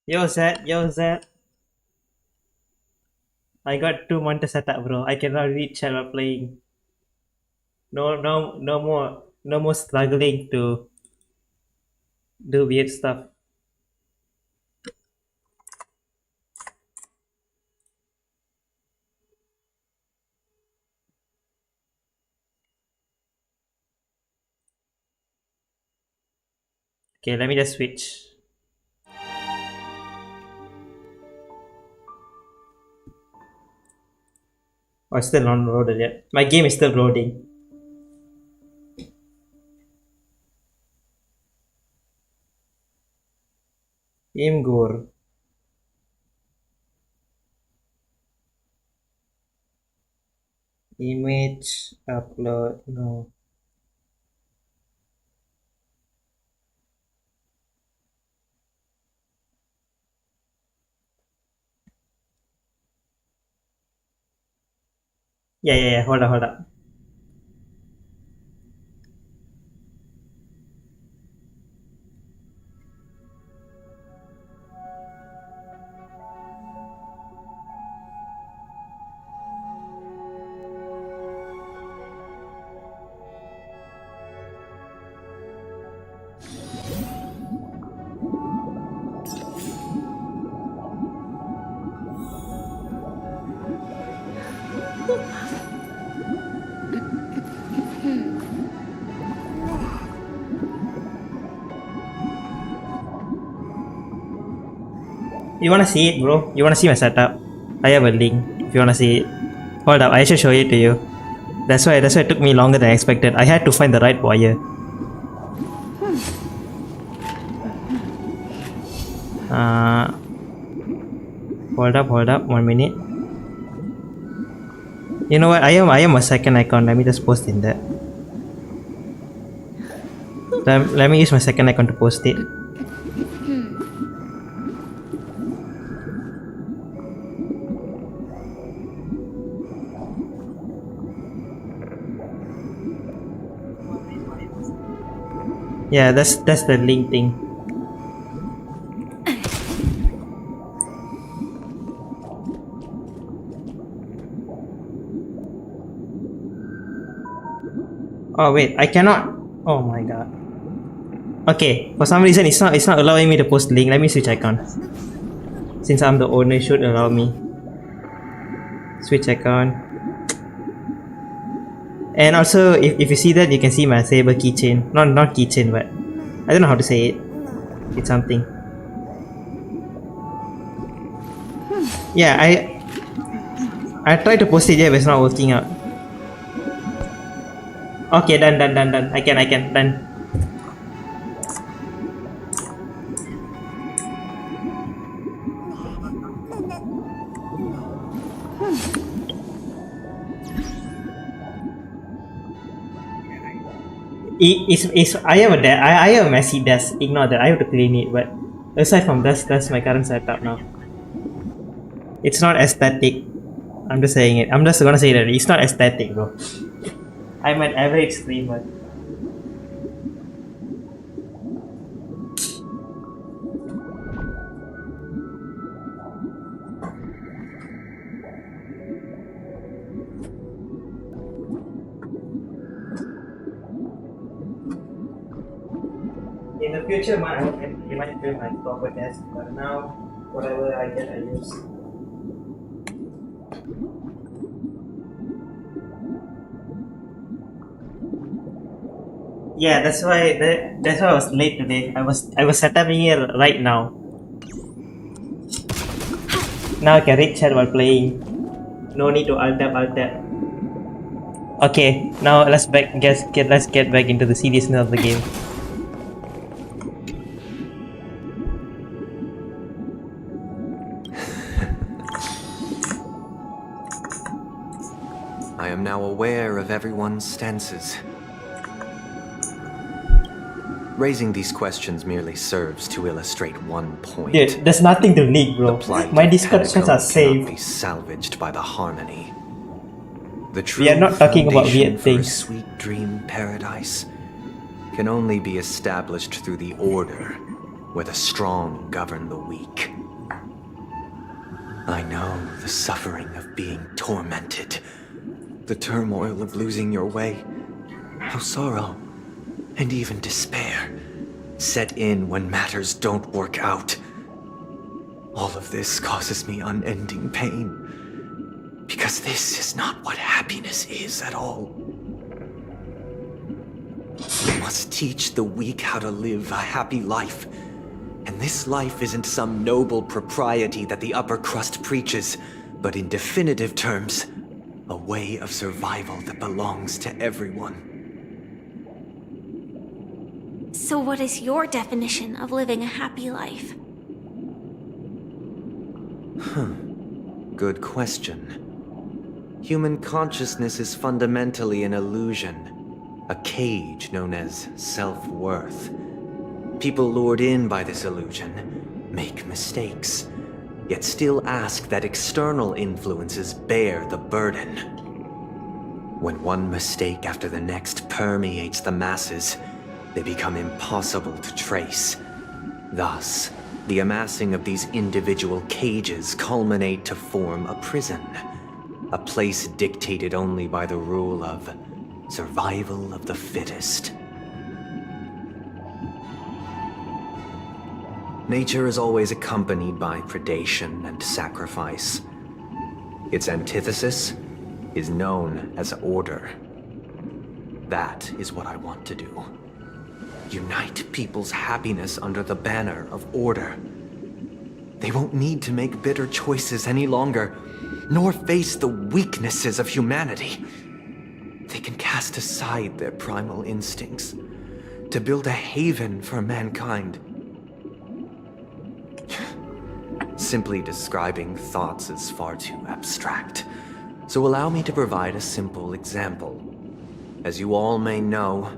Yo Zed, yo Zed. I got 2 months set up, bro. I cannot read chat while playing. No, no, no more struggling to do weird stuff. Okay, let me just switch. Oh, it's still not loaded yet. My game is still loading. Imgur. Image upload. No. Yeah. Hold up. You wanna see it, bro? You wanna see my setup? I have a link if you wanna see it. Hold up, I should show it to you. That's why it took me longer than expected. I had to find the right wire. Uh, hold up, 1 minute. You know what? I am a second icon. Let me just post in there. Let me use my second icon to post it. Yeah, that's the link thing. Oh wait, I cannot. Oh my god. Okay, for some reason it's not allowing me to post link. Let me switch icon. Since I'm the owner, it should allow me. Switch icon. And also, if you see that, you can see my saber keychain. Not keychain, but I don't know how to say it. It's something. Yeah, I tried to post it here, but it's not working out. Okay, done. I can, done. I have I have a messy desk. Ignore that. I have to clean it. But aside from that's my current setup now. It's not aesthetic. I'm just saying it. I'm just gonna say that it's not aesthetic, bro. I'm an average streamer. In the future, I might build my proper desk, but now whatever I get, I use. Yeah, that's why I was late today. I was setting here right now. Now I can read chat while playing. No need to alt tab. Okay, now let's get back into the seriousness of the game. I am now aware of everyone's stances. Raising these questions merely serves to illustrate one point. Dude, there's nothing to leak, bro. My Discord chats are cannot be safe. salvaged by the harmony. The true We are not talking about foundation weird for a things. sweet dream paradise can only be established through the order where the strong govern the weak. I know the suffering of being tormented, the turmoil of losing your way, how sorrow and even despair set in when matters don't work out. All of this causes me unending pain, because this is not what happiness is at all. We must teach the weak how to live a happy life. And this life isn't some noble propriety that the upper crust preaches, but in definitive terms, a way of survival that belongs to everyone. So what is your definition of living a happy life? Good question. Human consciousness is fundamentally an illusion, a cage known as self-worth. People lured in by this illusion make mistakes, yet still ask that external influences bear the burden. When one mistake after the next permeates the masses, they become impossible to trace. Thus, the amassing of these individual cages culminate to form a prison, a place dictated only by the rule of survival of the fittest. Nature is always accompanied by predation and sacrifice. Its antithesis is known as order. That is what I want to do. Unite people's happiness under the banner of order. They won't need to make bitter choices any longer, nor face the weaknesses of humanity. They can cast aside their primal instincts to build a haven for mankind. Simply describing thoughts is far too abstract, so allow me to provide a simple example. As you all may know,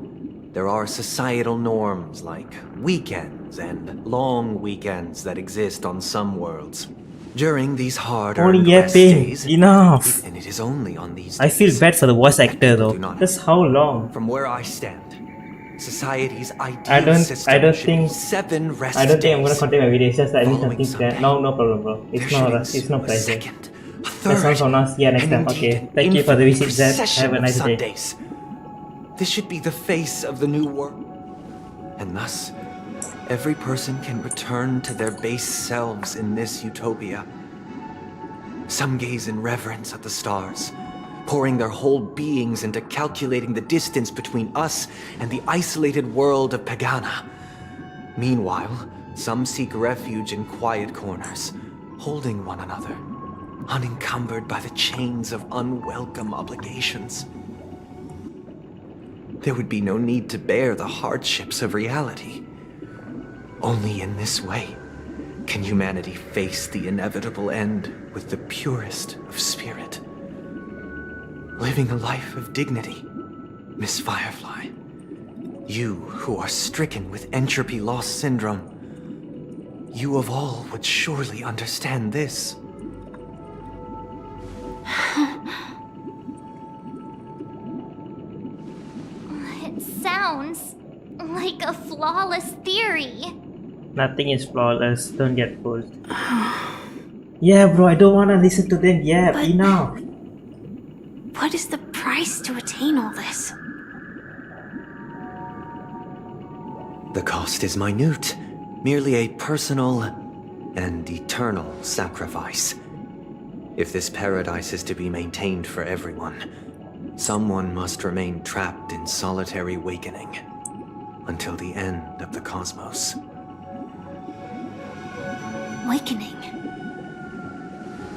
there are societal norms like weekends and long weekends that exist on some worlds. During these hard-earned rest days, enough. and it is only on these I feel days bad for the voice that actor people though. do not Just how long? From where I stand, society's I ideal don't system should be think 7 rest I don't think I'm gonna days. continue my video. It's just that I need Following something to Sunday, no problem bro. Their It's no shootings it's no a pressure. second, a That's third, all from us. See you next and time. indeed Okay. an Thank you for the visit, infinite Zed. procession Have a of nice day. Sundays. This should be the face of the new world. And thus, every person can return to their base selves in this utopia. Some gaze in reverence at the stars, pouring their whole beings into calculating the distance between us and the isolated world of Pagana. Meanwhile, some seek refuge in quiet corners, holding one another, unencumbered by the chains of unwelcome obligations. There would be no need to bear the hardships of reality. Only in this way can humanity face the inevitable end with the purest of spirit. Living a life of dignity, Miss Firefly. You who are stricken with entropy loss syndrome, you of all would surely understand this. It sounds like a flawless theory. Nothing is flawless. Don't get fooled. Yeah, bro. I don't wanna listen to them. Yeah, But- enough. What is the price to attain all this? The cost is minute, merely a personal and eternal sacrifice. If this paradise is to be maintained for everyone, someone must remain trapped in solitary awakening until the end of the cosmos. Awakening.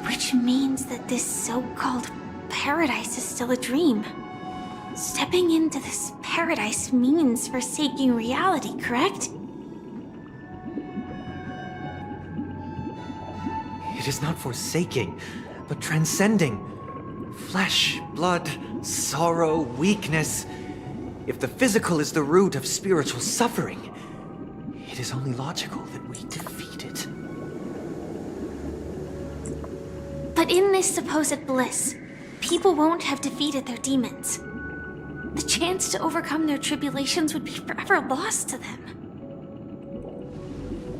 Which means that this so-called paradise is still a dream. Stepping into this paradise means forsaking reality, correct? It is not forsaking, but transcending. Flesh, blood, sorrow, weakness. If the physical is the root of spiritual suffering, it is only logical that we defeat it. But in this supposed bliss, people won't have defeated their demons. The chance to overcome their tribulations would be forever lost to them.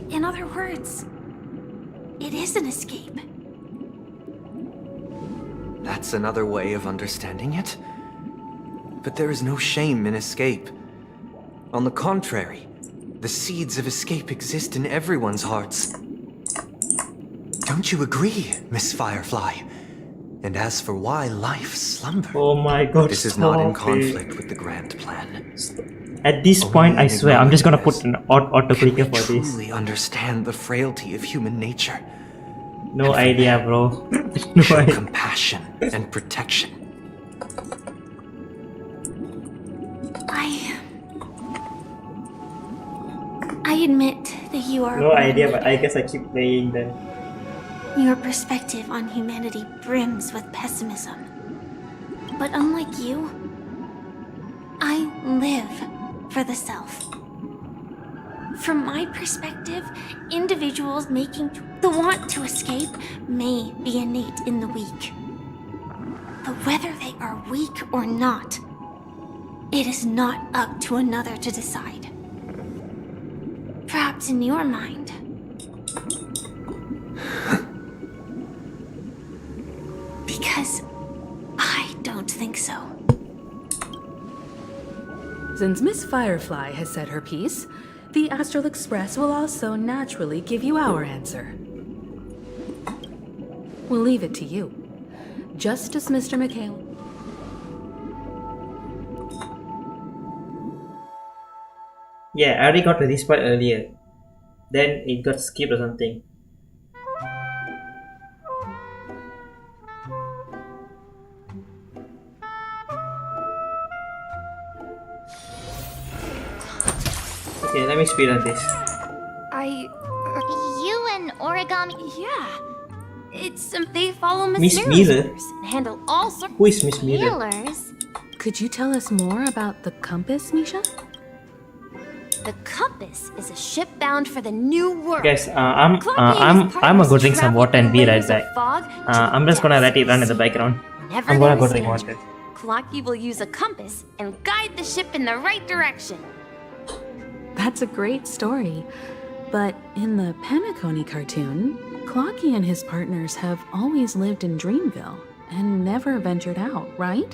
In other words, it is an escape. That's another way of understanding it. But there is no shame in escape. On the contrary, the seeds of escape exist in everyone's hearts. Don't you agree, Miss Firefly? And as for why life slumbers, Oh my god, this is not in stop conflict it. with the grand plan. At this point, I swear, I'm just gonna put an auto-clicker Can we for this. truly understand the frailty of human nature? No idea, bro. No Show idea. compassion and protection. I admit that you are No idea, wrong. but I guess I keep playing then. Your perspective on humanity brims with pessimism. But unlike you, I live for the self. From my perspective, individuals making the want to escape may be innate in the weak. But whether they are weak or not, it is not up to another to decide. Perhaps in your mind, because I don't think so. Since Miss Firefly has said her piece, the Astral Express will also naturally give you our answer. We'll leave it to you. Just as Mr. McHale. Yeah, I already got to this part earlier. Then it got skipped or something. Okay, let me speed on this. You and Origami. Yeah. It's they follow Miss mysterious Miller? orders and handle all sorts. Who is Miss Miller? Healers. Could you tell us more about the compass, Misha? The compass is a ship bound for the new world. Guys, I'm gonna go drink some water and be right back. I'm just gonna let it run in the background. Whenever I'm gonna there go is drink danger, water. Clocky will use a compass and guide the ship in the right direction. That's a great story. But in the Penacony cartoon, Clocky and his partners have always lived in Dreamville and never ventured out, right?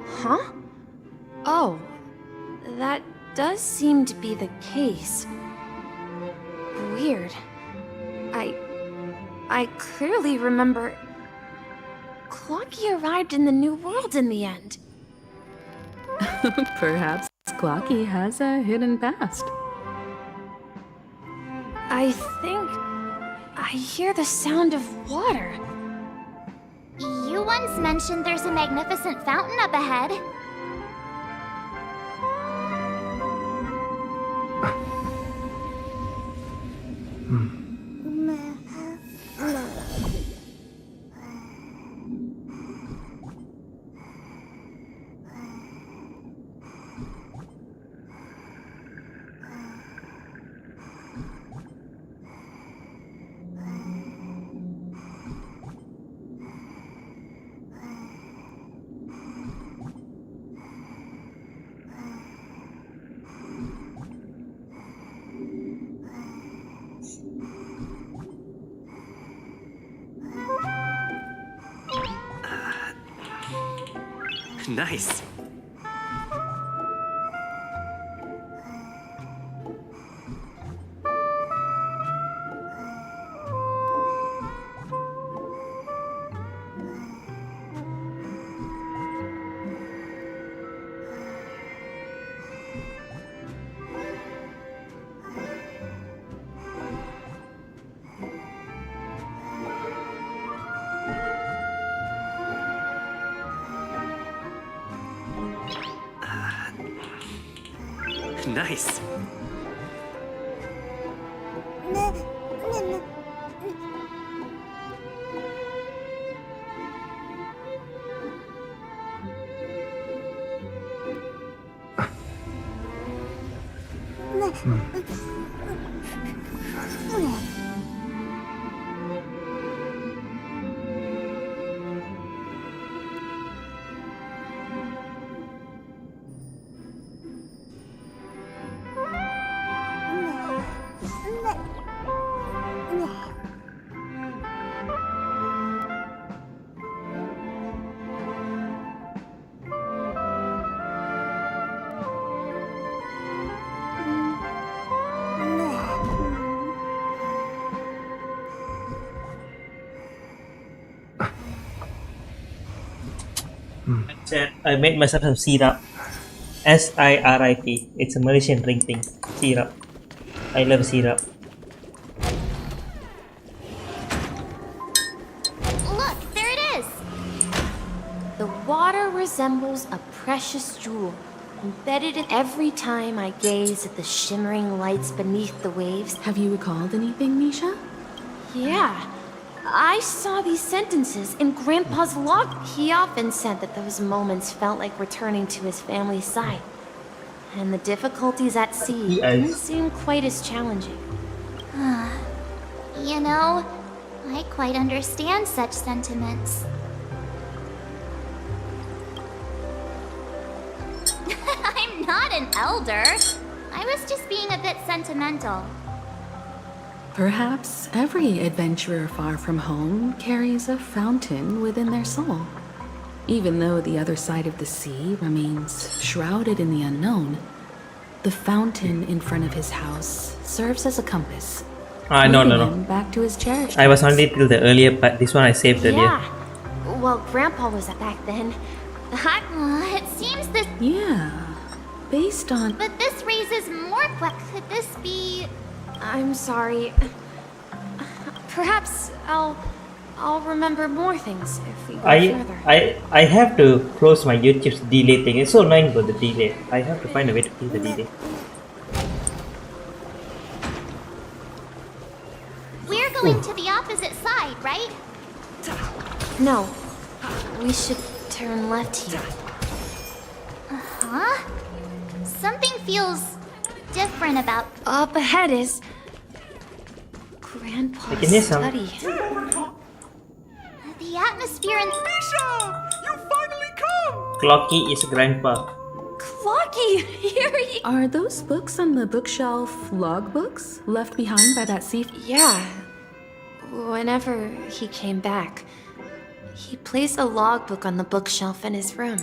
Huh? Oh, that does seem to be the case. Weird. I clearly remember Clocky arrived in the New World in the end. Perhaps Clocky has a hidden past. I think I hear the sound of water. You once mentioned there's a magnificent fountain up ahead. Nice. Nice. Chat, I made myself some syrup. SIRIP. It's a Malaysian drink thing. Syrup. I love syrup. Look, there it is! The water resembles a precious jewel, embedded in every time I gaze at the shimmering lights beneath the waves. Have you recalled anything, Misha? Yeah, I saw these sentences in Grandpa's log. He often said that those moments felt like returning to his family's side. And the difficulties at sea didn't seem quite as challenging. You know, I quite understand such sentiments. I'm not an elder. I was just being a bit sentimental. Perhaps every adventurer far from home carries a fountain within their soul. Even though the other side of the sea remains shrouded in the unknown, the fountain in front of his house serves as a compass. No. leading him back to his cherished I was place. only till the earlier part. This one I saved earlier. Yeah, well, Grandpa was back then. It seems this... Yeah, based on... But this raises more Could this be... I'm sorry. Perhaps I'll remember more things if we go further. I have to close my YouTube's delay thing. It's so annoying about the delay. I have to find a way to kill the delay. We're going to the opposite side, right? No, we should turn left here. Huh? Something feels different about... Up ahead is Grandpa's I can hear some. study. The atmosphere in... Clocky is grandpa. Clocky, here he... Are those books on the bookshelf logbooks left behind by that sea? Yeah. Whenever he came back, he placed a logbook on the bookshelf in his room.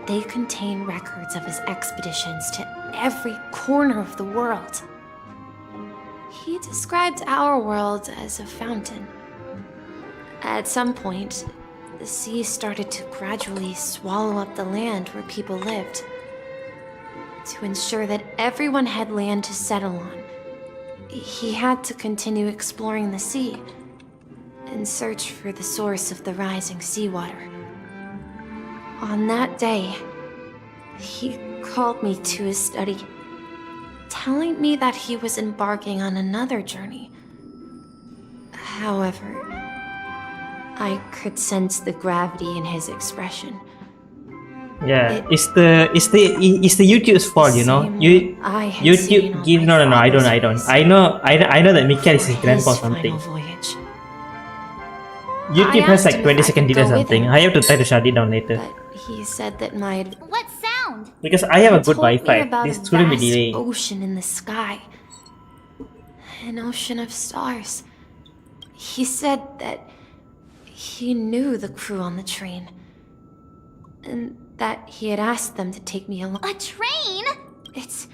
They contain records of his expeditions to every corner of the world. He described our world as a fountain. At some point, the sea started to gradually swallow up the land where people lived. To ensure that everyone had land to settle on, he had to continue exploring the sea and search for the source of the rising seawater. On that day, he called me to his study, telling me that he was embarking on another journey. However, I could sense the gravity in his expression. Yeah, it's the YouTube's fault, you know. YouTube give no. I don't. I know that Mikael is his grandpa or something. YouTube has like 20-second delay or something. I have to try to shut it down later. But he said that my What sound? Because I have a good told me Wi-Fi. about This a shouldn't be vast delaying. ocean in the sky, an ocean of stars. He said that he knew the crew on the train, and that he had asked them to take me along. A train? It's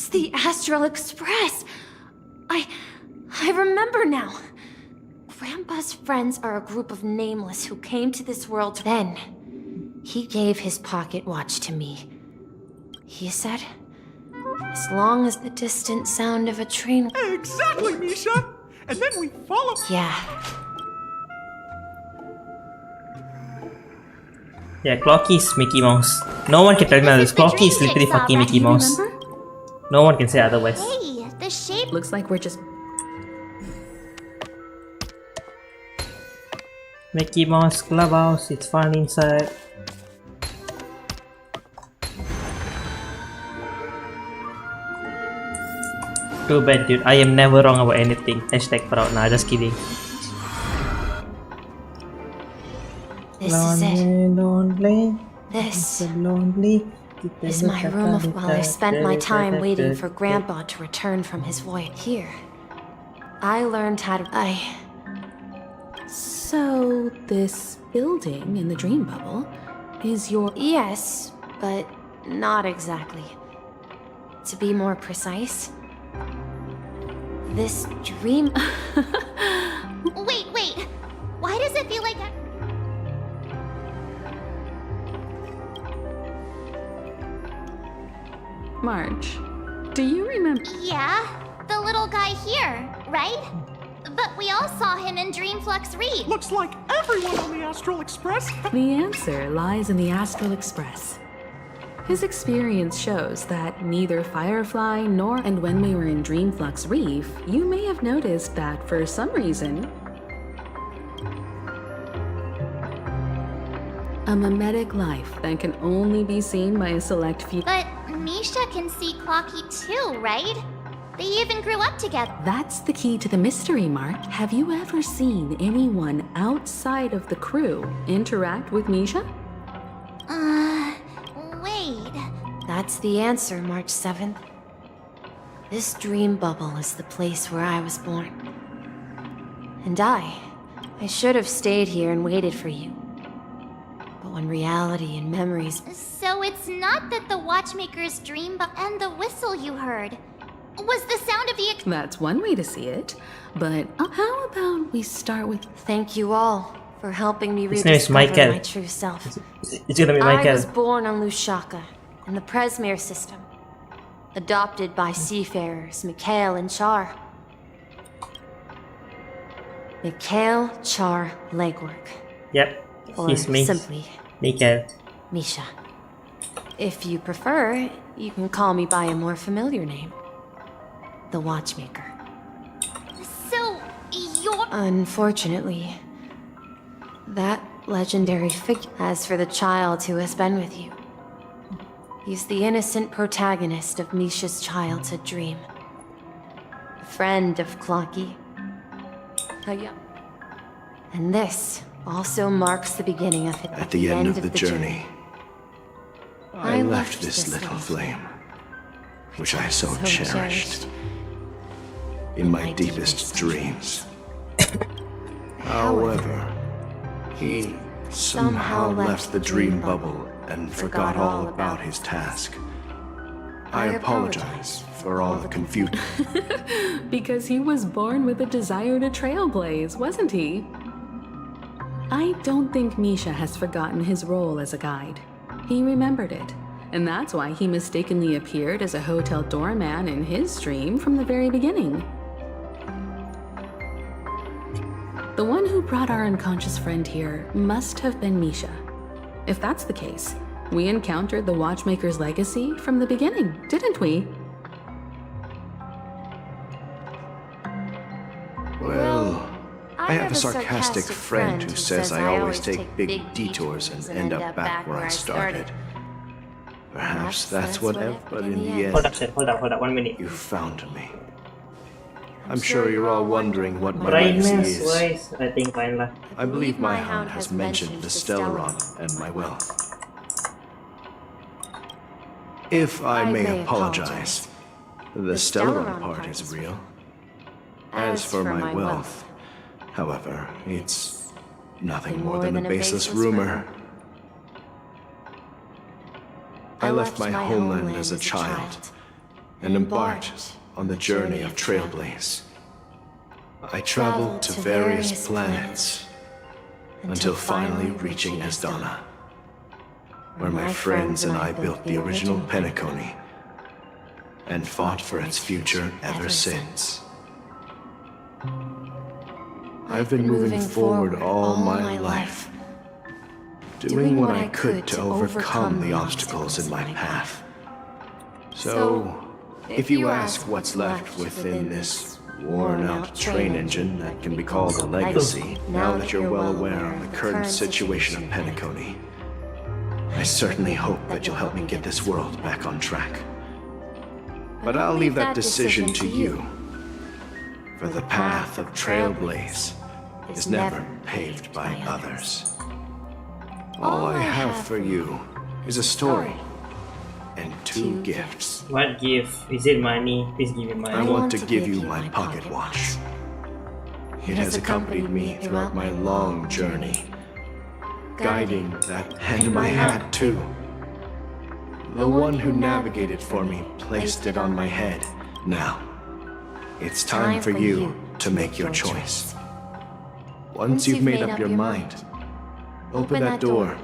the Astral Express. I remember now. Grandpa's friends are a group of nameless who came to this world. Then, he gave his pocket watch to me. He said, as long as the distant sound of a train... Exactly, Misha! And then we follow... Yeah. Yeah, Clocky is Mickey Mouse. No one can tell me this. This is the Clocky is dream literally jigsaw, fucking right? Mickey Mouse. Remember? No one can say otherwise. Hey, the shape... Looks like we're just... Mickey Mouse Clubhouse, it's fun inside. Too bad, dude. I am never wrong about anything. Hashtag proud. Nah, just kidding. This is it. Lonely. This Lonely. is my room while I spent my time waiting for Grandpa to return from his voyage. Here, I learned how to... So, this building in the dream bubble is your... Yes, but not exactly. To be more precise, this dream... Wait. Why does it feel like... March, do you remember? Yeah, the little guy here, right? But we all saw him in Dreamflux Reed. Looks like everyone on the Astral Express. The answer lies in the Astral Express. His experience shows that neither Firefly nor... And when we were in Dreamflux Reef, you may have noticed that for some reason, a mimetic life that can only be seen by a select few... But Misha can see Clocky too, right? They even grew up together. That's the key to the mystery, Mark. Have you ever seen anyone outside of the crew interact with Misha? Wait. That's the answer, March 7th. This dream bubble is the place where I was born. And I should have stayed here and waited for you. But when reality and memories... So it's not that the Watchmaker's dream and the whistle you heard was the sound of the... That's one way to see it. But how about we start with... Thank you all for helping me His name is rediscover Michael. my true self. It's gonna be I Michael. was born on Lushaka, in the Presmere system. Adopted by seafarers Mikhail and Char. Mikhail, Char, Legwork. Yep, Or he's me. simply, Michael. Misha. If you prefer, you can call me by a more familiar name. The Watchmaker. So, you're... Unfortunately, that legendary figure... As for the child who has been with you, he's the innocent protagonist of Misha's childhood dream. A friend of Clocky. And this also marks the beginning of it. At the end of the journey, I left this little flame, which I so cherished, in my deepest dreams. However, he somehow left the dream bubble and forgot all about his task. I apologize for all the confusion. Because he was born with a desire to trailblaze, wasn't he? I don't think Misha has forgotten his role as a guide. He remembered it, and that's why he mistakenly appeared as a hotel doorman in his dream from the very beginning. The one who brought our unconscious friend here must have been Misha. If that's the case, we encountered the Watchmaker's legacy from the beginning, didn't we? Well, I have a sarcastic friend who says I always take big detours and end up back where I started. Perhaps that's what... But in the Hold up, end, sir. Hold up. 1 minute. you found me. I'm sure you're all wondering what my legacy Brightness, is. voice, I think fine lah. I believe my hound has mentioned the Stellaron and my wealth. If I may apologize, the Stellaron part is real. As for my wealth, however, it's nothing more than a baseless rumor. I left my homeland as a child and embarked on the journey of Trailblaze. I traveled to various planets until finally reaching Asdana, where my friends and I built the original Penacony and fought for its future ever since. I've been moving forward all my life, doing what I could to overcome the obstacles in my path. So, if you ask what's left within this worn-out train engine that can be called a legacy, now that you're well aware of the current situation of Penacony, I certainly hope that you'll help me get this world back on track. But I'll leave that decision to you, for the path of Trailblaze is never paved by others. All I have for you is a story and 2 gifts. What gift? Is it money? Please give me money. I want to give you my pocket watch. It has accompanied me throughout my long journey, guiding that, and my hat too. The one who navigated for me placed it on my head. Now, it's time for you to make your choice. Once you've made up your mind, open that door.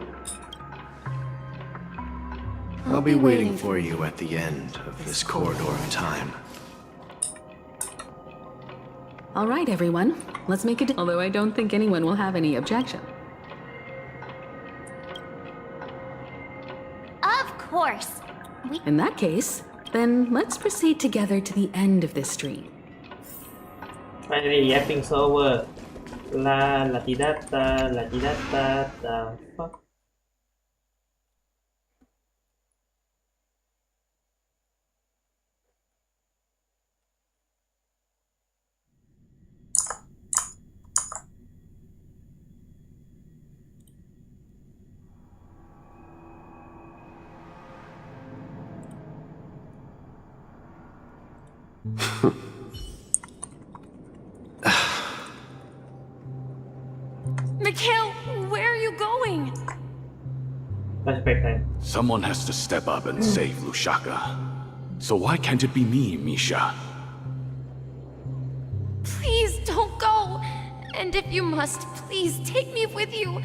I'll be waiting for you at the end of this corridor of time. All right, everyone. Let's make it. Although I don't think anyone will have any objection. Of course. In that case, then let's proceed together to the end of this stream. Finally, yapping's over. La la di da da la di da da da. Fuck. Mikhail, where are you going? Flashback time. Someone has to step up and save Lushaka. So why can't it be me, Misha? Please don't go. And if you must, please take me with you.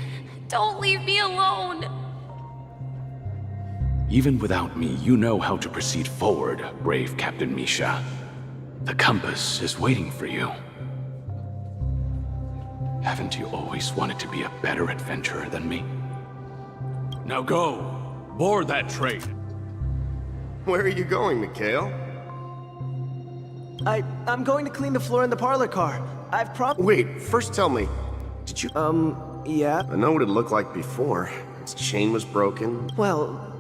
Don't leave me alone. Even without me, you know how to proceed forward, brave Captain Misha. The compass is waiting for you. Haven't you always wanted to be a better adventurer than me? Now go! Board that train! Where are you going, Mikhail? I'm going to clean the floor in the parlor car. Wait, first tell me, did you... Yeah? I know what it looked like before. Its chain was broken. Well,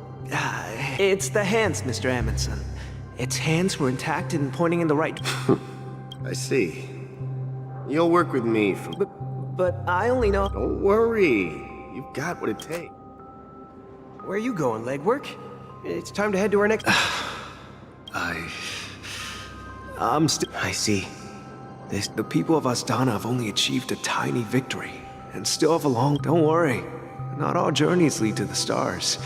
it's the hands, Mr. Amundsen. Its hands were intact and pointing in the right... I see. You'll work with me for... But I only know... Don't worry. You've got what it takes. Where are you going, legwork? It's time to head to our next... I see. The people of Astana have only achieved a tiny victory, and still have a long... Don't worry. Not all journeys lead to the stars.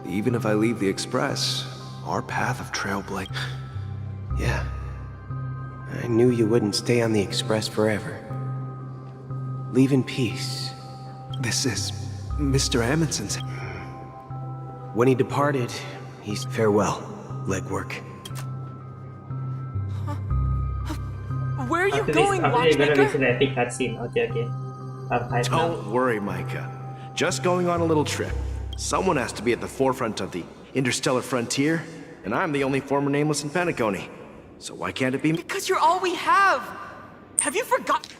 Even if I leave the Express, our path of trailblaze... Yeah. I knew you wouldn't stay on the Express forever. Leave in peace. This is Mr. Amundsen's... When he departed, he's... Farewell, legwork. Where are you going, after you're gonna Watchmaker? listen to the epic cutscene. Okay. I'm hyped now. Don't worry, Micah. Just going on a little trip. Someone has to be at the forefront of the interstellar frontier, and I'm the only former nameless in Penacony. So why can't it be me? Because you're all we have! Have you forgotten?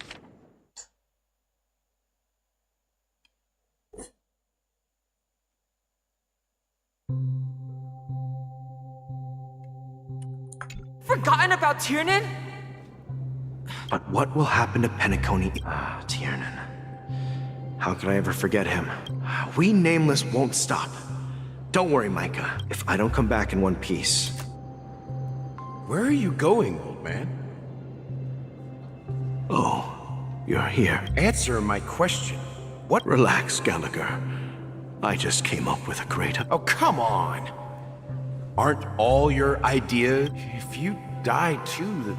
Forgotten about Tiernan? But what will happen to Penacony? Tiernan. How could I ever forget him? We Nameless won't stop. Don't worry, Micah. If I don't come back in one piece... Where are you going, old man? Oh, you're here. Answer my question. What? Relax, Gallagher. I just came up with a great... Oh, come on. Aren't all your ideas... If you die too, the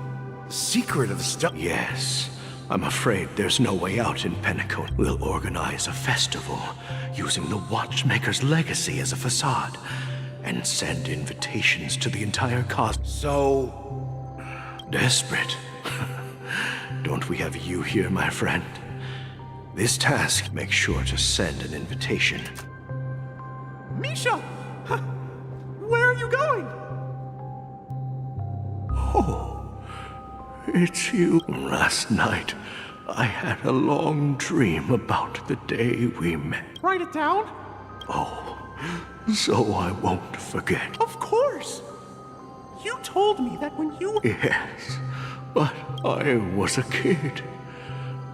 secret of the stuff... Yes. I'm afraid there's no way out in Penacony. We'll organize a festival using the Watchmaker's legacy as a facade and send invitations to the entire cosmos. So... Desperate. Don't we have you here, my friend? This task, make sure to send an invitation. Misha! Where are you going? Oh, it's you. Last night, I had a long dream about the day we met. Write it down? Oh, so I won't forget. Of course! You told me that when you... Yes, but I was a kid.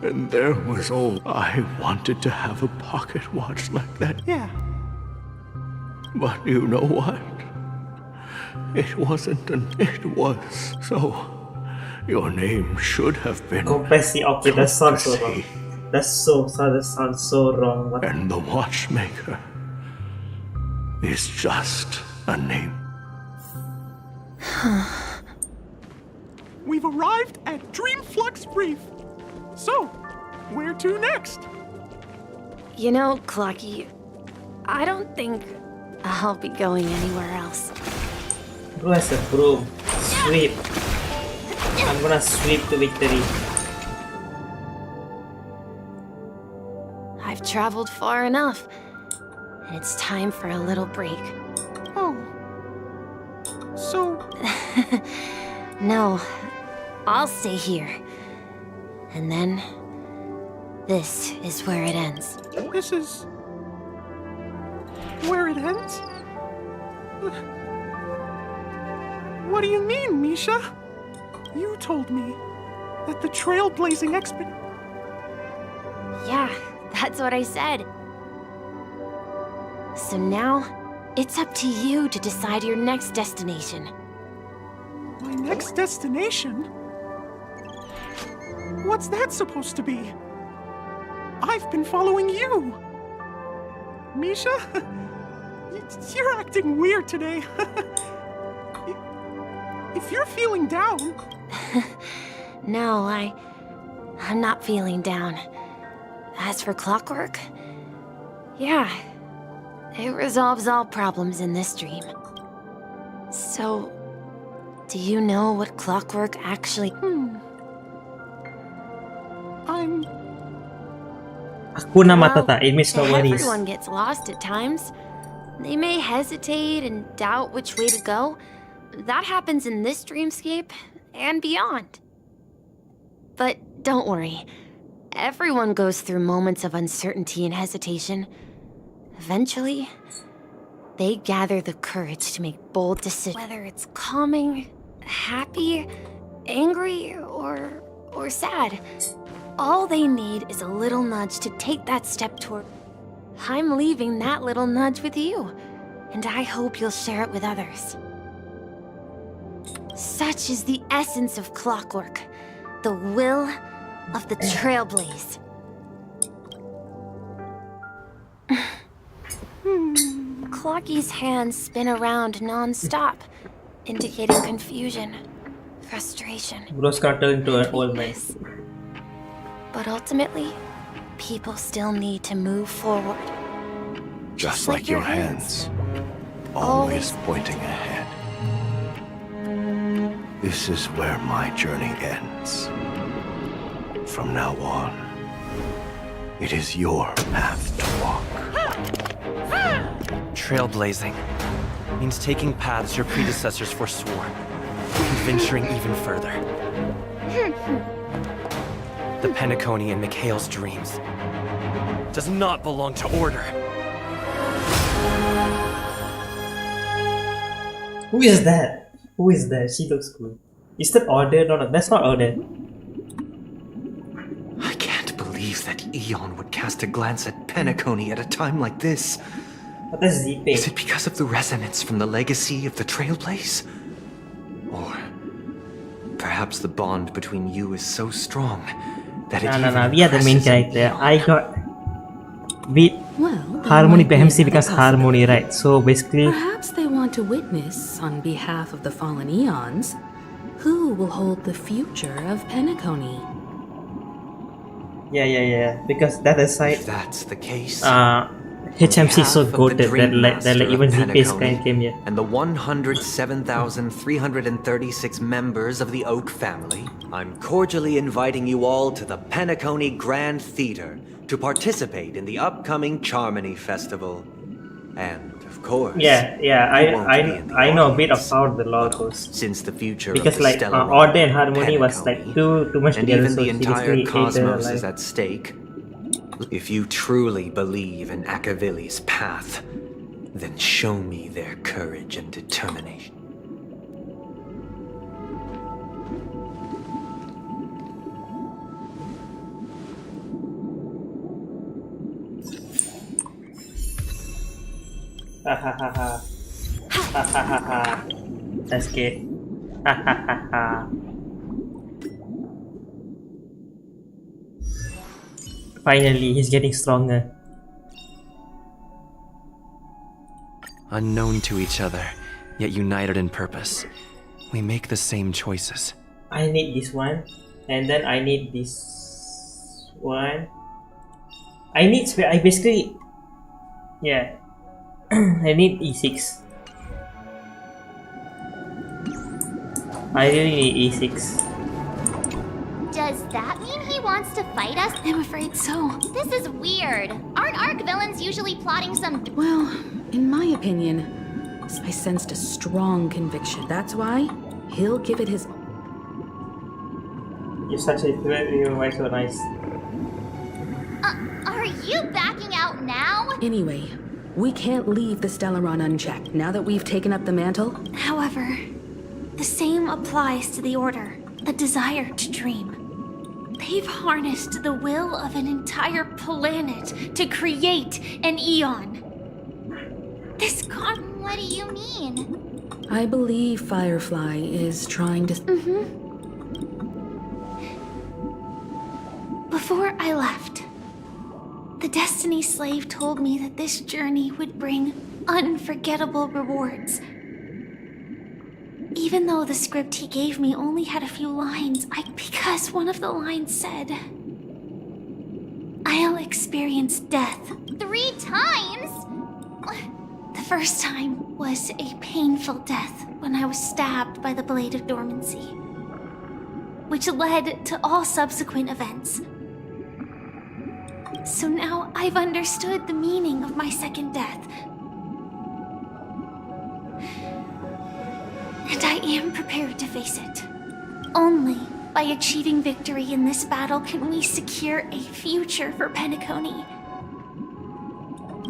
And there was all... I wanted to have a pocket watch like that. Yeah. But you know what? It wasn't it was. So, your name should have been... Compassi, okay, that sounds so wrong. That sounds so wrong. What? And the Watchmaker is just a name. We've arrived at Dreamflux Reef. So, where to next? You know, Clocky, I don't think I'll be going anywhere else. Bro has a broom. Sweep. I'm gonna sweep to victory. I've traveled far enough, and it's time for a little break. Oh. So, No, I'll stay here. And then, this is where it ends. this is where it ends? What do you mean, Misha? You told me that the trailblazing expedition... Yeah, that's what I said. So now, it's up to you to decide your next destination. My next destination? What's that supposed to be? I've been following you. Misha? You're acting weird today. If you're feeling down... No, I'm not feeling down. As for clockwork, yeah, it resolves all problems in this dream. So, do you know what clockwork actually... Hakuna Matata, it means no worries. Everyone gets lost at times. They may hesitate and doubt which way to go. That happens in this dreamscape and beyond. But don't worry. Everyone goes through moments of uncertainty and hesitation. Eventually, they gather the courage to make bold decisions. Whether it's calming, happy, angry, or sad. All they need is a little nudge to take that step toward... I'm leaving that little nudge with you, and I hope you'll share it with others. Such is the essence of clockwork, the will of the trailblaze. Clocky's hands spin around non-stop, indicating confusion, frustration. Bro's gonna turn into an old man. But ultimately, people still need to move forward. Just like your hands, always pointing ahead. This is where my journey ends. From now on, it is your path to walk. Trailblazing means taking paths your predecessors forswore, and venturing even further. The Penacony in Mikhail's dreams does not belong to Order. Who is that? Who is that? She looks cool. Is that Order? No, that's not Order. I can't believe that Eon would cast a glance at Penacony at a time like this. What is Zipe? Is it because of the resonance from the legacy of the Trailblaze? Or perhaps the bond between you is so strong that it No, we are the main character. I got beat Well, Harmony BMC because Harmony, right? So basically, perhaps they want to witness, on behalf of the fallen eons, who will hold the future of Penacony. yeah. Because that aside, If that's the case, HMC is so behalf of the goated that Dream like Master even of Zipe's Penacony guy came here. and the 107,336 members of the Oak family, I'm cordially inviting you all to the Penacony Grand Theater to participate in the upcoming Charmony Festival. And, of course, Yeah, you won't be in the I know a bit audience, about the lore goes. since the future Because of the like stellar Order and realm, Harmony was like Penacony, too much and together, even so the she entire basically ate her cosmos alive. is at stake. If you truly believe in Akavili's path, then show me their courage and determination. Ha ha ha ha. Ha ha ha ha. Sasuke. Ha ha ha ha. Finally, he's getting stronger. Unknown to each other, yet united in purpose, we make the same choices. I need this one, and then I need this one. I basically, yeah. I need E6. I really need E6. Does that mean he wants to fight us? I'm afraid so. This is weird. Aren't Arc villains usually plotting some... Well, in my opinion, I sensed a strong conviction. That's why he'll give it his... You're such a you're why so nice. Are you backing out now? Anyway, we can't leave the Stellaron unchecked now that we've taken up the mantle. However, the same applies to the Order. The desire to dream. They've harnessed the will of an entire planet to create an eon. This con... What do you mean? I believe Firefly is trying to... Before I left, the Destiny Slave told me that this journey would bring unforgettable rewards. Even though the script he gave me only had a few lines, because one of the lines said, I'll experience death. 3 times? The first time was a painful death when I was stabbed by the Blade of Dormancy, which led to all subsequent events. So now I've understood the meaning of my second death. And I am prepared to face it. Only by achieving victory in this battle can we secure a future for Penacony.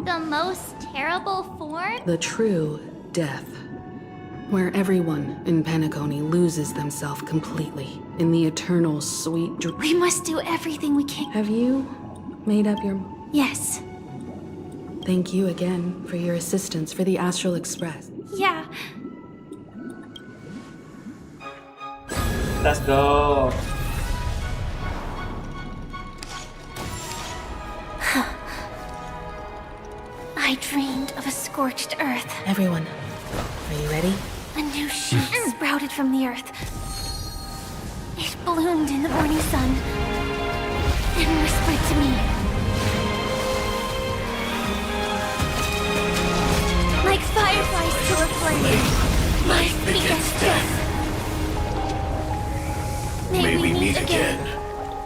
The most terrible form? The true death. Where everyone in Penacony loses themselves completely in the eternal sweet We must do everything we can. Have you made up your... Yes. Thank you again for your assistance for the Astral Express. Yeah. Let's go. I dreamed of a scorched earth. Everyone, are you ready? A new shoot sprouted from the earth. It bloomed in the morning sun and whispered to me. Like fireflies to a flame, life begets death. May we meet again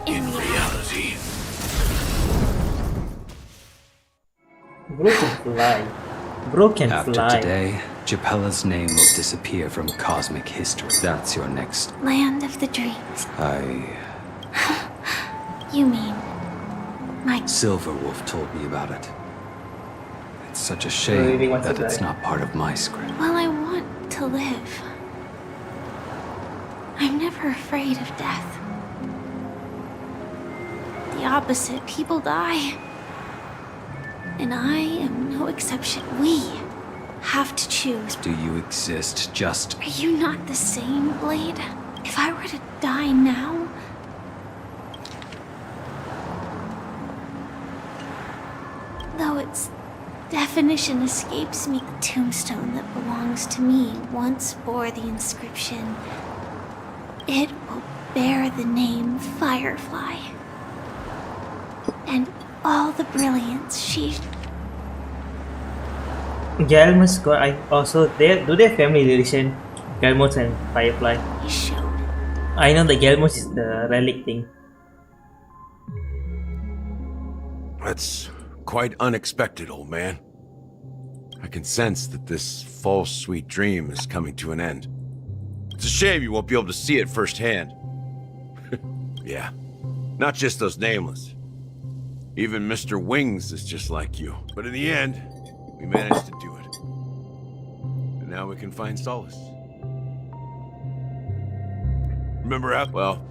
in reality. Bro can fly. Bro can After fly. today, Japella's name will disappear from cosmic history. That's your next... Land of the dreams. You mean... my... Silverwolf told me about it. It's such a really shame wants to that it's die. not part of my script. Well, I want to live. I'm never afraid of death. The opposite, people die. And I am no exception. We have to choose. Do you exist just... Are you not the same, Blade? If I were to die now... Though its definition escapes me, the tombstone that belongs to me once bore the inscription, it will bear the name Firefly. And all the brilliance she... Galmus got also do they have family relation? Galmus and Firefly. showed. I know the Galmus is the relic thing. That's quite unexpected, old man. I can sense that this false sweet dream is coming to an end. It's a shame you won't be able to see it firsthand. Yeah, not just those nameless. Even Mr. Wings is just like you. But in the end, we managed to do it. And now we can find solace. Remember how... Well,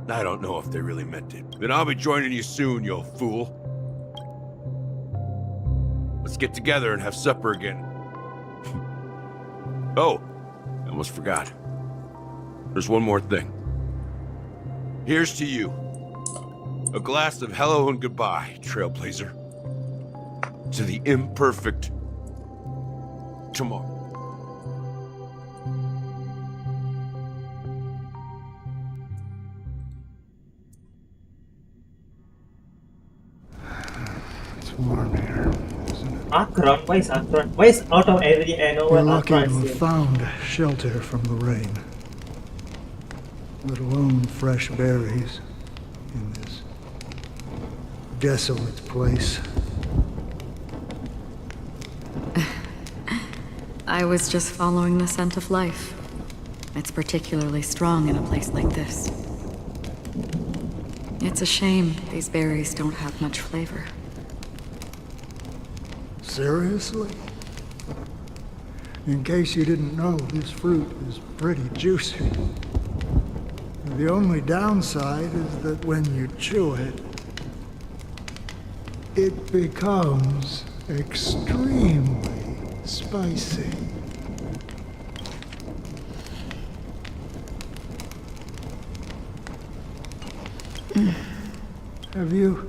I don't know if they really meant it. Then I'll be joining you soon, you fool. Let's get together and have supper again. Oh, I almost forgot. There's one more thing. Here's to you. A glass of hello and goodbye, Trailblazer. To the imperfect tomorrow. It's warm here. Is isn't it? Akron? Why is Akron? Why is out of every I know We're what lucky to Akron have is? found shelter from the rain. Let alone fresh berries in this desolate place. I was just following the scent of life. It's particularly strong in a place like this. It's a shame these berries don't have much flavor. Seriously? In case you didn't know, this fruit is pretty juicy. The only downside is that when you chew it, it becomes extremely spicy. Have you?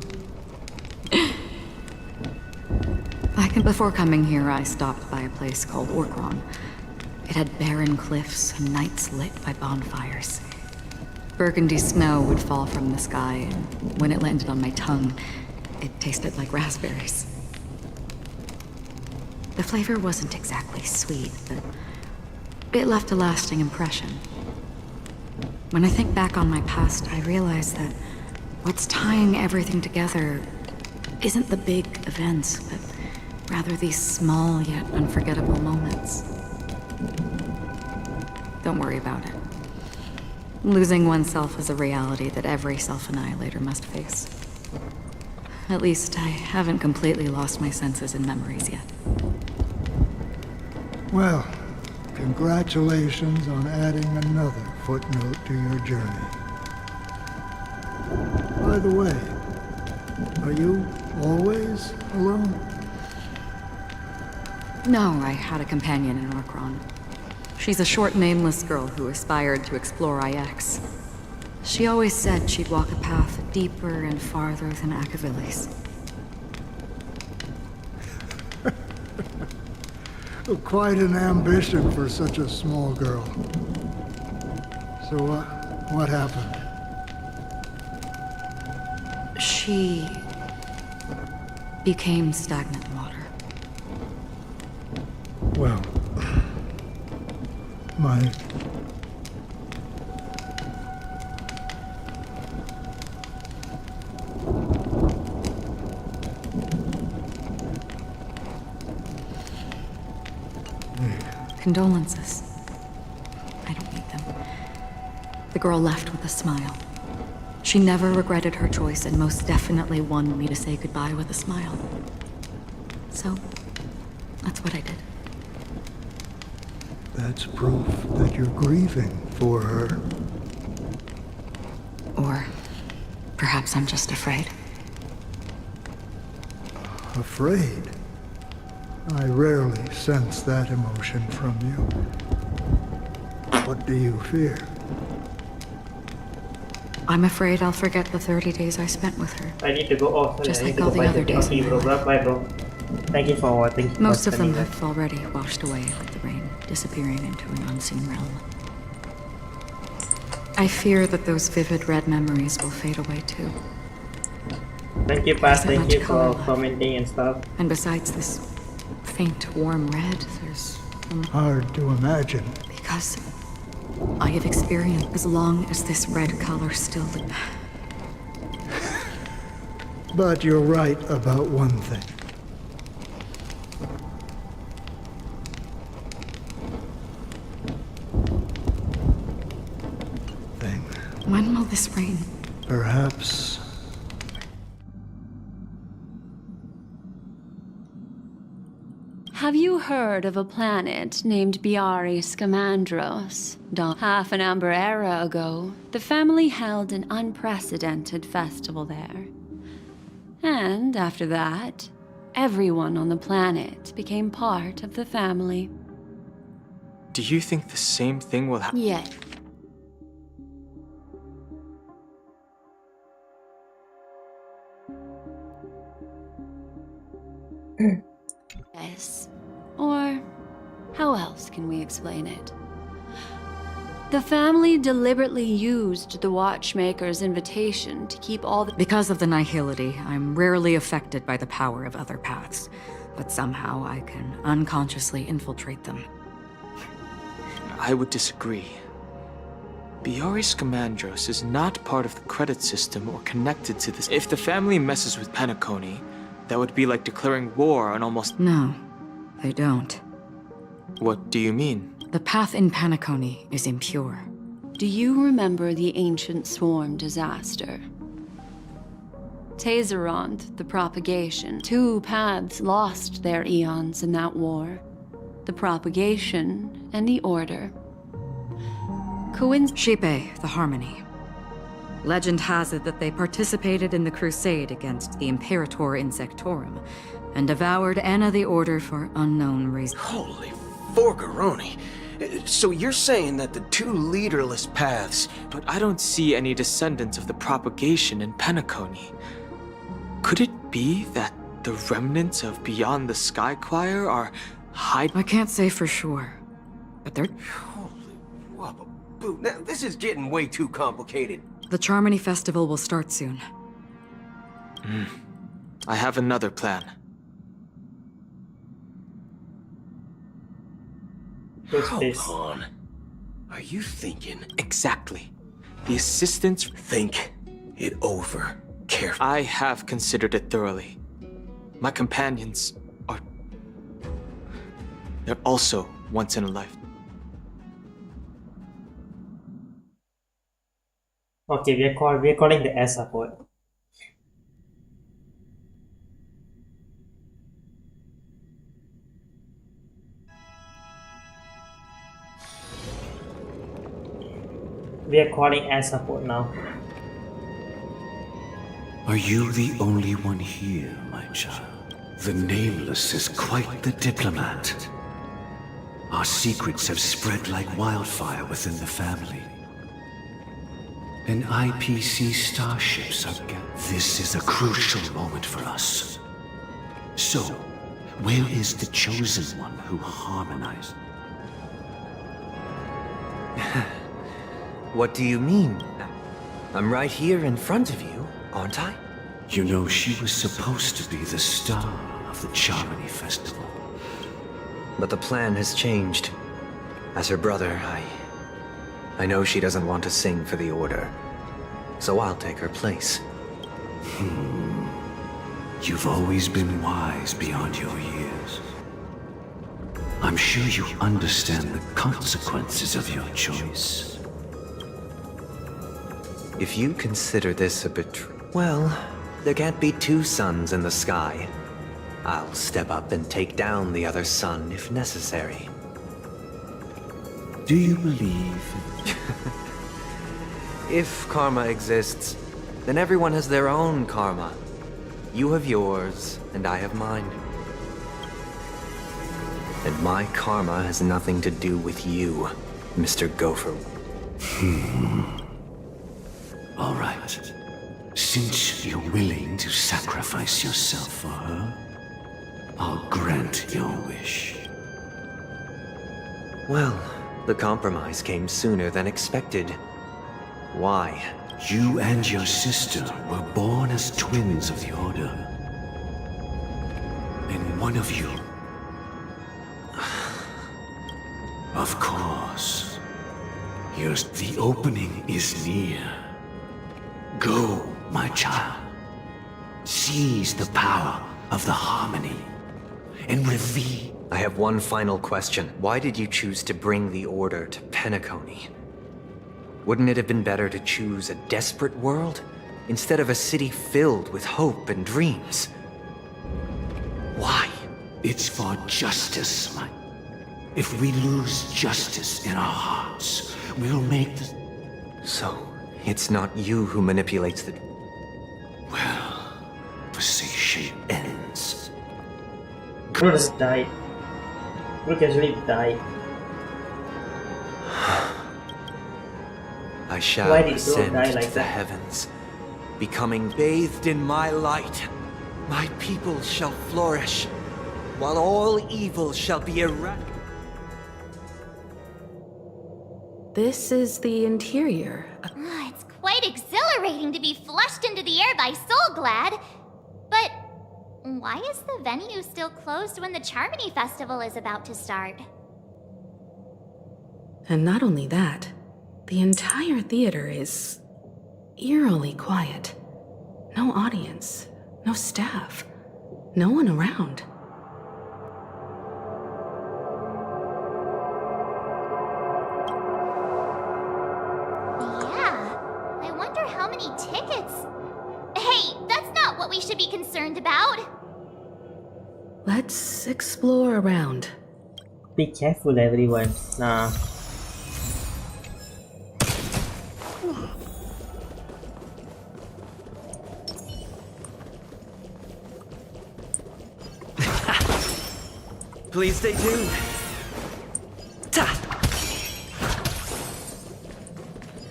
Before coming here, I stopped by a place called Orkron. It had barren cliffs and nights lit by bonfires. Burgundy snow would fall from the sky, and when it landed on my tongue, it tasted like raspberries. The flavor wasn't exactly sweet, but it left a lasting impression. When I think back on my past, I realize that what's tying everything together isn't the big events, but rather these small yet unforgettable moments. Don't worry about it. Losing oneself is a reality that every self-annihilator must face. At least I haven't completely lost my senses and memories yet. Well, congratulations on adding another footnote to your journey. By the way, are you always alone? No, I had a companion in Orkron. She's a short, nameless girl who aspired to explore IX. She always said she'd walk a path deeper and farther than Akavili's. Quite an ambition for such a small girl. So, what happened? She became stagnant water. Well, my... Condolences. I don't need them. The girl left with a smile. She never regretted her choice and most definitely wanted me to say goodbye with a smile. So, that's what I did. That's proof that you're grieving for her. Or perhaps I'm just afraid. Afraid? I rarely sense that emotion from you. What do you fear? I'm afraid I'll forget the 30 days I spent with her. I need to go off. Just like all the other days in my life. Bye, bro. Thank you for watching. Most of them have already washed away with the rain, disappearing into an unseen realm. I fear that those vivid red memories will fade away too. Thank you, Pat. Thank you for commenting and stuff. And besides this faint, warm red, there's... Hard to imagine. Because I have experienced as long as this red color still... But you're right about one thing. When will this rain? Perhaps... Have you heard of a planet named Biari Scamandros? Half an Amber era ago, the family held an unprecedented festival there. And after that, everyone on the planet became part of the family. Do you think the same thing will happen? Yes. Yes. Or how else can we explain it? The family deliberately used the Watchmaker's invitation to keep all the— Because of the nihility, I'm rarely affected by the power of other paths. but somehow I can unconsciously infiltrate them. I would disagree. Biari Scamandros is not part of the credit system or connected to this. If the family messes with Penacony, that would be like declaring war on almost— No, they don't. What do you mean? The path in Penacony is impure. Do you remember the ancient swarm disaster? Tazerond, the propagation. 2 paths lost their eons in that war. The propagation and the order. Shipe, the Harmony. Legend has it that they participated in the crusade against the Imperator Insectorum and devoured Anna the Order for unknown reasons. Holy forgaroni. So you're saying that the 2 leaderless paths— But I don't see any descendants of the propagation in Penacony. Could it be that the remnants of Beyond the Sky Choir are I can't say for sure, but they're— Holy wabba-boo. Now, this is getting way too complicated. The Charmony Festival will start soon. I have another plan. Hold on. Are you thinking? Exactly. The assistants— Think it over carefully. I have considered it thoroughly. My companions are— they're also once in a life. Okay, we're calling the air support. We are calling air support now. Are you the only one here, my child? The Nameless is quite the diplomat. Our secrets have spread like wildfire within the family. And IPC starships are This is a crucial moment for us. So, where is the chosen one who harmonized? What do you mean? I'm right here in front of you, aren't I? You know, she was supposed to be the star of the Charmony Festival. But the plan has changed. As her brother, I know she doesn't want to sing for the Order. So I'll take her place. You've always been wise beyond your years. I'm sure you understand the consequences of your choice. If you consider this a well, there can't be 2 suns in the sky. I'll step up and take down the other sun if necessary. Do you believe? If karma exists, then everyone has their own karma. You have yours, and I have mine. And my karma has nothing to do with you, Mr. Gopher. All right. Since you're willing to sacrifice yourself for her, I'll grant your wish. Well, the compromise came sooner than expected. Why? You and your sister were born as twins of the Order. And one of you... Of course. The opening is near. Go, my child. Seize the power of the Harmony and reveal... I have one final question. Why did you choose to bring the Order to Penacony? Wouldn't it have been better to choose a desperate world instead of a city filled with hope and dreams? Why? It's for justice, my... If we lose justice in our hearts, we'll make the... So, it's not you who manipulates the... Well, conversation ends. Bro just died. Bro casually died. I shall Why did Bro ascend die to like the that? heavens, becoming bathed in my light. My people shall flourish, while all evil shall be eradicated. This is the interior. It's quite exhilarating to be flushed into the air by Soulglad. But Why is the venue still closed when the Charmony Festival is about to start? And not only that, the entire theater is eerily quiet. No audience, no staff, no one around. Yeah, I wonder how many tickets. Hey, that's not what we should be concerned about. Let's explore around. Be careful, everyone. Nah. Please stay tuned.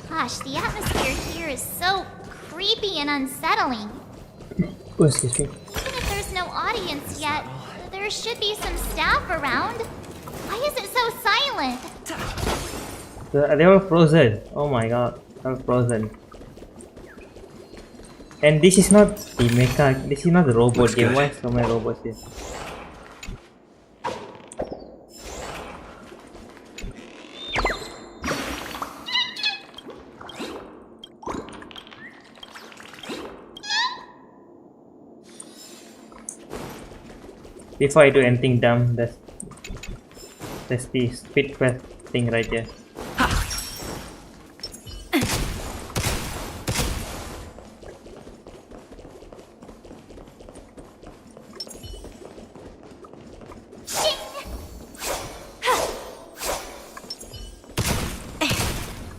Gosh, the atmosphere here is so creepy and unsettling. Oh, excuse me. Even if there's no audience yet, there should be some staff around. Why is it so silent? They were frozen. Oh my god, they were frozen. And this is not the mecha. This is not the robot Looks game. good. Why so many robots here? Before I do anything dumb, there's the speed quest thing right here.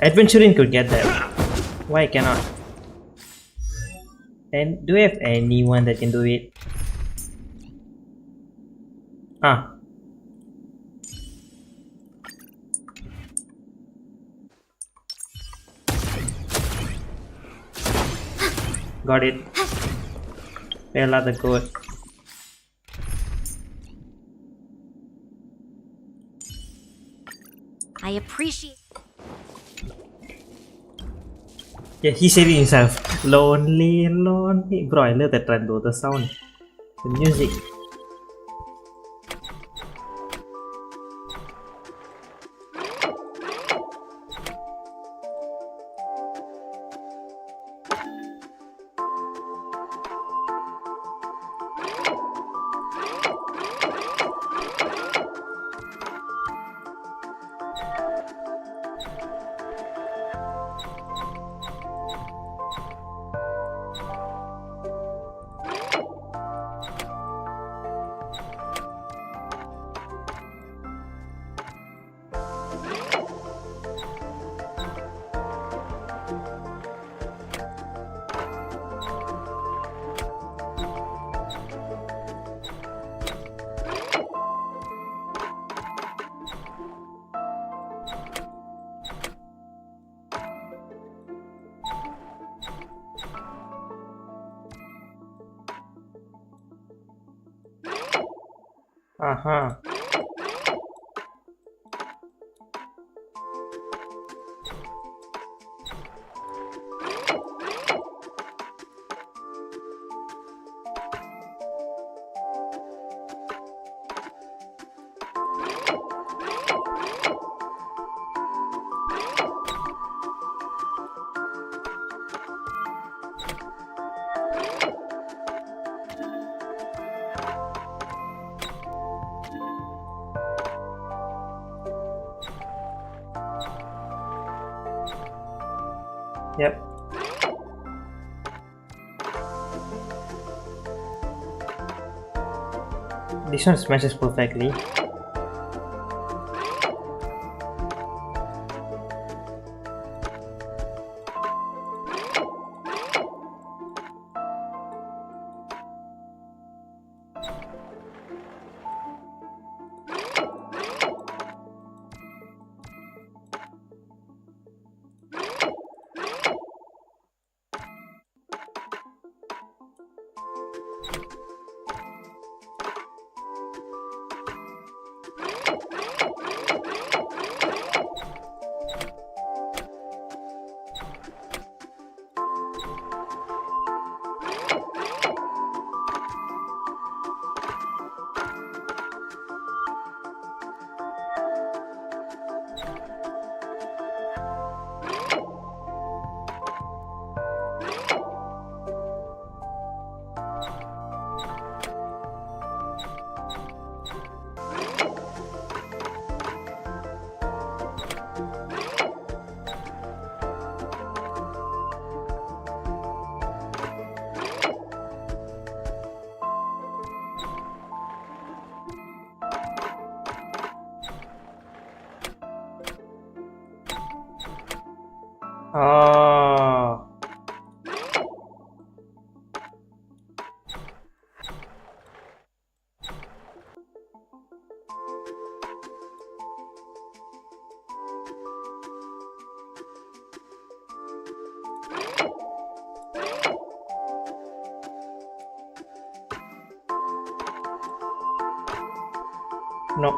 Adventuring could get that. Why cannot? And do we have anyone that can do it? Ah. Got it. Bella the goat. I appreciate. Yeah, he's saving himself. Lonely, lonely. Bro, I love that trend though. The sound. The music. Aha. Yep. This one smashes perfectly. Oh.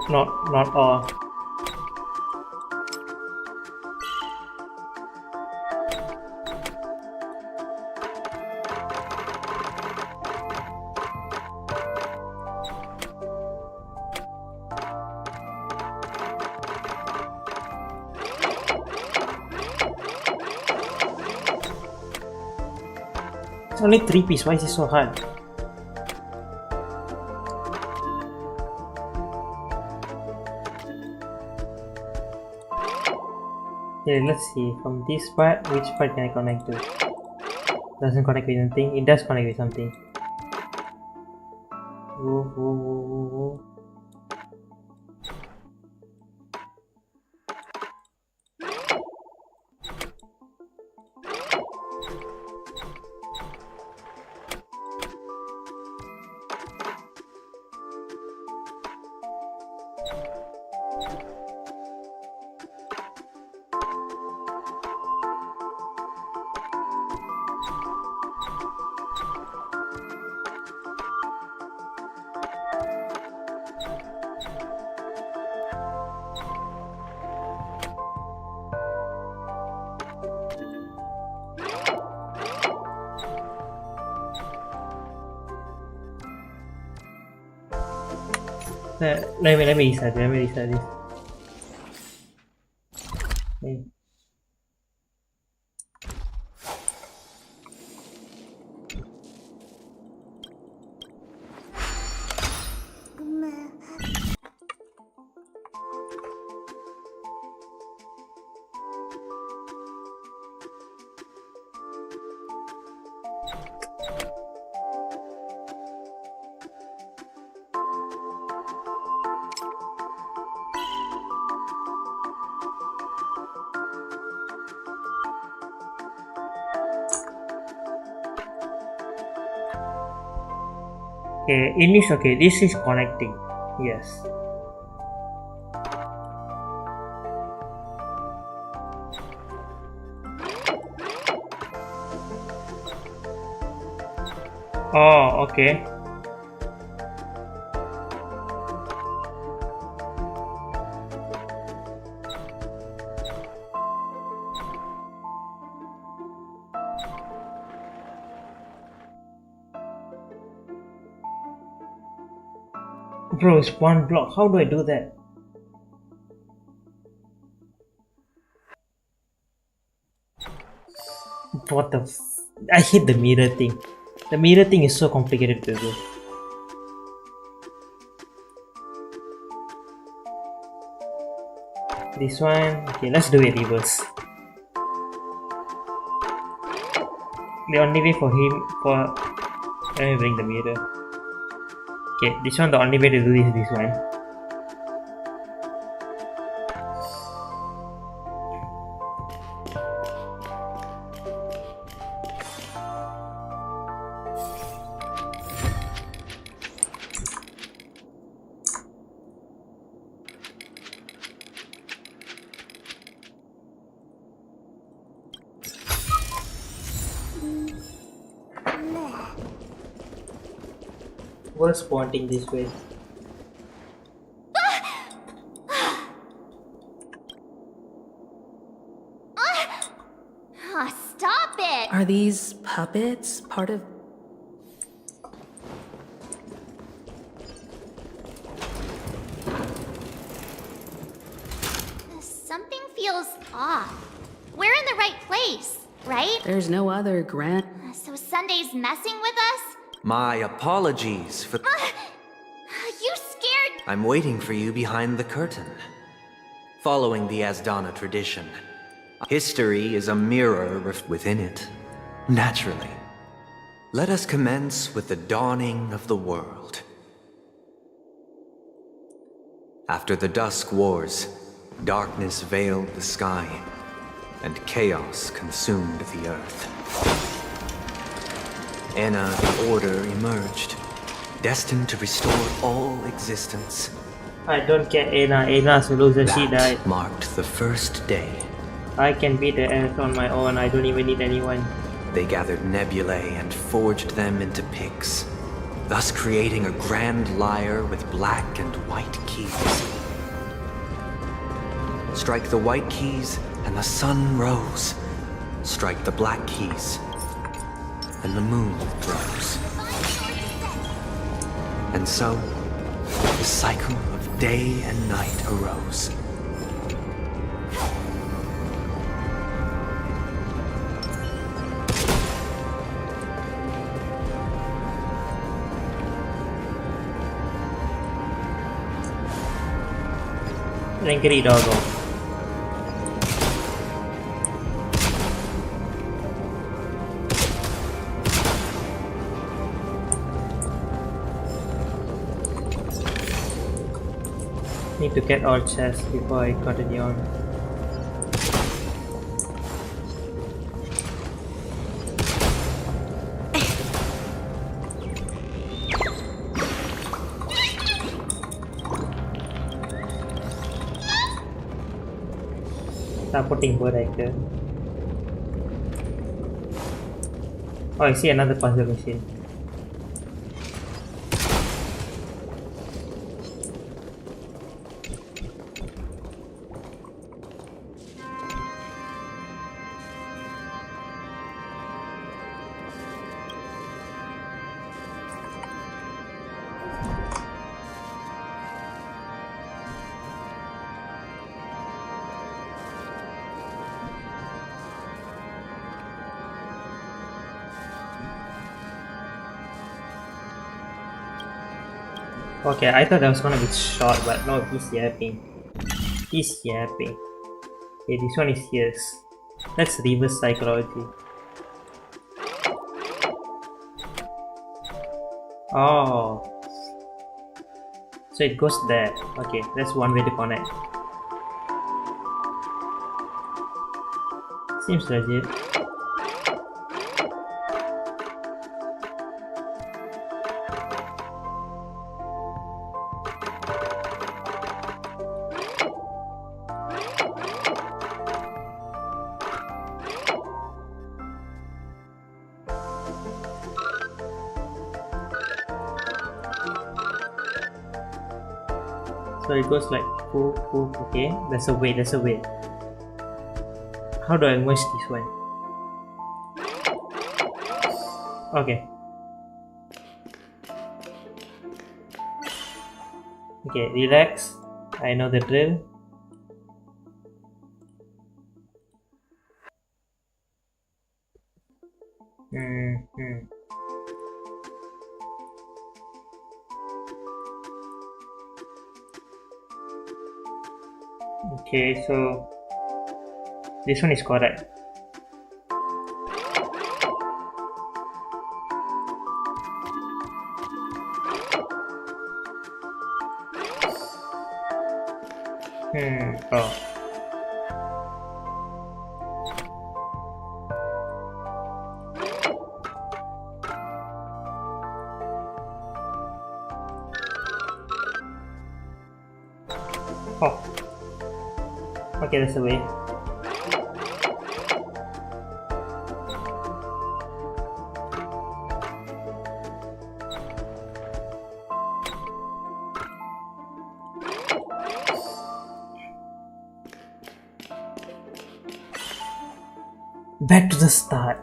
No, not all. It's only 3 piece, why is it so hard? Okay, let's see. From this part, which part can I connect to? Doesn't connect with anything. It does connect with something. Whoa, whoa, whoa, whoa, whoa. Let me restart this. Okay. Okay, this is connecting. Yes. Oh, okay. Bro, it's one block. How do I do that? What the I hate the mirror thing. The mirror thing is so complicated to do. This one, okay, let's do it reverse. The only way for him, let me bring the mirror. Okay, this one, the only way to do this is this one. What's pointing this way? Stop it! Are these puppets part of... Something feels off. We're in the right place, right? There's no other grand... So Sunday's messing with us? My apologies for... You scared... I'm waiting for you behind the curtain. Following the Asdana tradition, history is a mirror within it. Naturally. Let us commence with the dawning of the world. After the Dusk Wars, darkness veiled the sky. and chaos consumed the earth. Anna, the Order, emerged, destined to restore all existence. I don't care Anna. Anna's a loser. She died. Marked the first day. I can beat the earth on my own. I don't even need anyone. They gathered nebulae and forged them into picks, thus creating a grand lyre with black and white keys. Strike the white keys and the sun rose. Strike the black keys and the moon rose. And so, the cycle of day and night arose. Angry doggo. Need to get all chests before I continue on. Putting bird actor. Oh, I see another puzzle machine. Okay, I thought that was gonna be short, but no, he's yapping. He's yapping. Okay, this one is yes. That's reverse psychology. Oh. So it goes there. Okay, that's one way to connect. Seems legit. So it goes like poop, poop, okay. There's a way, there's a way. How do I merge this one? Okay. Okay, relax. I know the drill. Okay, so this one is correct. Oh. Oh. Okay, that's the way. Back to the start.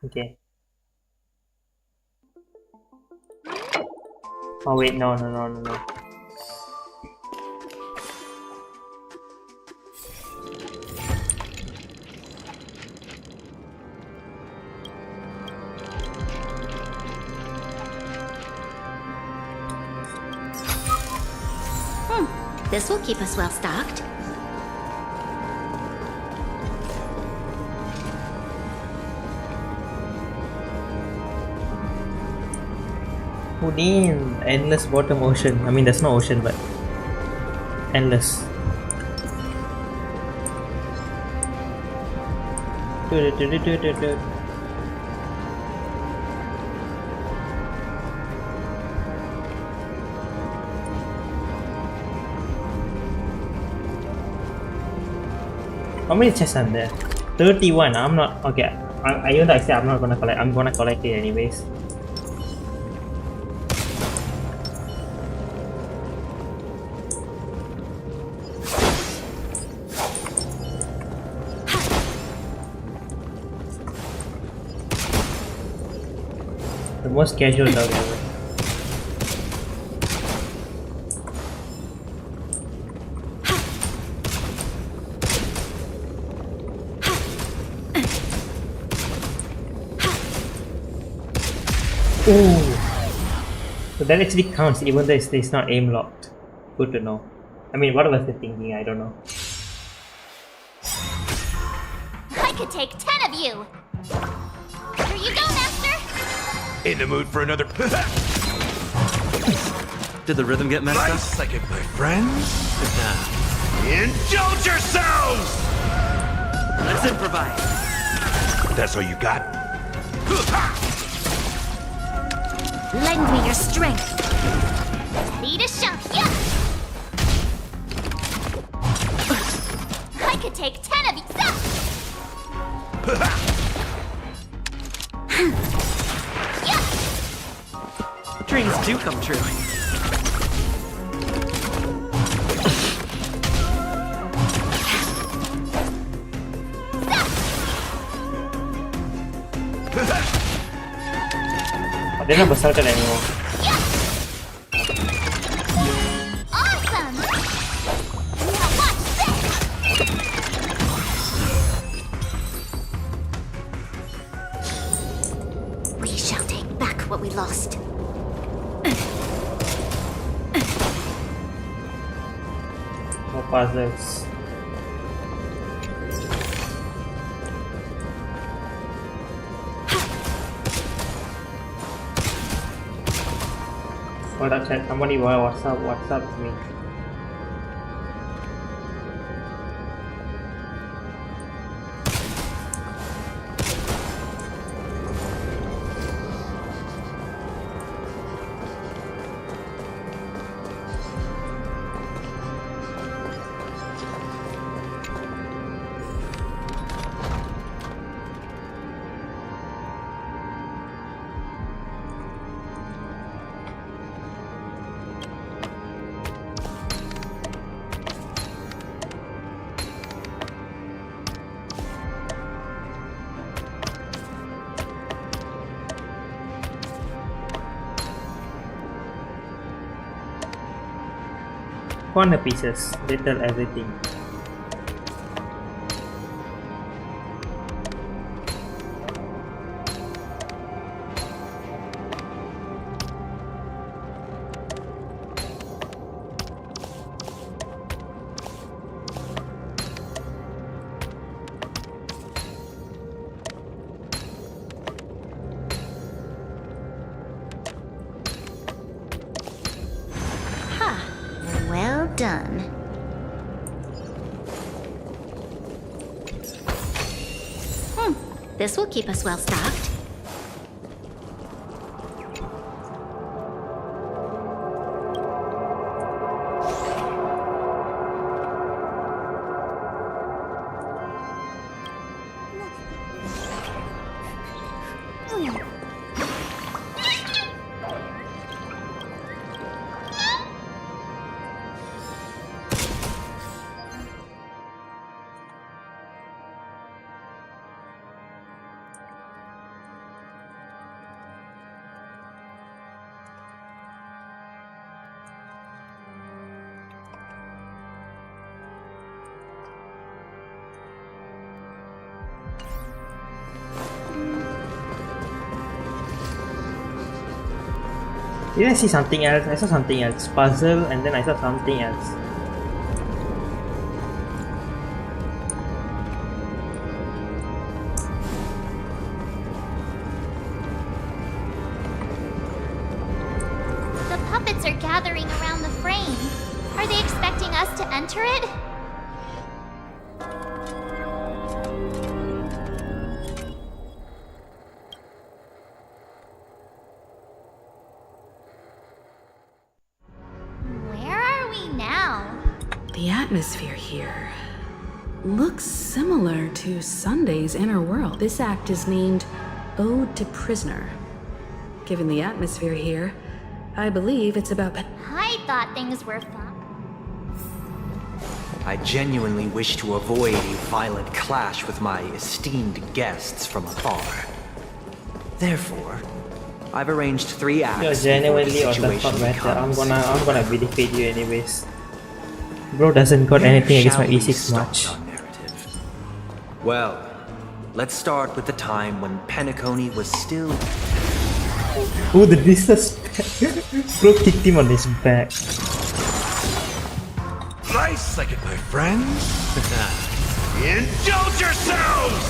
Okay. Oh wait, no. This will keep us well stocked. Houdin, endless bottom ocean. I mean, there's no ocean, but endless. How many chests are there? 31. I'm not okay. Even though I say I'm not gonna collect, I'm gonna collect it anyways. The most casual dog ever. Ooh. So that actually counts even though it's not aim locked. Good to know. I mean, what was the thinking? I don't know. I could take 10 of you! Here you go, Master! In the mood for another. Did the rhythm get messed up? Nice, like it, my friends. Indulge yourselves! Let's improvise. That's all you got? Lend me your strength! Ready to shout, yeah! I could take 10 of you! Dreams do come true. They're not berserker anymore. Awesome! Now watch this! We shall take back what we lost. No puzzles. Hold up, chat. Somebody what's up to me. Corner pieces, they tell everything. Well done. This will keep us well stocked. Did I see something else? I saw something else. Puzzle, and then I saw something else. The puppets are gathering around the frame. Are they expecting us to enter it? Where are we now? The atmosphere here looks similar to Sunday's inner world. This act is named Ode to Prisoner. Given the atmosphere here, I believe it's about... I thought things were fun. I genuinely wish to avoid a violent clash with my esteemed guests from afar. Therefore, I've arranged 3 acts. You're before the genuinely or does situation not matter. I'm becomes- gonna benefit you anyways. Bro doesn't got anything against my E6 much. Well, let's start with the time when Penacony was still... Ooh, the disrespect. Bro kicked him on his back. Nice second, my friends. Indulge yourselves!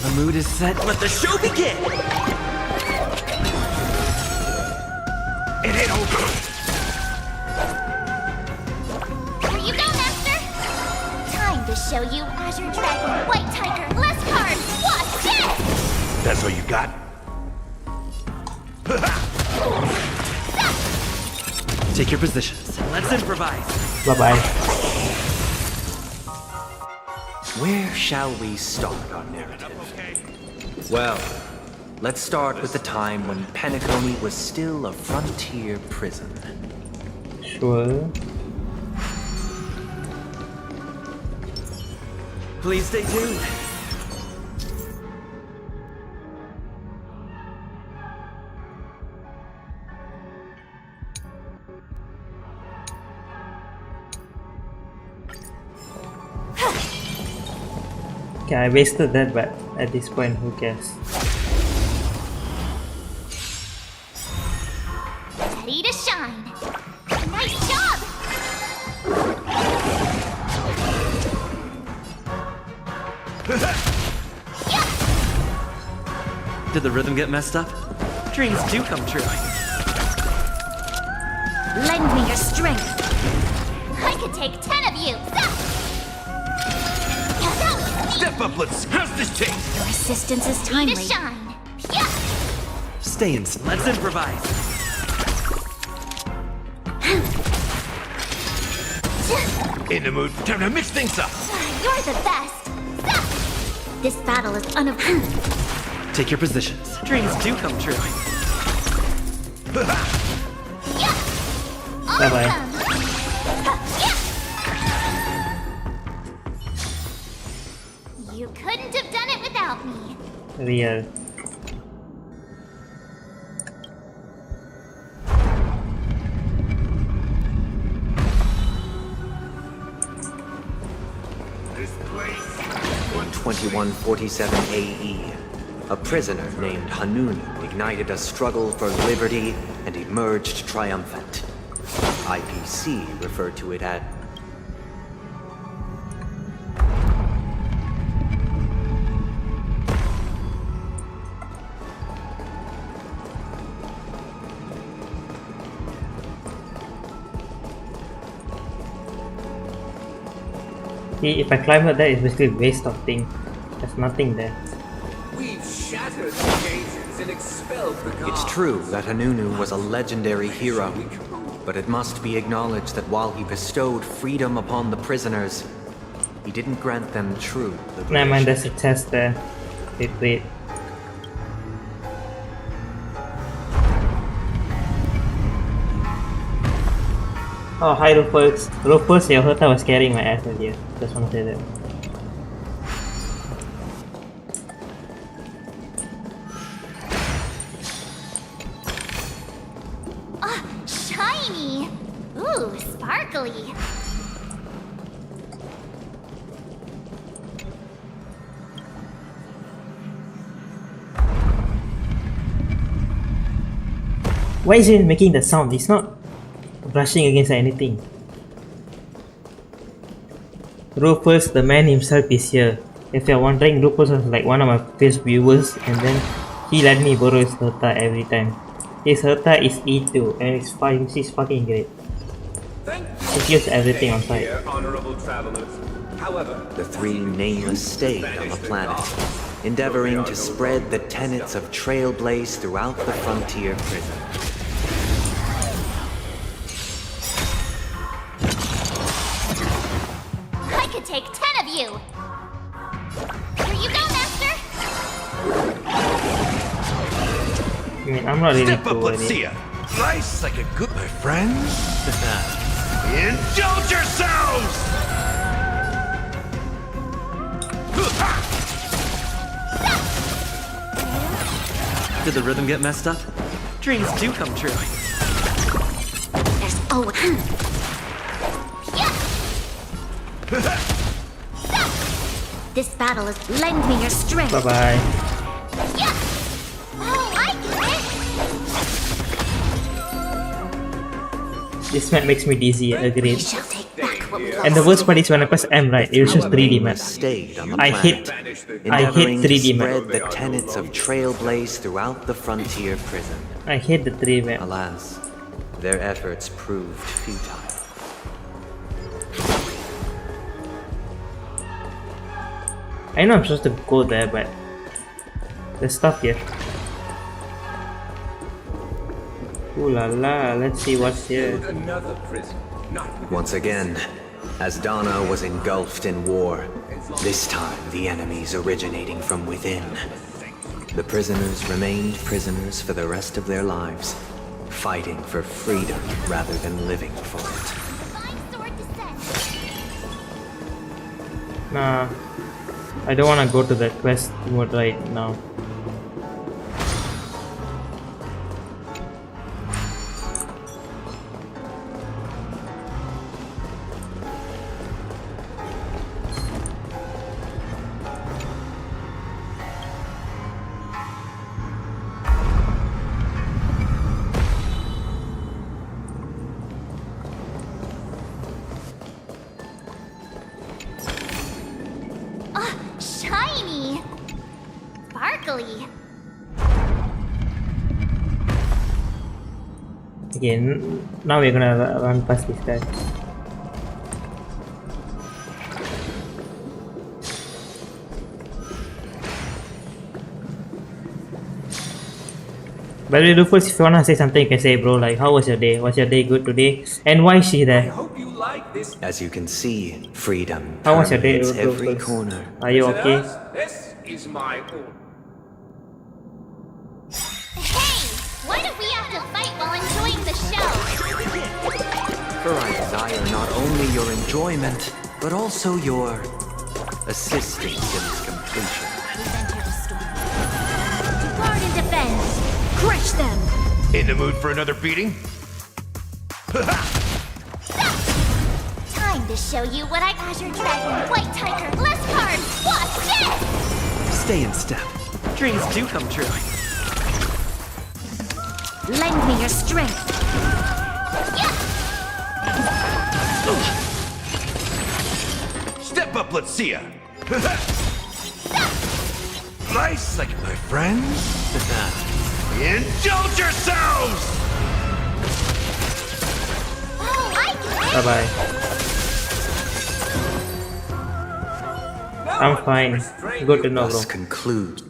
The mood is set. Let the show begin! It ain't over. Here you go, Master! Time to show you Azure Dragon, White Tiger, less cards! Watch it! That's all you got? Take your positions. Let's improvise. Bye-bye. Where shall we start our narrative? Well, let's start with the time when Penacony was still a frontier prison. Sure. Please stay tuned. Okay, I wasted that, but at this point, who cares? Ready to shine! Nice job! Did the rhythm get messed up? Dreams do come true. Lend me your strength! I could take 10 of you! Step up, let's... How's this taste? Your assistance is timely. To shine! Stay in. Let's improvise. In the mood. Time to mix things up. You're the best! This battle is unavoidable. Take your positions. Dreams do come true. Bye-bye. You couldn't have done it without me. Real. This place. In 2147 AE, a prisoner named Hanunu ignited a struggle for liberty and emerged triumphant. IPC referred to it as See, if I climb up there, it's basically a waste of thing. There's nothing there. We've shattered the cages and expelled the gods. It's true that Hanunu was a legendary hero, but it must be acknowledged that while he bestowed freedom upon the prisoners, he didn't grant them true liberation. Never mind, there's a chest there. Wait. Oh, hi Rufus. Rufus, your Herta was carrying my ass earlier. Just wanna say that. Ah, shiny! Ooh, sparkly! Why is it making the sound? It's not brushing against anything. Rufus, the man himself, is here. If you're wondering, Rufus was like one of my first viewers, and then he let me borrow his Herta every time. His Herta is E2, and she's fucking great. It kills everything on sight. Here, honorable travelers. However, The three nameless stayed on the planet, endeavoring to spread the tenets of Trailblaze throughout the frontier prison. I could take 10 of you! Here you go, Master! I mean, I'm not really Step up, cool let's with see it. ya. Nice like a good, my friends. Indulge yourselves! Did the rhythm get messed up? Dreams do come true. There's always... This battle is... Lend me your strength! Bye-bye. Oh, I get it! This map makes me dizzy, agreed. Shall take back what we And the worst part is when I press M, right, it was just 3D map. Stayed on the I planet, hate endeavoring 3D to map. spread the tenets of Trailblaze throughout the frontier prison. I hate the 3D map. Alas, their efforts proved futile. I know I'm supposed to go there, but there's stuff here. Ooh la la, let's see what's here. another prison. Not Once again, as Dana was engulfed in war, this time the enemies originating from within. The prisoners remained prisoners for the rest of their lives, fighting for freedom rather than living for it. Nah, I don't want to go to that quest mode right now. Shiny! Sparkly! Okay, now we're gonna run past this guy. By the way, Rufus, if you wanna say something, you can say, bro. Like, how was your day? Was your day good today? And why is she there? As you can see, freedom How was your day, permeates every Rufus? corner. Are you okay? This is my order. Hey! Why do we have to fight while enjoying the show? For I desire not only your enjoyment, but also your assistance in its completion. Guard and defend! Crush them! In the mood for another beating? Time to show you what I Azure Dragon, White Tiger, Less Cards! Watch this! Stay in step. Dreams do come true. Lend me your strength! Step up, let's see ya. Nice like my friends. Indulge yourselves! Oh, I get it! Bye bye. I'm fine. Good to know, bro.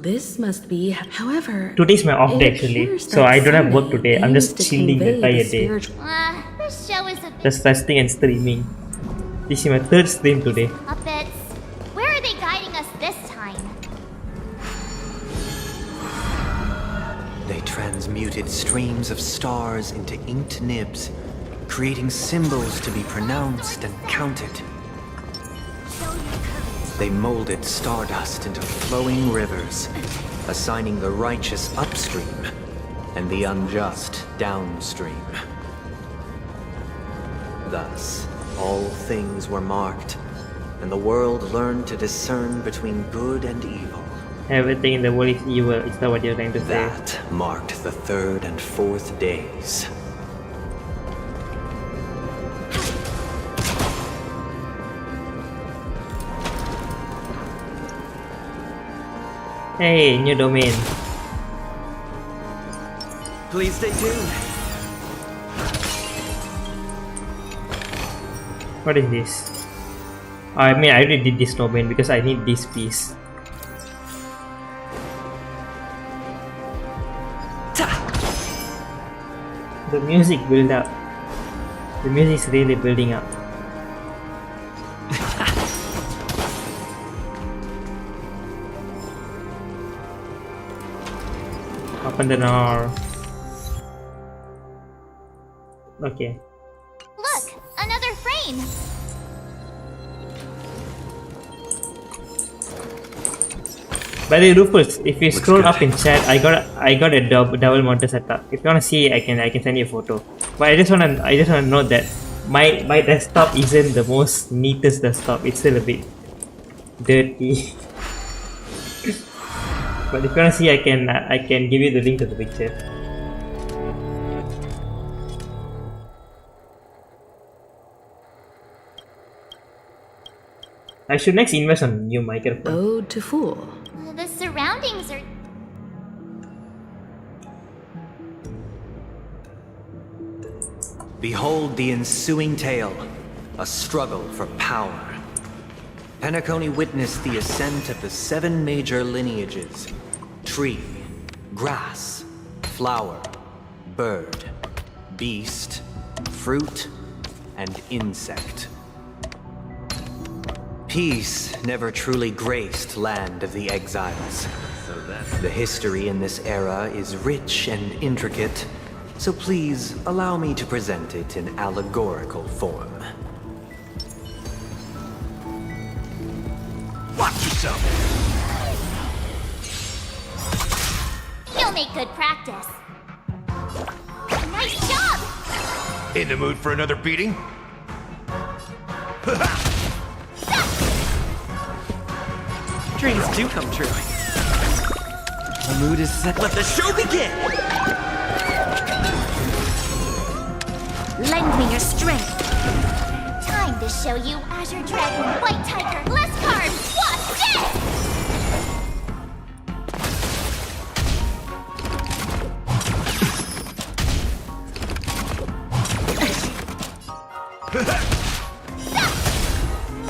This must be, however. Today's my off day it actually, appears so that I don't have work Sunday today. I'm aims just to chilling the convey entire the day. spiritual- This show is a bit Just resting and streaming. This is my third stream today. puppets. Where are they guiding us this time? They transmuted streams of stars into inked nibs, creating symbols to be pronounced and counted. They molded stardust into flowing rivers, assigning the righteous upstream and the unjust downstream. Thus, all things were marked, and the world learned to discern between good and evil. Everything in the world is evil. Is that what you're trying to say? That marked the third and fourth days. Hey, new domain. Please stay tuned. What is this? I mean, I already did this domain because I need this piece. The music build up. The music is really building up. Open the door. Okay. Look, another frame. By the way, Rufus, if you scroll up in chat, I got a double monitor setup. If you wanna see, I can send you a photo. But I just wanna note that my desktop isn't the most neatest desktop. It's still a bit dirty. But if you wanna see, I can give you the link to the picture. I should next invest on a new microphone. Ode to Fool. The surroundings are... Behold the ensuing tale, a struggle for power. Penacony witnessed the ascent of the 7 major lineages: tree, grass, flower, bird, beast, fruit, and insect. Peace never truly graced Land of the Exiles. The history in this era is rich and intricate, so please allow me to present it in allegorical form. Watch yourself! You'll make good practice. Nice job! In the mood for another beating? Dreams do come true. The mood is set. Let the show begin! Lend me your strength. Time to show you Azure Dragon, White Tiger, less cards. Watch this!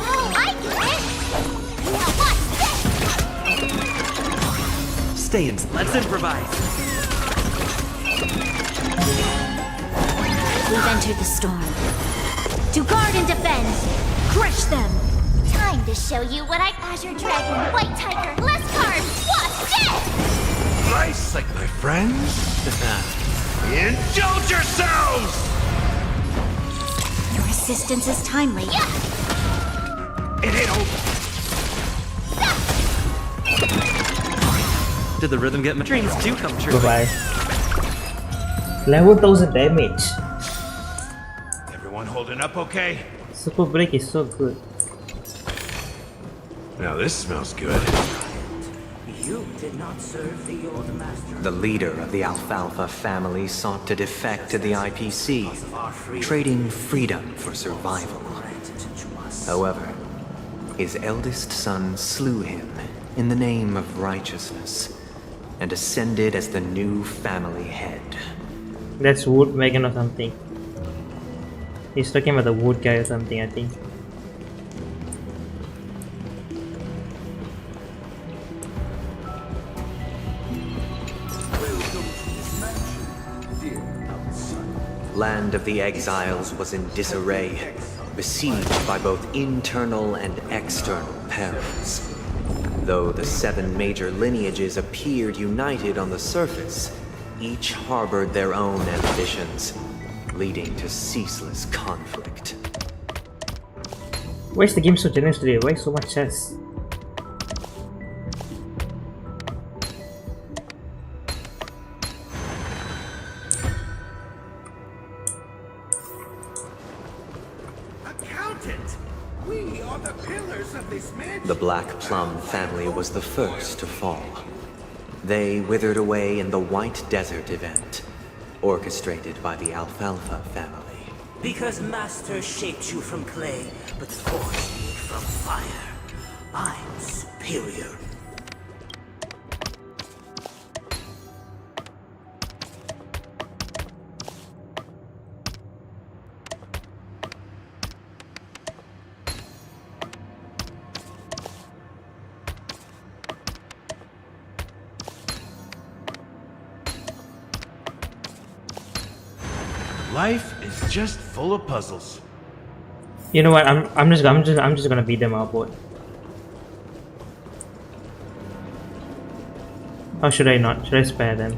Oh, I get it. Now watch this. Stay in. Let's improvise. We've entered the storm. To guard and defend. Crush them. Time to show you what Azure Dragon, White Tiger, less cards. Watch this. Nice, like my friends. Indulge yourselves! Your assistance is timely. It ain't over. Did the rhythm get my dreams do come true? Bye bye. Level 1000 damage. Everyone holding up okay? Super break is so good. Now this smells good. You did not serve the old master. The leader of the Alfalfa family sought to defect to the IPC, trading freedom for survival. However, his eldest son slew him in the name of righteousness and ascended as the new family head. That's Wood Wagon or something. He's talking about the wood guy or something, I think. Land of the Exiles was in disarray, besieged by both internal and external perils. Though the 7 major lineages appeared united on the surface, each harbored their own ambitions, leading to ceaseless conflict. Why is the game so generous today? Why so much chess? Accountant! We are the pillars of this mansion. The Black Plum family was the first to fall. They withered away in the White Desert event, orchestrated by the Alfalfa family. Because Master shaped you from clay, but forged me from fire. I'm superior. Life is just full of puzzles. You know what? I'm just gonna beat them up. What? Or should I not? Should I spare them?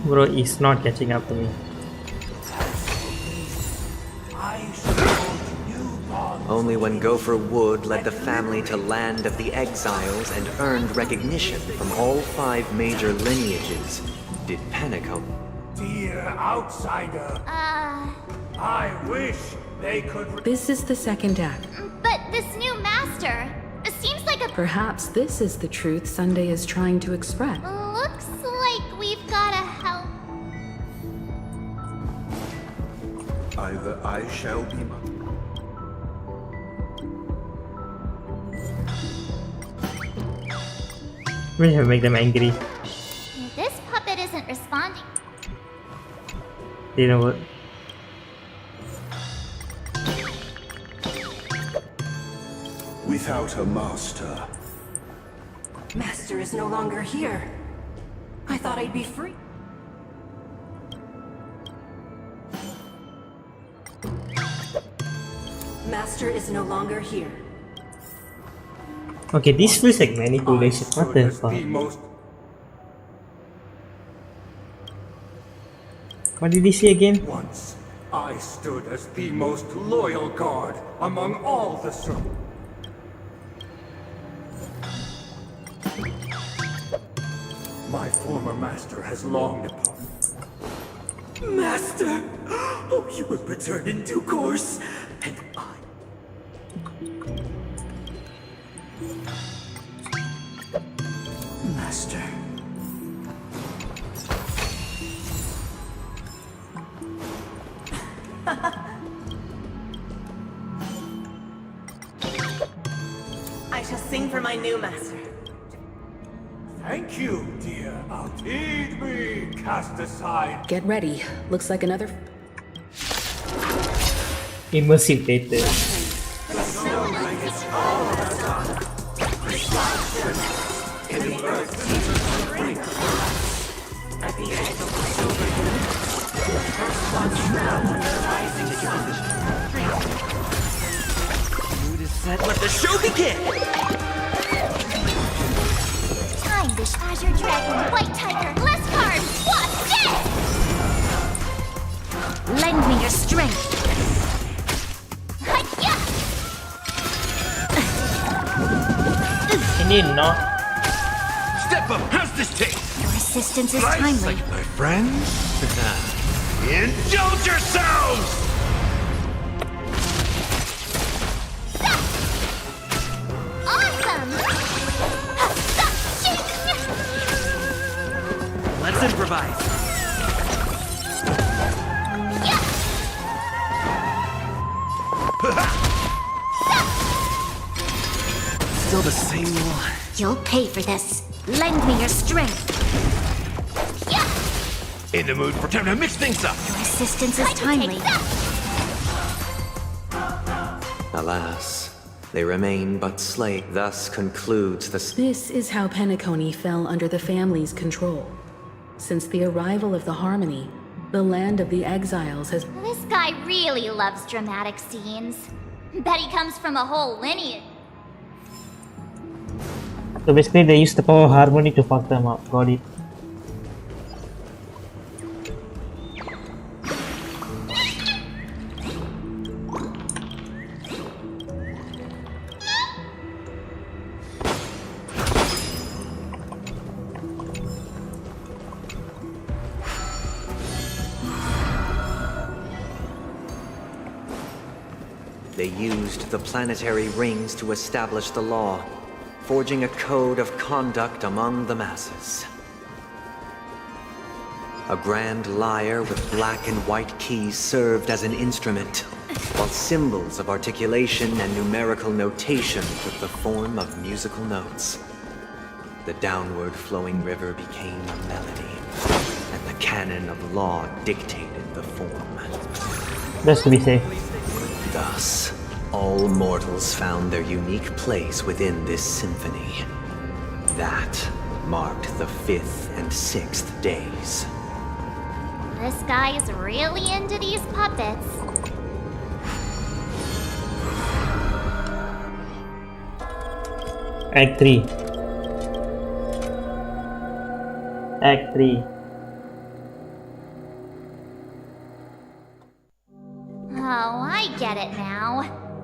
Bro, he's not catching up to me. Only when Gopher Wood led the family to Land of the Exiles and earned recognition from all 5 major lineages did Penacony. Dear outsider. I wish they could. This is the second act. But this new master seems like a. Perhaps this is the truth Sunday is trying to express. Looks like we've gotta help. Either I shall be. We have to make them angry. This puppet isn't responding. You know what? Without a master. Master is no longer here. I thought I'd be free. Master is no longer here. Okay, this feels like manipulation. What the fuck? What did he say again? Once, I stood as the most loyal guard among all the servants. My former master has long departed. Master! Oh, you will return in due course, and I... Master... I shall sing for my new master. Thank you, dear. Heed me, cast aside. Get ready. Looks like another. Immersive theater. Mood is set. Let the show begin. Time-dish, Azure Dragon, White Tiger, less cards, what's dead? Lend me your strength. Hi-ya! Can you not? Step up! How's this taste? Your assistance is Nice, timely. my friends. Indulge yourselves! Awesome! Let's improvise. Still the same one. You'll pay for this. Lend me your strength. In the mood for time to mix things up. Your assistance is timely. Alas, they remain but slaves. Thus concludes the... This is how Penacony fell under the family's control. Since the arrival of the Harmony, the land of the exiles has... This guy really loves dramatic scenes. Bet he comes from a whole lineage. So basically, they used the power of harmony to fuck them up. Got it. They used the planetary rings to establish the law, forging a code of conduct among the masses. A grand lyre with black and white keys served as an instrument, while symbols of articulation and numerical notation took the form of musical notes. the downward flowing river became a melody, and the canon of law dictated the form. Just to be safe. Thus, all mortals found their unique place within this symphony. That marked the 5th and 6th days. This guy's really into these puppets. Act 3. Act 3. Oh, I get it now.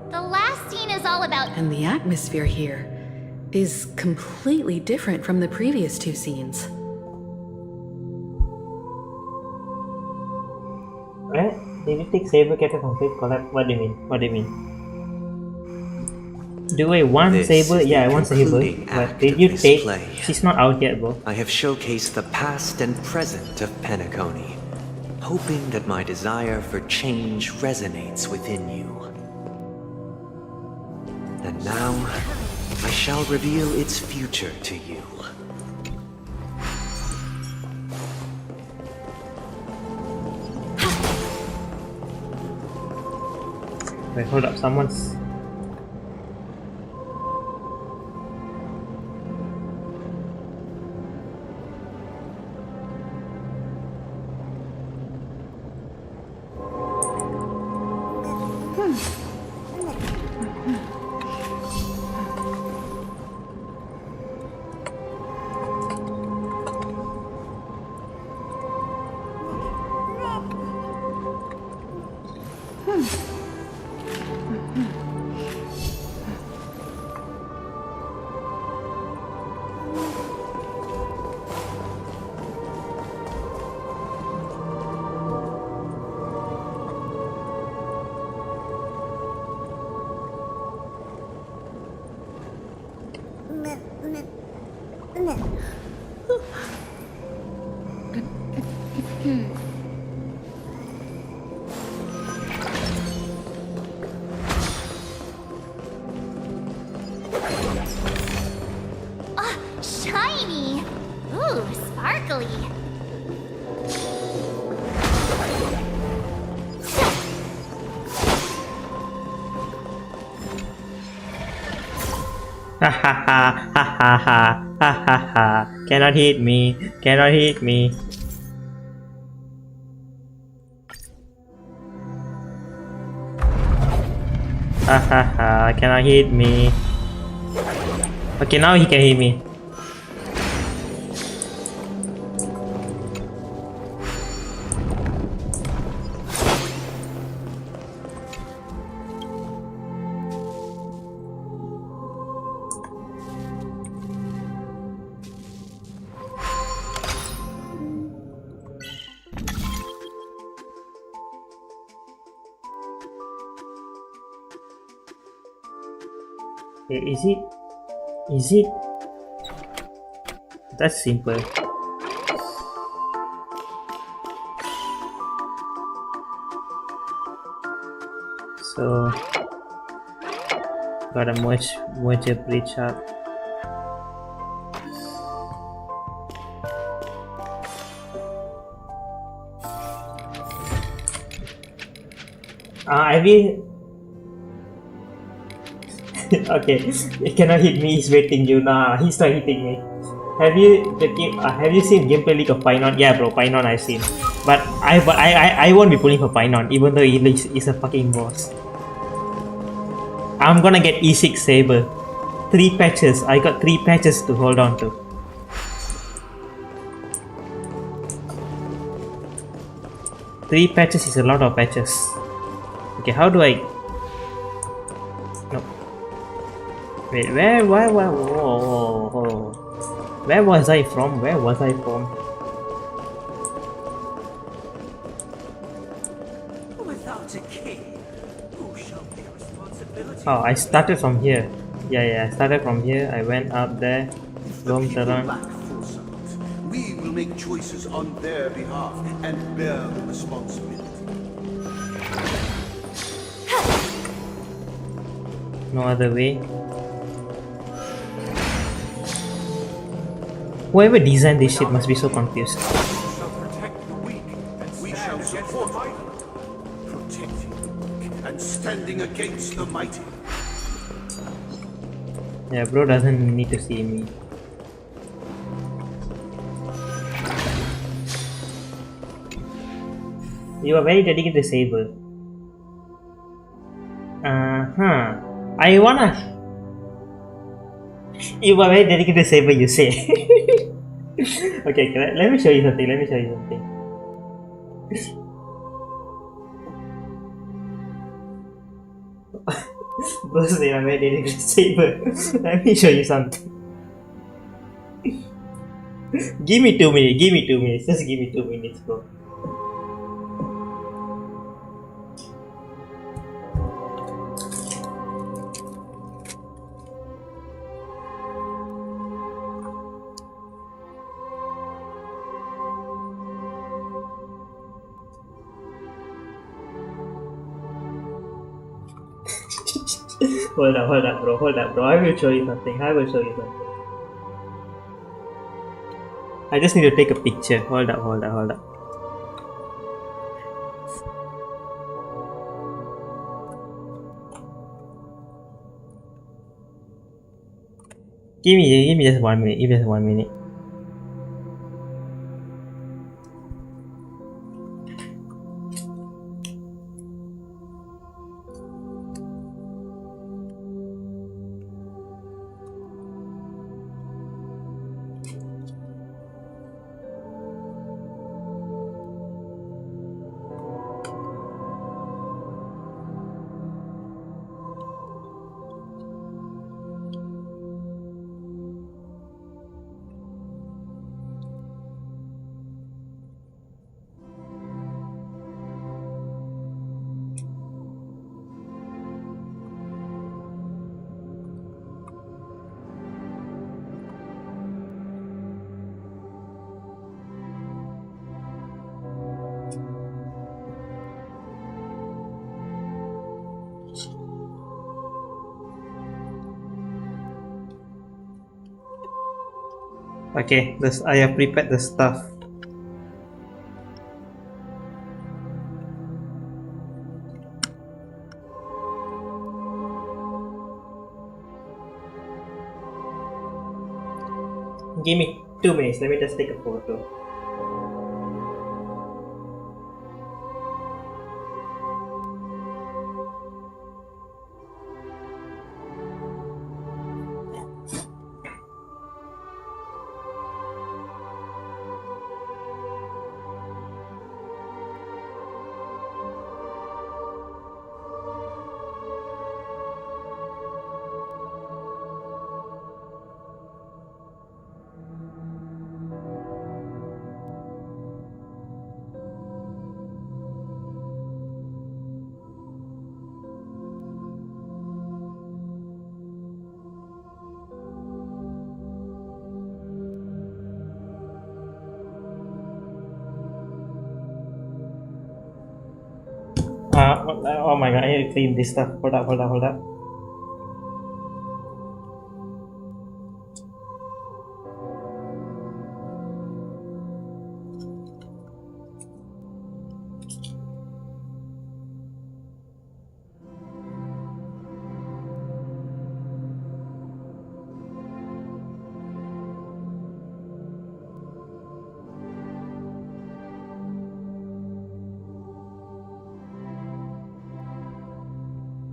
The last scene is all about. And the atmosphere here is completely different from the previous 2 scenes. Right? Did you take Saber Captain from Fifth Collab? What do you mean? What do you mean? Do I want This Saber? is Yeah, I the want Saber. concluding But act did of you this take? play. She's not out yet, bro. I have showcased the past and present of Penacony, hoping that my desire for change resonates within you. And now, I shall reveal its future to you. Wait, hold up. Someone's. Shiny! Ooh, sparkly. Ha ha ha ha ha ha ha ha ha. Cannot hit me. Cannot hit me. Ha ha ha. Cannot hit me. Okay, now he can hit me. Is it? Is it? That's simple. So gotta merge a bridge up. I will. Okay, he cannot hit me. He's waiting you. Nah, he's not hitting me. Have you seen gameplay leak of Pinon? Yeah, bro, Pinon I've seen. But I won't be pulling for Pinon, even though he's a fucking boss. I'm gonna get E6 Saber. 3 patches. I got 3 patches to hold on to. Three patches is a lot of patches. Okay, how do I? No. Wait, where was I from? Where was I from? Without a king, who shall bear responsibility? Oh, I started from here. Yeah, I started from here. I went up there, roamed around. We will make choices on their behalf and bear the responsibility. No other way. Whoever designed this shit must be so confused. We shall support you, protecting and standing against the mighty. Yeah, bro doesn't need to see me. You are very dedicated to Saber. I wanna. You are very dedicated to Saber, you say. Okay, let me show you something. Let me show you something. Bro, say I'm very dedicated to Saber. Let me show you something. Give me 2 minutes. Give me 2 minutes. Just give me 2 minutes, bro. Hold up, bro. Hold up, bro. I will show you something. I will show you something. I just need to take a picture. Hold up, hold up, hold up. Give me just 1 minute. Give me just 1 minute. Okay, this I have prepared the stuff. Give me 2 minutes. Let me just take a photo. Oh my god, I need to clean this stuff. Hold up, hold up, hold up.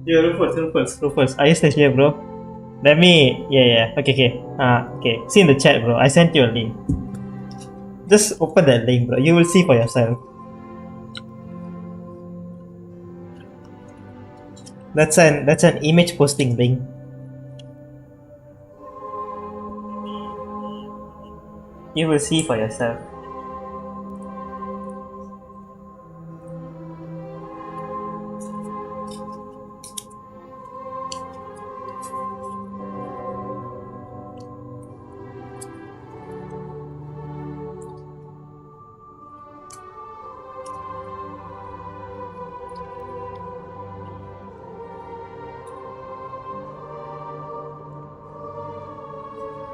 Yo, Rufus. Are you still here, bro? Let me. Yeah. Okay. Okay. See in the chat, bro. I sent you a link. Just open that link, bro. You will see for yourself. That's an image posting link. You will see for yourself.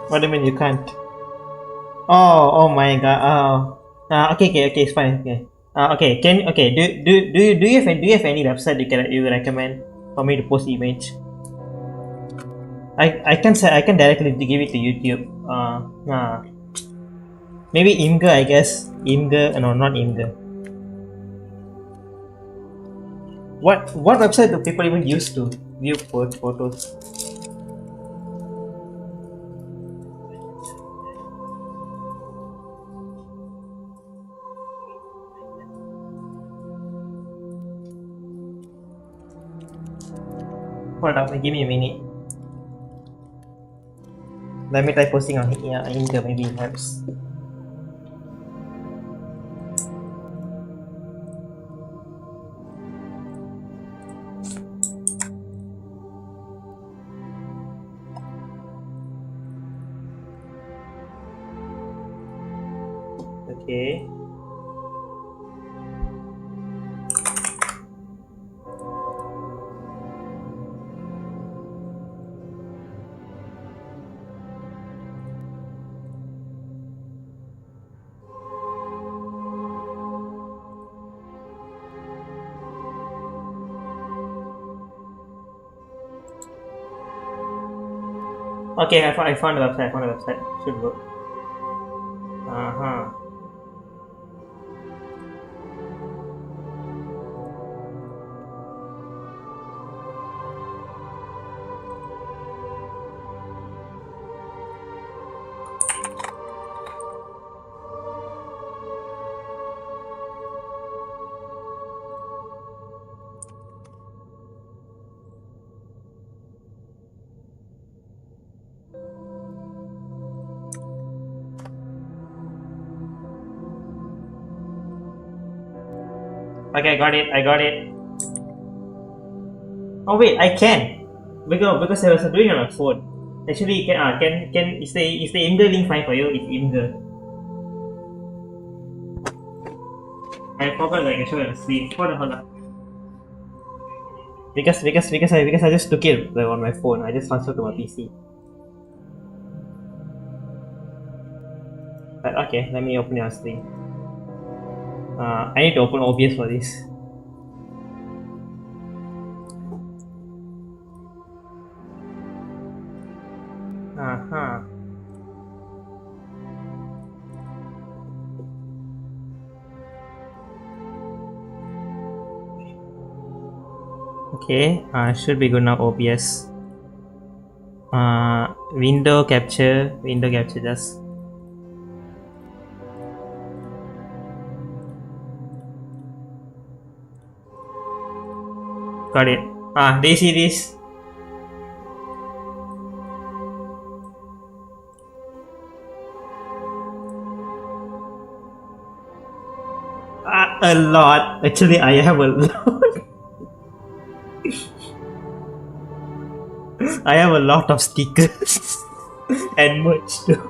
What do you mean you can't? Oh my god. Oh. Okay, it's fine. Okay. Okay. Do you have any website you recommend for me to post image? I can say I can directly give it to YouTube. Maybe Imgur, I guess. Imgur, no, not Imgur. What website do people even use to view photos? Hold up, give me a minute. Let me try posting on Imgur, maybe it helps. Okay. Okay, I found the website. Should work. Okay, I got it. Oh wait, I can because I was doing it on my phone. Actually, can is the Imgur link fine for you? It's Imgur. I forgot like I show you on the screen. Hold on. Because I just took it on my phone. I just transferred to my PC. But okay, let me open your screen. I need to open OBS for this. Okay, should be good now. OBS. Window capture just. Got it. Do you see this? A lot. Actually, I have a lot. I have a lot of stickers and merch too.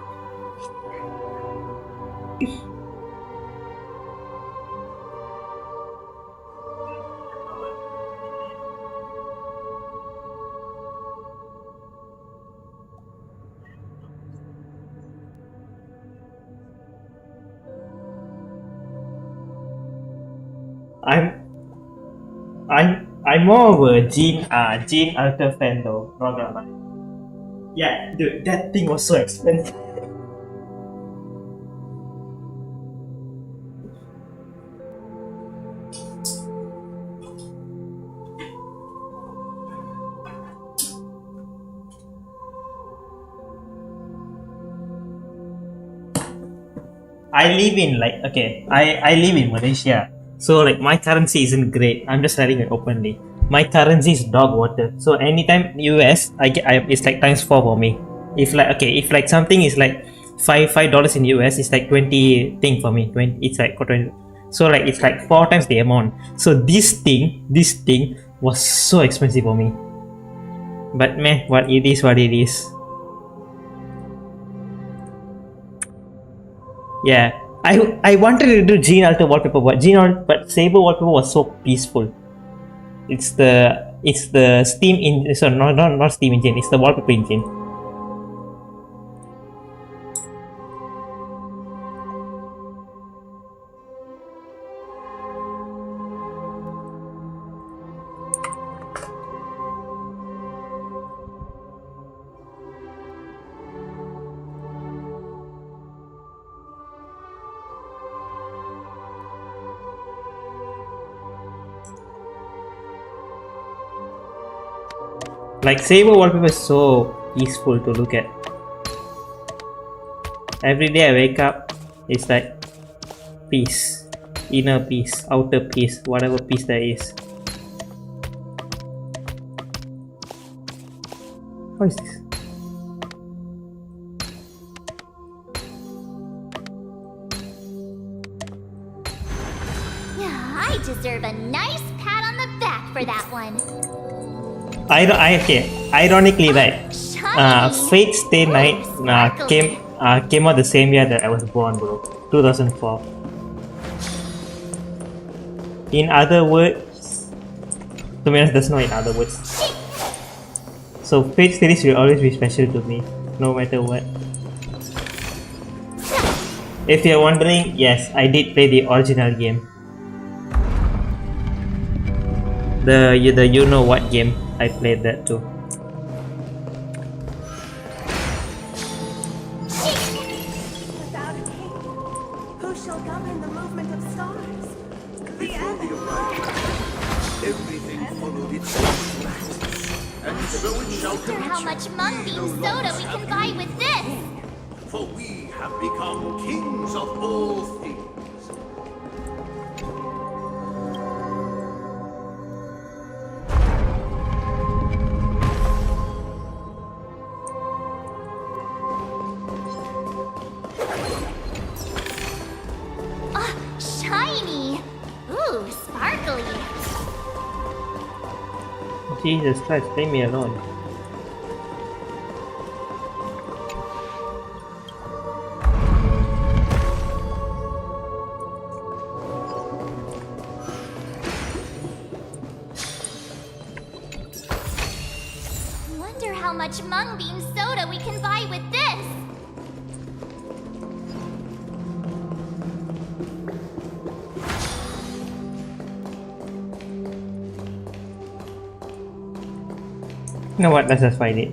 I'm more of a Gene Alter fan though, not gonna lie. Yeah, dude, that thing was so expensive. I live in I live in Malaysia. So like my currency isn't great. I'm just telling it openly. My currency is dog water. So anytime US, it's like times 4 for me. If like something is like $5 in US, it's like 20 thing for me. 20, it's like 20. So like it's like 4 times the amount. So this thing was so expensive for me. But man, what it is. Yeah, I wanted to do Gene Alter wallpaper, but Saber wallpaper was so peaceful. It's the Steam engine. So not Steam engine. It's the wallpaper engine. Like Saber wallpaper is so peaceful to look at. Every day I wake up, it's like peace, inner peace, outer peace, whatever peace there is. What is this? Yeah, I deserve a nice pat on the back for that one. Ironically, right? Fate Stay Night came out the same year that I was born, bro. 2004. In other words, to be honest, there's no in other words. So Fate series will always be special to me, no matter what. If you're wondering, yes, I did play the original game. The you know what game I played that too. Without a king, who shall govern the movement of stars? The end. Everything followed its own practice, and so it shall Wonder how much mung bean soda we can buy with this. For we have become kings of all things. Ah, shiny. Ooh, sparkly. Jesus Christ, leave me alone. Wonder how much mung bean soda we can buy with this. You know what? Let's just find it.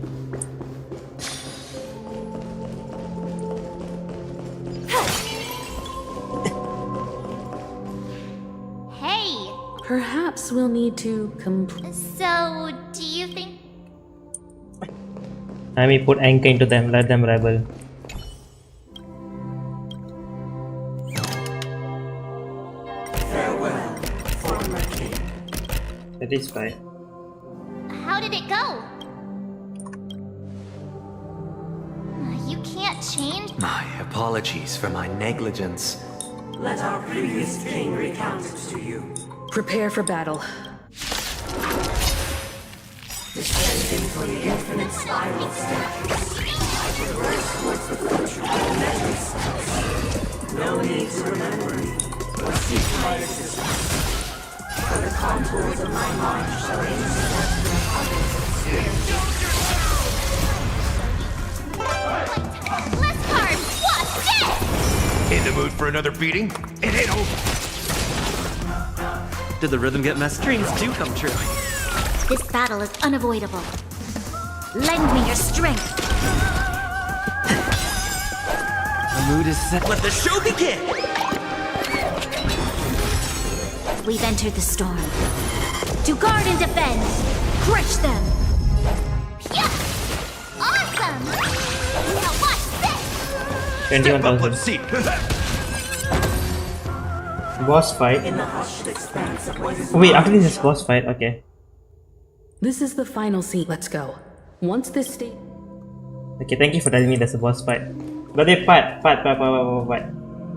Hey, Perhaps we'll need to complete. so do you think Let me put anchor into them, let them rebel. Farewell, former king. Satisfied. how did it go? You can't change. My apologies for my negligence. Let our previous king recount it to you. Prepare for battle. Descending for the infinite spiral staircase, I progress towards the future of the measured stars. No need to remember me, or seek my assistance. For the contours of my mind shall intersect with others' experience. Let's carve. What's this? In the mood for another beating? It ain't over. Did the rhythm get messed? Dreams do come true. This battle is unavoidable. Lend me your strength. The mood is set. Let the show begin! We've entered the storm. To guard and defend. Crush them. Yeah! Awesome! Now watch this! 21,000. Boss fight. In the hushed expanse of what is Wait, after this is boss fight, okay. This is the final scene. Let's go. Once this state. Okay, thank you for telling me there's a boss fight. But they part.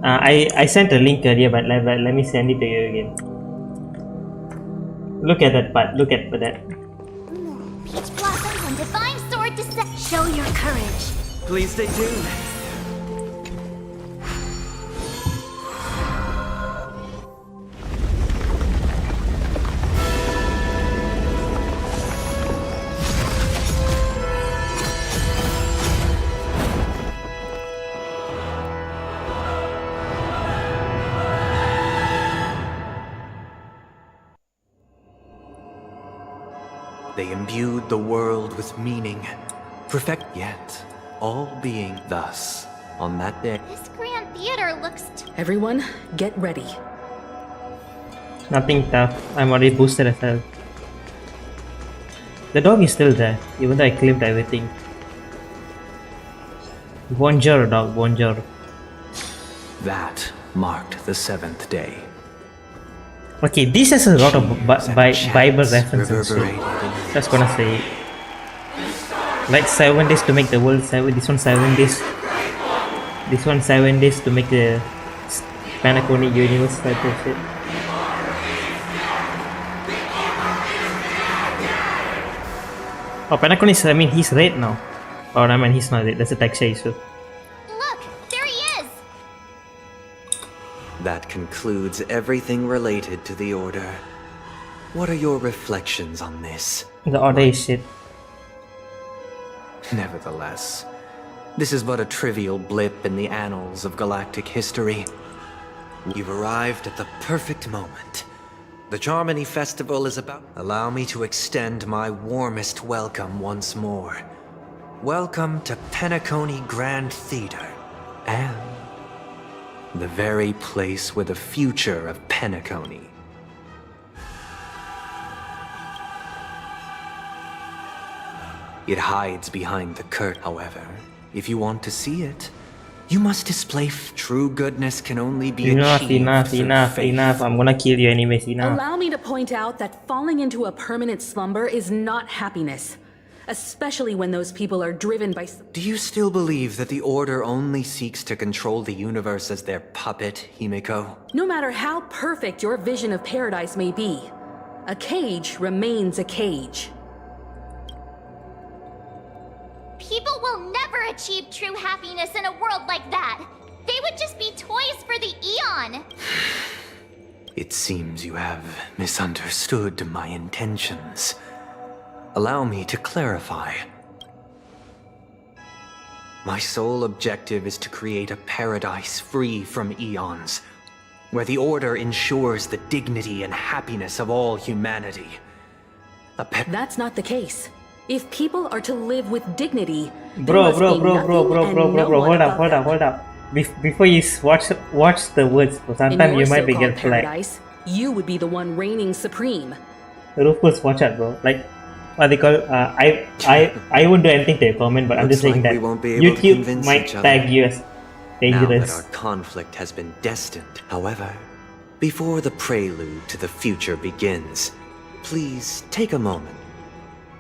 I sent a link earlier, but let me send it to you again. Look at that part. Look at that. Peach blossoms and divine sword to set. Show your courage. Please stay tuned. They imbued the world with meaning. Perfect yet, all being thus, on that day. This grand theater looks Everyone, get ready. Nothing tough. I'm already boosted as hell. The dog is still there, even though I claimed everything. Bonjour, dog, bonjour. That marked the 7th day. Okay, this has a lot of Bible references. Just gonna say it. Like 7 days to make the world 7. This one 7 days. This one 7 days to make the Penacony universe type of shit. Oh, Penacony is, I mean, he's red now. Oh, I mean, he's not red. That's a texture issue. Look, there he is! That concludes everything related to the Order. What are your reflections on this? The Order is shit. Nevertheless, this is but a trivial blip in the annals of galactic history. You've arrived at the perfect moment. The Charmony Festival is about... Allow me to extend my warmest welcome once more. Welcome to Penacony Grand Theater, and the very place where the future of Penacony. It hides behind the curtain, however. If you want to see it, you must display true goodness can only be achieved Enough. I'm gonna kill you anyways, enough. Allow me to point out that falling into a permanent slumber is not happiness. Especially when those people are driven by... Do you still believe that the Order only seeks to control the universe as their puppet, Himiko? No matter how perfect your vision of paradise may be, a cage remains a cage. People will never achieve true happiness in a world like that. They would just be toys for the Eon. It seems you have misunderstood my intentions. Allow me to clarify. My sole objective is to create a paradise free from Eons, where the Order ensures the dignity and happiness of all humanity. That's not the case. If people are to live with dignity, bro, hold up. Before you watch the words, sometimes you might be get flagged. You would be the one reigning supreme. Rufus, watch out, bro. Like, what they call, I won't do anything to your comment, but I'm just saying that YouTube might tag you as dangerous. Now that our conflict has been destined, however, before the prelude to the future begins, please take a moment.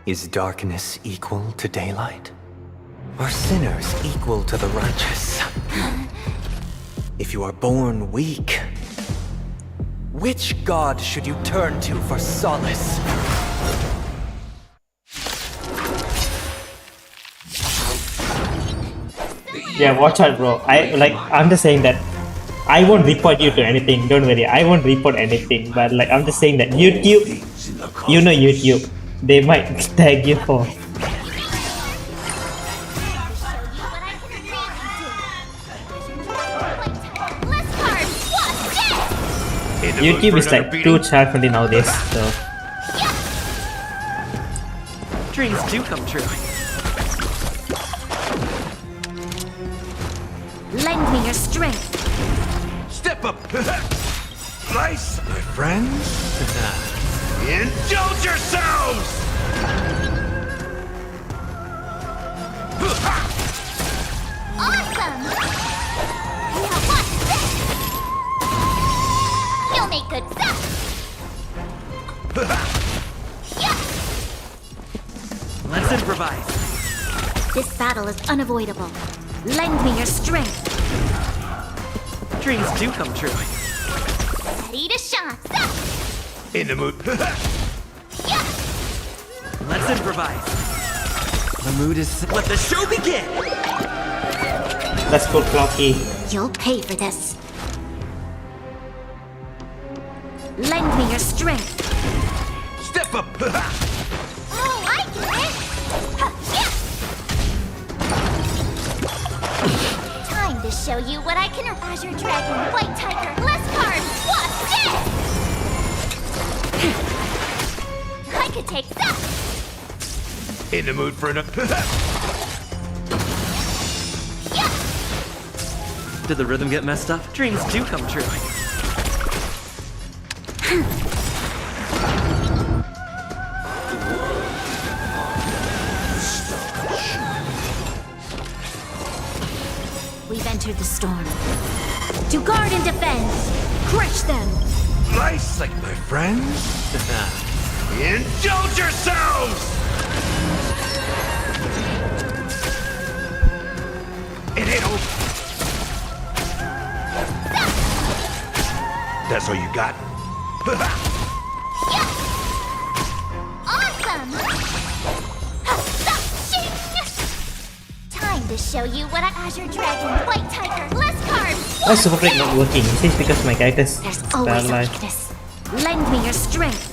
Is darkness equal to daylight? Are sinners equal to the righteous? If you are born weak, which god should you turn to for solace? Yeah, watch out, bro. I'm just saying that I won't report you to anything. Don't worry, I won't report anything. But like, I'm just saying that YouTube, you know YouTube, they might tag you for. YouTube is like too child-friendly nowadays, so. Dreams do come true. Lend me your strength. Step up! Nice, my friends. Indulge yourselves! Awesome! Now watch this! You'll make good stuff! Let's improvise. This battle is unavoidable. Lend me your strength. Dreams do come true. Ready to shine. In the mood. Let's improvise. The mood is... Let the show begin! Let's go, Clocky. You'll pay for this. Lend me your strength. Step up! Oh, I get it! Time to show you what I can... Azure Dragon, White Tiger, less cards, what's this? I could take that! In the mood for an... Did the rhythm get messed up? Dreams do come true. entered the storm. To guard and defend, crush them! Nice, like my friends. Indulge yourselves! It ain't over. That's all you got? Awesome! Time to show you what Azure Dragon, White Tiger, less cards! Why is Super Break not working? Is this because my character's There's always a paralyzed? weakness. Lend me your strength.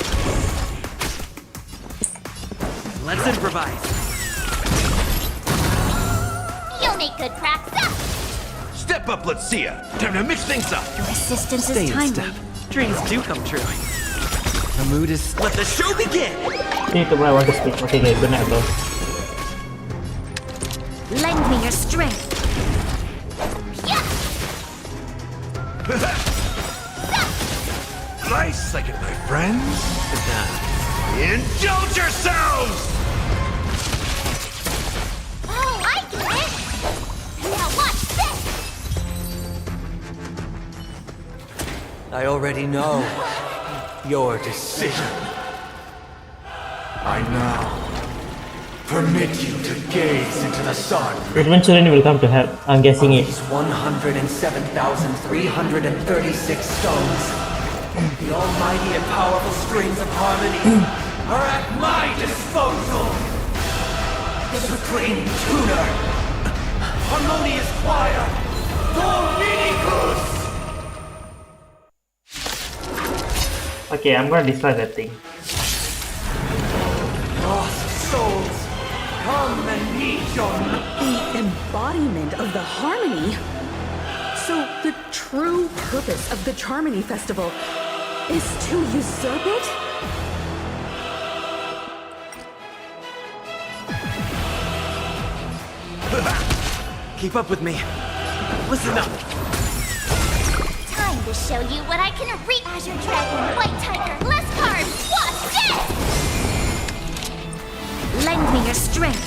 Let's improvise. You'll make good practice. Step up, let's see ya. Time to mix things up. Your assistance Stay is in timely. step. Dreams do come true. The mood is... Let the show begin! Ini itu mulai want to speak. Okay guys, benar bro. Lend me your strength. Nice, like it, my friends. Indulge yourselves! Oh, I get it! Now watch this! I already know your decision. I now permit you to gaze into the sun. Eventually will come to help. I'm guessing it. These 107,336 stones. The almighty and powerful strings of harmony are at my disposal! Supreme Tuner! Harmonious Choir! Dominicus! Okay, I'm gonna destroy that thing. Lost souls, come and meet your... The embodiment of the harmony? So the true purpose of the Charmony Festival is to usurp it? Keep up with me. Listen up. Time to show you what I can reach. Azure Dragon, White Tiger, less cards. Watch this! Lend me your strength.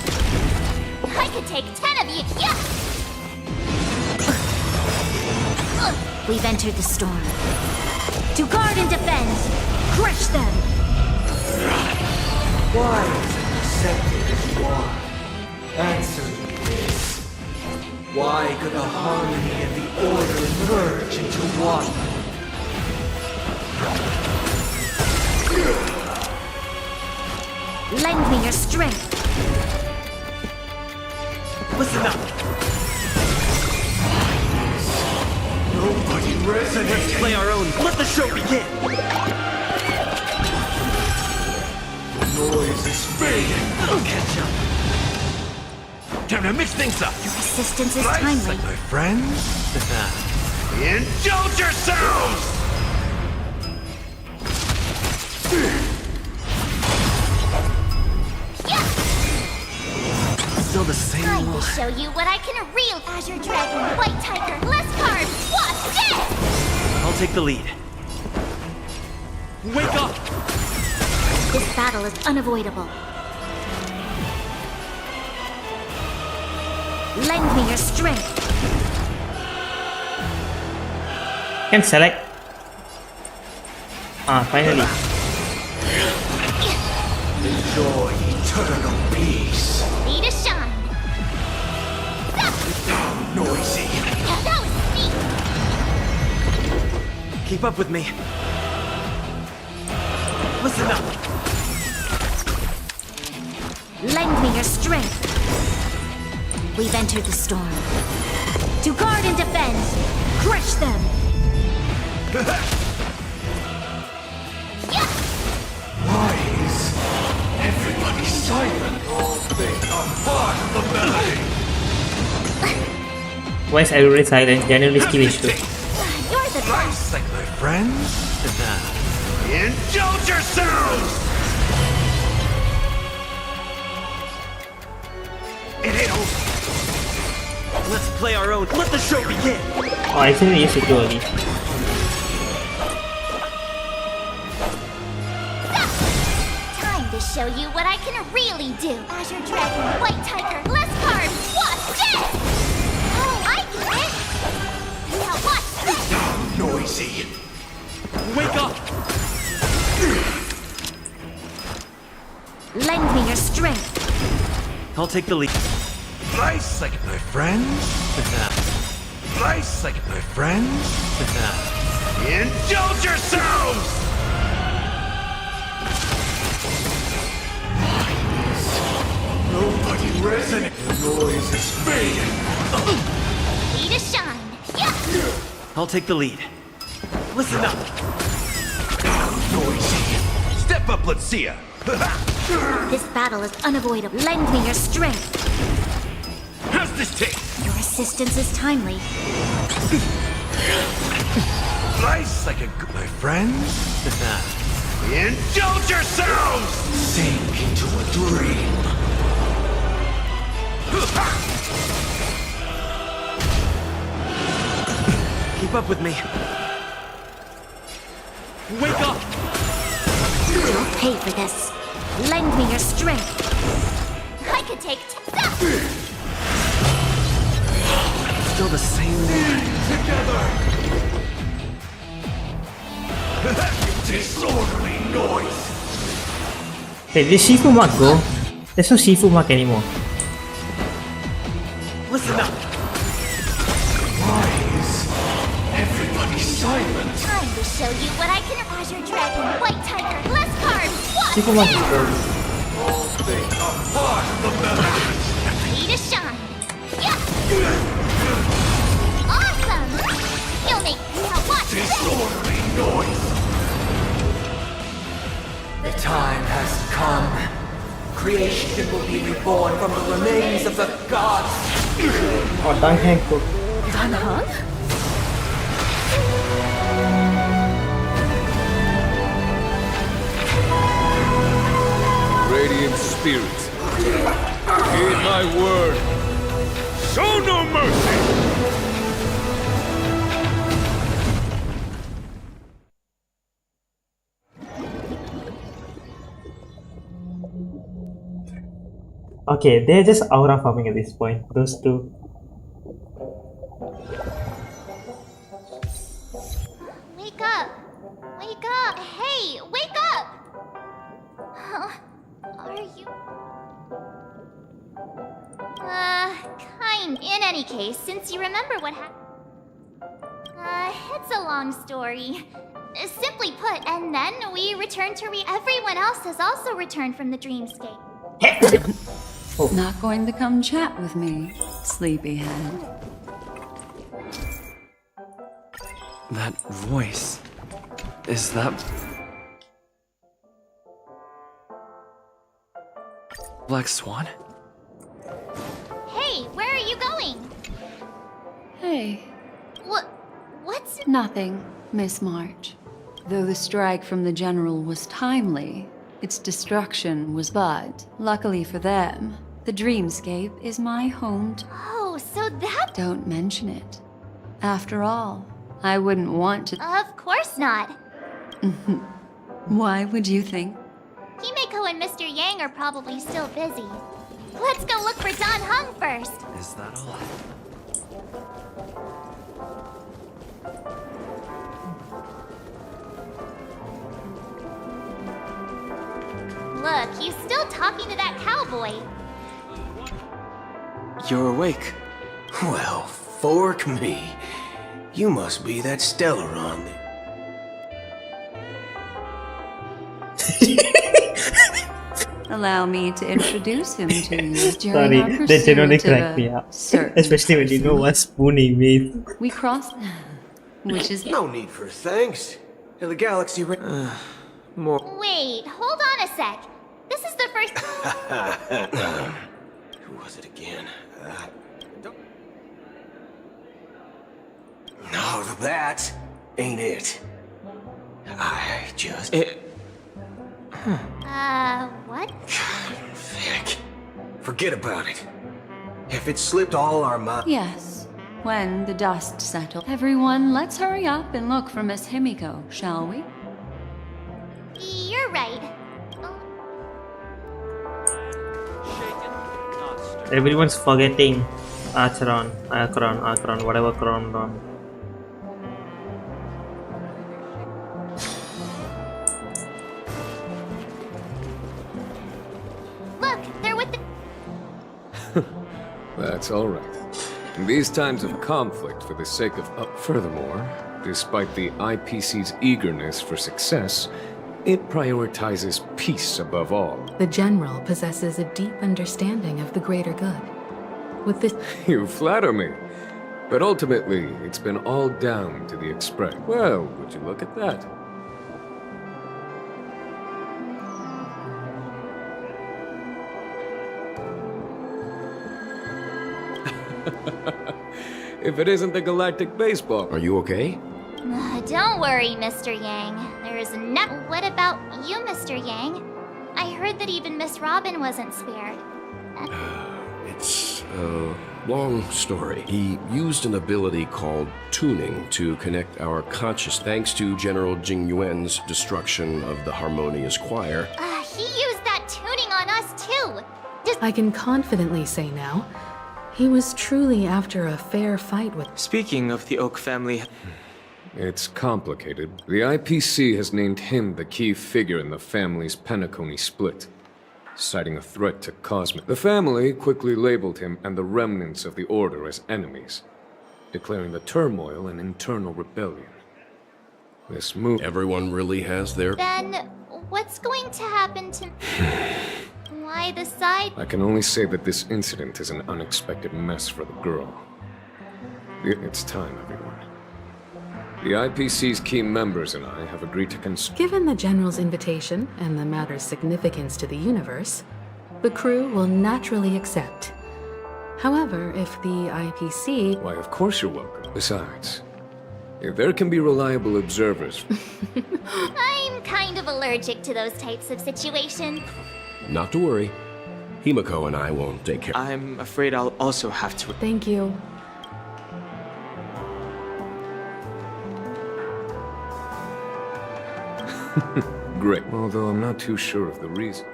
I could take 10 of you. Yeah! We've entered the storm. To guard and defend, crush them. Why is it accepted as you are? Answer me this. Why could the harmony and the order merge into one? Lend me your strength. Listen up. Nobody resonates. Let's play our own. Let the show begin. The noise is fading. I'll catch up. Time to mix things up. Your assistance is Nice, timely. like my friends. Indulge yourselves! Still the same Time to one. show you what I can real. Azure Dragon, White Tiger, less cards. Watch this! I'll take the lead. Wake up! This battle is unavoidable. Lend me your strength. Can select. Finally. Enjoy eternal peace. Need a shine. Noisy. That was sneak. Keep up with me. Listen up. Lend me your strength. We've entered the storm. To guard and defend, crush them. Why is everybody silent? All things are part of the melody. Why is everybody silent? Genuinely skillish too. You're the best. Like my friends. Indulge yourselves! It ain't over. Let's play our own. Let the show begin. Oh, I actually used it too early. Time to show you what I can really do. Azure Dragon, White Tiger, less cards. Watch this! Oh, I get it! noisy. Wake up! Lend me your strength. I'll take the lead. Nice like it, my friends. Nice like it, my friends. Indulge yourselves! Nobody resonates. The noise is fading. Be to shine. Yeah. I'll take the lead. Listen up. Noisy. Step up, let's see ya. This battle is unavoidable. Lend me your strength. How's this taste? Your assistance is timely. Nice like a good, my friends. Indulge yourselves! Sink into a dream. Keep up with me. Wake up! You'll pay for this. Lend me your strength. I could take Still the same name. Together! Disorderly noise! Hey, did Shifu mark go? There's no Shifu mark anymore. Listen up. Why is everybody silent? time to show you what I can. Azure Dragon, White Tiger, less cards. What? Shifu mark is go. All things are part of the melody. Be to shine. Yeah. Awesome. You'll make me watch this. Disorderly noise! The time has come. Creation will be reborn from the remains of the gods. Oh, Dang Hang Cook. Danhang? Radiant spirits, heed my word. Show no mercy! Okay, they're just aura farming at this point. Those two. Wake up! Wake up! Hey, wake up! Are you? In any case, since you remember what happened. It's a long story. Simply put, and then we returned to everyone else has also returned from the dreamscape. Not going to come chat with me, sleepyhead. That voice. Is that... Black Swan? Hey, where are you going? Hey. What's... Nothing, Miss March. Though the strike from the General was timely, its destruction was but. Luckily for them, the dreamscape is my home. Oh, so that... Don't mention it. After all, I wouldn't want to... Of course not. Why would you think? Himeko and Mr. Yang are probably still busy. Let's go look for Don Hung first. Is that all? Look, he's still talking to that cowboy. You're awake. Well, fork me. You must be that Stellaron. Allow me to introduce him to you during Sorry, our that pursuit genuinely of cracked me a up. certain Especially when you know what spooning means. We crossed... Which is... No need for thanks. In the galaxy... More... Wait, hold on a sec. This is the first... Who was it again? No, that ain't it. I just... what? Heck. Forget about it. If it slipped all our minds... Yes. When the dust settles. Everyone, let's hurry up and look for Miss Himiko, shall we? You're right. Everyone's forgetting Acheron, Akron, whatever Cron. That's all right. In these times of conflict for the sake of... furthermore, despite the IPC's eagerness for success, it prioritizes peace above all. The General possesses a deep understanding of the greater good. With this... You flatter me. But ultimately, it's been all down to the Express. Well, would you look at that? If it isn't the Galactic Baseball. Are you okay? Don't worry, Mr. Yang. There is no... What about you, Mr. Yang? I heard that even Miss Robin wasn't spared. It's a long story. He used an ability called tuning to connect our conscious thanks to General Jing Yuan's destruction of the Harmonious Choir. He used that tuning on us too. I can confidently say now, he was truly after a fair fight with... Speaking of the Oak family... It's complicated. The IPC has named him the key figure in the family's Penacony split, citing a threat to Cosmic. The family quickly labeled him and the remnants of the Order as enemies, declaring the turmoil an internal rebellion. This move... Everyone really has their... Then, what's going to happen to... Why the side... I can only say that this incident is an unexpected mess for the girl. It's time, everyone. The IPC's key members and I have agreed to Given the General's invitation and the matter's significance to the universe, the crew will naturally accept. However, if the IPC... Why, of course you're welcome. Besides, if there can be reliable observers... I'm kind of allergic to those types of situations. Not to worry. Himiko and I won't take care. I'm afraid I'll also have to... Thank you. Great. Although I'm not too sure of the reason.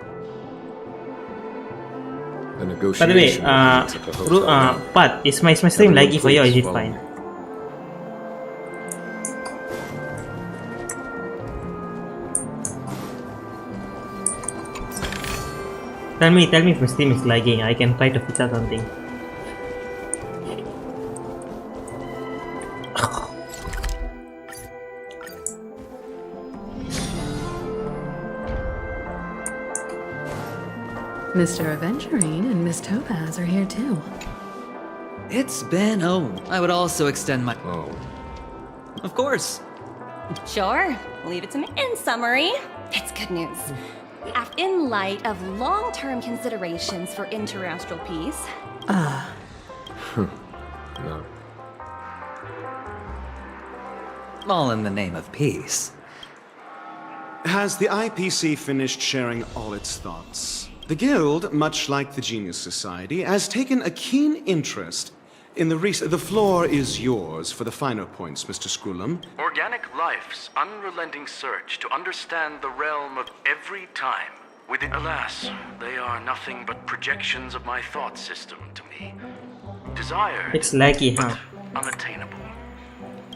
The By the way, negotiation... Pat, is my stream laggy for you or is it fine? Tell me if my stream is lagging. I can try to fix out something. Mr. Aventurine and Miss Topaz are here too. It's been... Oh, I would also extend my... Oh. Of course. Sure. Leave it to me. In summary, it's good news. In light of long-term considerations for interastral peace... No. All in the name of peace. Has the IPC finished sharing all its thoughts? The Guild, much like the Genius Society, has taken a keen interest in the The floor is yours for the finer points, Mr. Screwlam. Organic life's unrelenting search to understand the realm of every time within... Alas, they are nothing but projections of my thought system to me. Desired, It's laggy, huh? unattainable.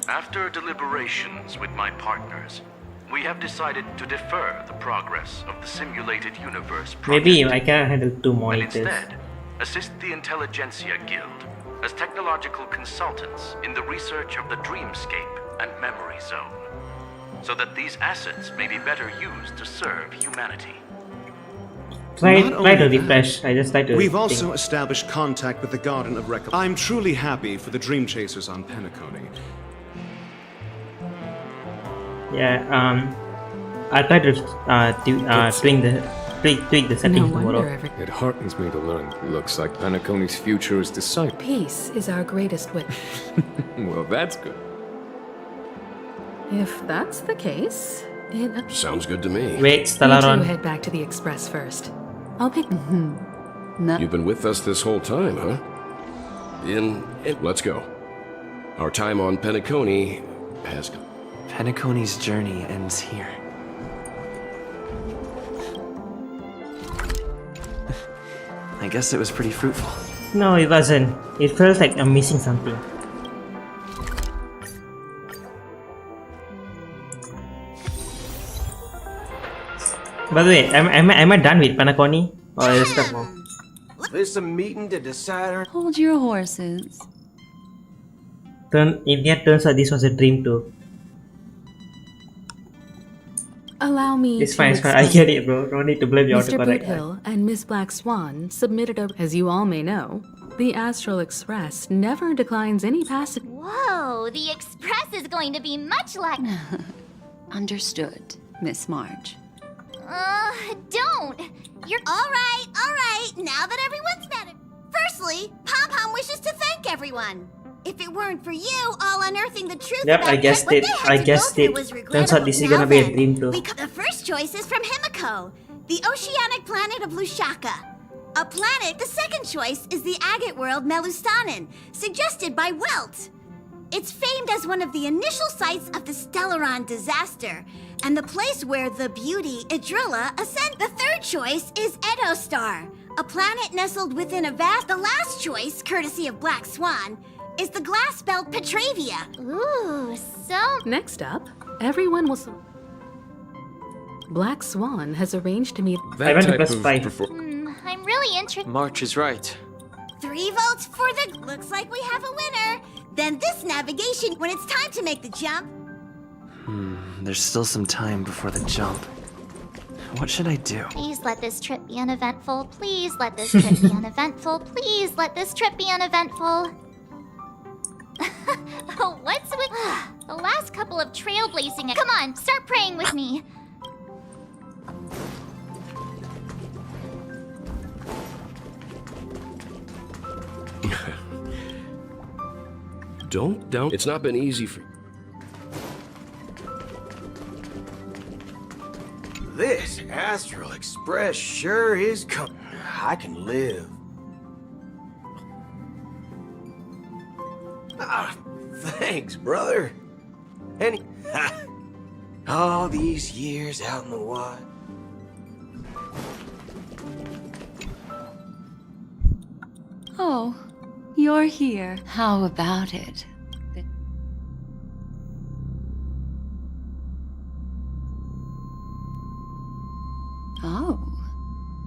After deliberations with my partners, we have decided to defer the progress of the simulated universe project. Maybe I can handle 2 And monitors. instead, assist the Intelligentsia Guild as technological consultants in the research of the Dreamscape and Memory Zone, so that these assets may be better used to serve humanity. Try to refresh. I just tried to. We've also established contact with the Garden of Recollection. I'm truly happy for the Dream Chasers on Penacony. Yeah. I'll try to tweak the settings tomorrow. It heartens me to learn. Looks like Penacony's future is decided. Peace is our greatest wit. Well, that's good. If that's the case, it... Sounds good to me. Wait, You Stellaron. two head back to the Express first. I'll pick... You've been with us this whole time, huh? Let's go. Our time on Penacony has come. Penacony's journey ends here. I guess it was pretty fruitful. No, it wasn't. It feels like I'm missing something. By the way, am I done with Penacony? Or is there more? This a meeting to decide? Hold your horses. In the end, turns out this was a dream too. Allow me It's to fine, it's fine. I explain. get it, bro. No need to blame the Mr. autocorrect. Boothill and Miss Black Swan submitted a... As you all may know, the Astral Express never declines any passage... Whoa, the express is going to be much like... Understood, Miss Marge. Don't! You're... Alright, now that everyone's met it. Firstly, Pom-Pom wishes to thank everyone. If it weren't for you all unearthing the truth Yep, about I guessed what it. they had I to go guessed through it. was Turns out this is regrettable. gonna be a Now dream then, too. the first choice is from Himiko, the oceanic planet of Lushaka. A planet. The second choice is the agate world Melustanen, suggested by Welt. It's famed as one of the initial sites of the Stellaron disaster, and the place where the beauty Idrilla ascended. The third choice is Edostar, a planet nestled within a vast... The last choice, courtesy of Black Swan, is the glass belt Petravia. Ooh, so... Next up, everyone will... Black Swan has arranged to meet... I went to press 5. I'm really interested. March is right. 3 votes for the... Looks like we have a winner. Then this navigation, when it's time to make the jump... There's still some time before the jump. What should I do? Please let this trip be uneventful. Please let this trip be uneventful. Please let this trip be uneventful. Oh, what's with... the last couple of trailblazing... Come on, start praying with me. Don't. It's not been easy for you. This Astral Express sure is I can live. Ah, thanks, brother. All these years out in the wild. Oh, you're here. How about it? Oh,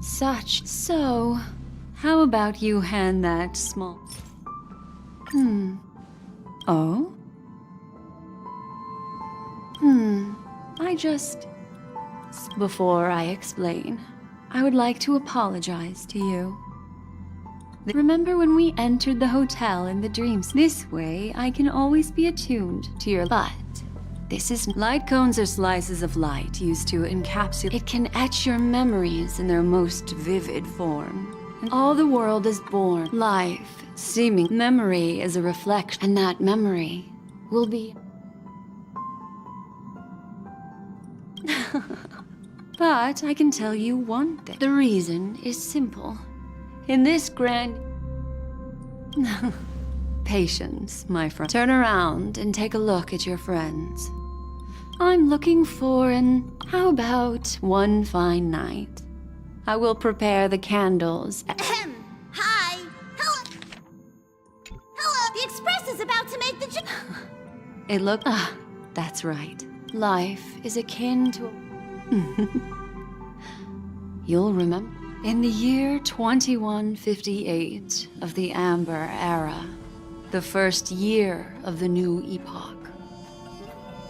So, how about you hand that small... Oh? Before I explain, I would like to apologize to you. Remember when we entered the hotel in the dreams? This way, I can always be attuned to your... But this is... Light cones are slices of light used to encapsulate... It can etch your memories in their most vivid form. And all the world is born. Life, seeming... Memory is a reflection, and that memory will be... But I can tell you one thing. The reason is simple. In this grand... Patience, my friend. Turn around and take a look at your friends. I'm looking for an... How about one fine night? I will prepare the candles. Hi. Hello. The express is about to make the jump. It look... that's right. Life is akin to... You'll remember. In the year 2158 of the Amber Era, the first year of the new epoch,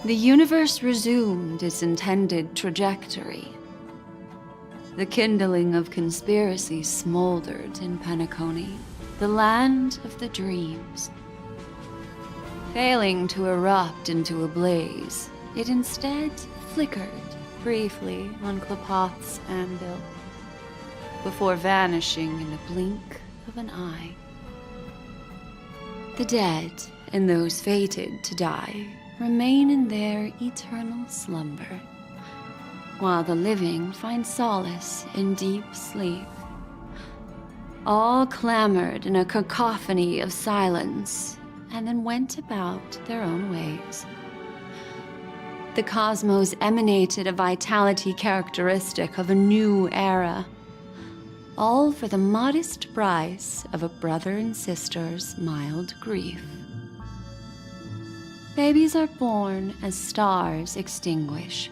the universe resumed its intended trajectory. The kindling of conspiracy smoldered in Penacony, the land of the dreams. Failing to erupt into a blaze, it instead flickered briefly on Klapoth's anvil, before vanishing in a blink of an eye. The dead and those fated to die remain in their eternal slumber, while the living find solace in deep sleep. All clamored in a cacophony of silence, and then went about their own ways. The cosmos emanated a vitality characteristic of a new era, all for the modest price of a brother and sister's mild grief. Babies are born as stars extinguish.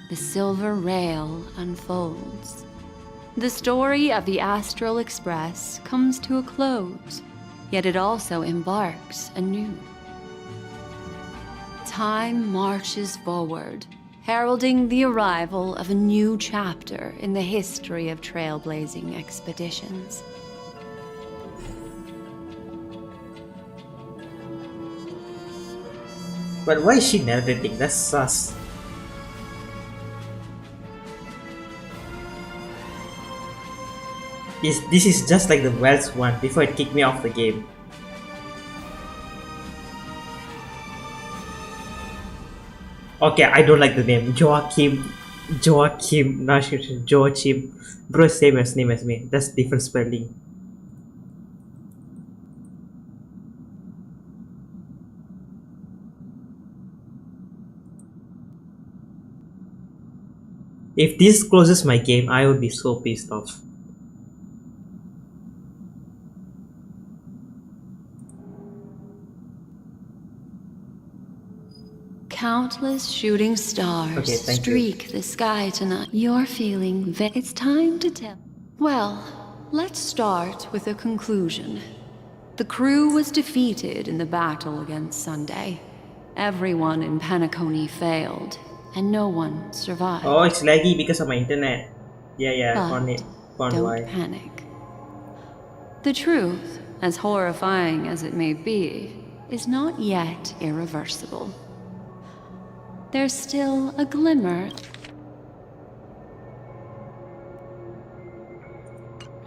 The silver rail unfolds. The story of the Astral Express comes to a close, yet it also embarks anew. Time marches forward, heralding the arrival of a new chapter in the history of trailblazing expeditions. But why is she narrating? That's sus. This is just like the Welsh one before it kicked me off the game. Okay, I don't like the name. Joachim, not Joachim. Bro, same as name as me. That's different spelling. If this closes my game, I would be so pissed off. Countless shooting stars streak the sky tonight. You're feeling it's time to tell. Well, let's start with a conclusion. The crew was defeated in the battle against Sunday. Everyone in Penacony failed, and no one survived. Oh, it's laggy because of my internet. Yeah, But on it. don't panic. The truth, as horrifying as it may be, is not yet irreversible. There's still a glimmer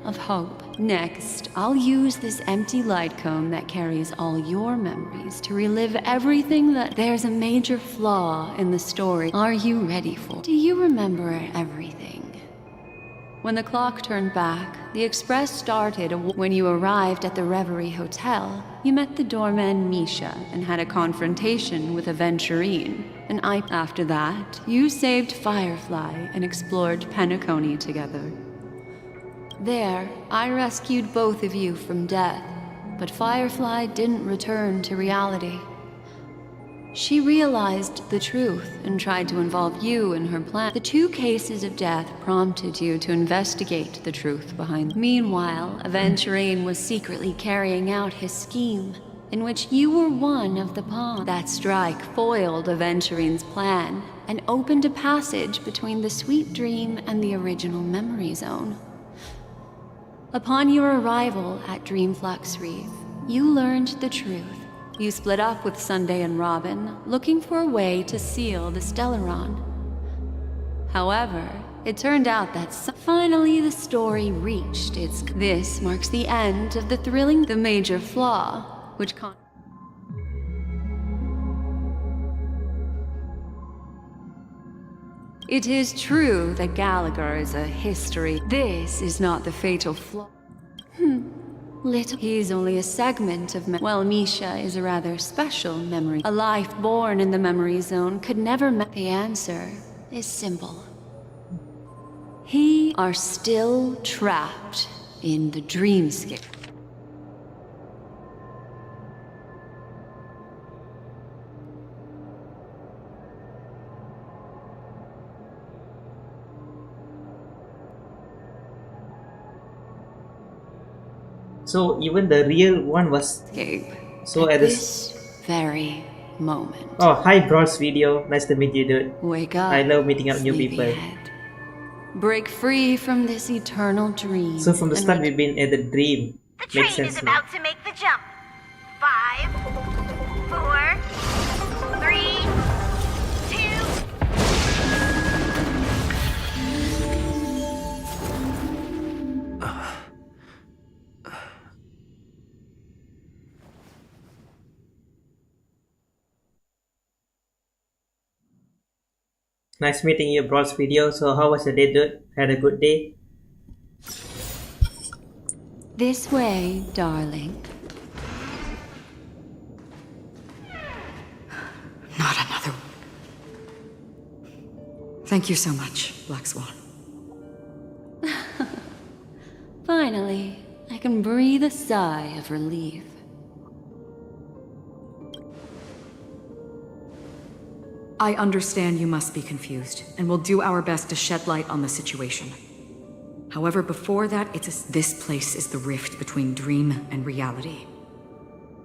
of hope. Next, I'll use this empty light cone that carries all your memories to relive everything that... There's a major flaw in the story. Are you ready for? Do you remember everything? When the clock turned back, the express started. When you arrived at the Reverie Hotel, you met the doorman Misha and had a confrontation with Aventurine. And after that, you saved Firefly and explored Penacony together. There, I rescued both of you from death, but Firefly didn't return to reality. She realized the truth and tried to involve you in her plan. The 2 cases of death prompted you to investigate the truth behind. Meanwhile, Aventurine was secretly carrying out his scheme, in which you were one of the pawns. That strike foiled Aventurine's plan and opened a passage between the Sweet Dream and the original memory zone. Upon your arrival at Dreamflux Reef, you learned the truth. You split up with Sunday and Robin, looking for a way to seal the Stellaron. However, it turned out that finally the story reached its... This marks the end of the thrilling... The major flaw, which It is true that Gallagher is a history. This is not the fatal flaw. Little. He's only a segment of well, Misha is a rather special memory. A life born in the memory zone could never The answer is simple. He are still trapped in the dreamscape. So even the real one was... So at this very moment. Oh, hi Bronze Video. Nice to meet you, dude. Wake up. I love meeting up new people. Break free from this eternal dream. So from the start we've been at the dream. The train is about to make the jump. 5, 4, 3, 2. Nice meeting you, Bronze Video. So how was your day, dude? Had a good day? This way, darling. Not another. Thank you so much, Black Swan. Finally, I can breathe a sigh of relief. I understand you must be confused, and we'll do our best to shed light on the situation. However, before that, this place is the rift between dream and reality.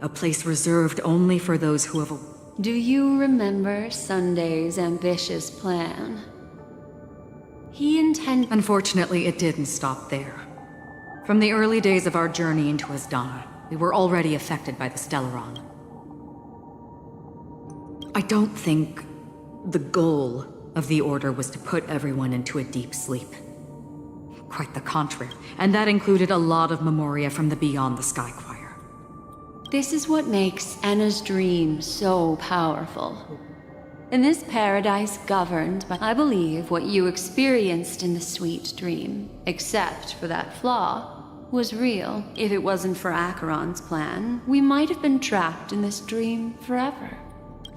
A place reserved only for those who have... Do you remember Sunday's ambitious plan? Unfortunately, it didn't stop there. From the early days of our journey into Asdana, we were already affected by the Stellaron. I don't think the goal of the Order was to put everyone into a deep sleep. Quite the contrary, and that included a lot of memoria from the Beyond the Sky Choir. This is what makes Anna's dream so powerful. In this paradise governed by, I believe, what you experienced in the sweet dream, except for that flaw, was real. If it wasn't for Acheron's plan, we might have been trapped in this dream forever.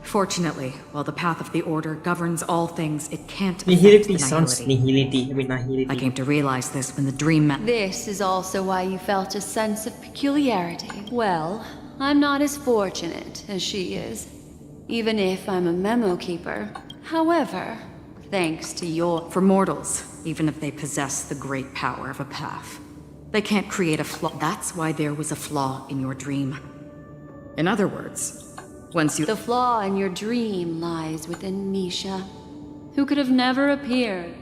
Fortunately, while the path of the Order governs all things, it can't affect Nihility the sounds nihility. nihility. I came to realize this when the dream met. This is also why you felt a sense of peculiarity. Well, I'm not as fortunate as she is, even if I'm a memo keeper. However, thanks to your... For mortals, even if they possess the great power of a path, they can't create a flaw. That's why there was a flaw in your dream. In other words, once you... The flaw in your dream lies within Misha, who could have never appeared.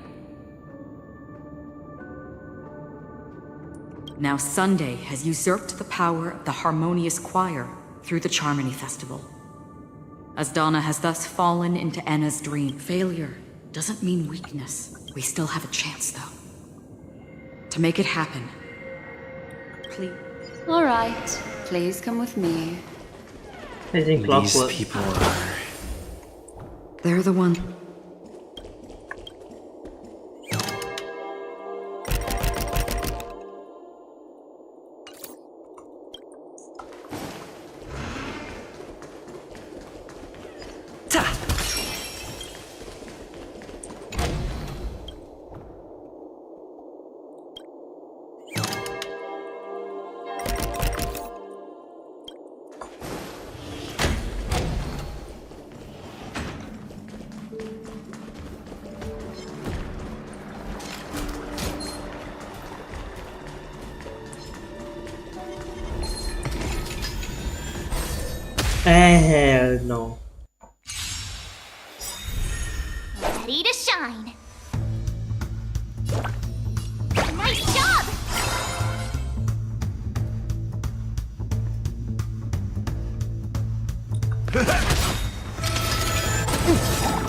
Now Sunday has usurped the power of the Harmonious Choir through the Charmony Festival. Asdana has thus fallen into Anna's dream. Failure doesn't mean weakness. We still have a chance, though. To make it happen, please. All right, please come with me. These people are... They're the one... Hell no. Ready to shine. Nice job!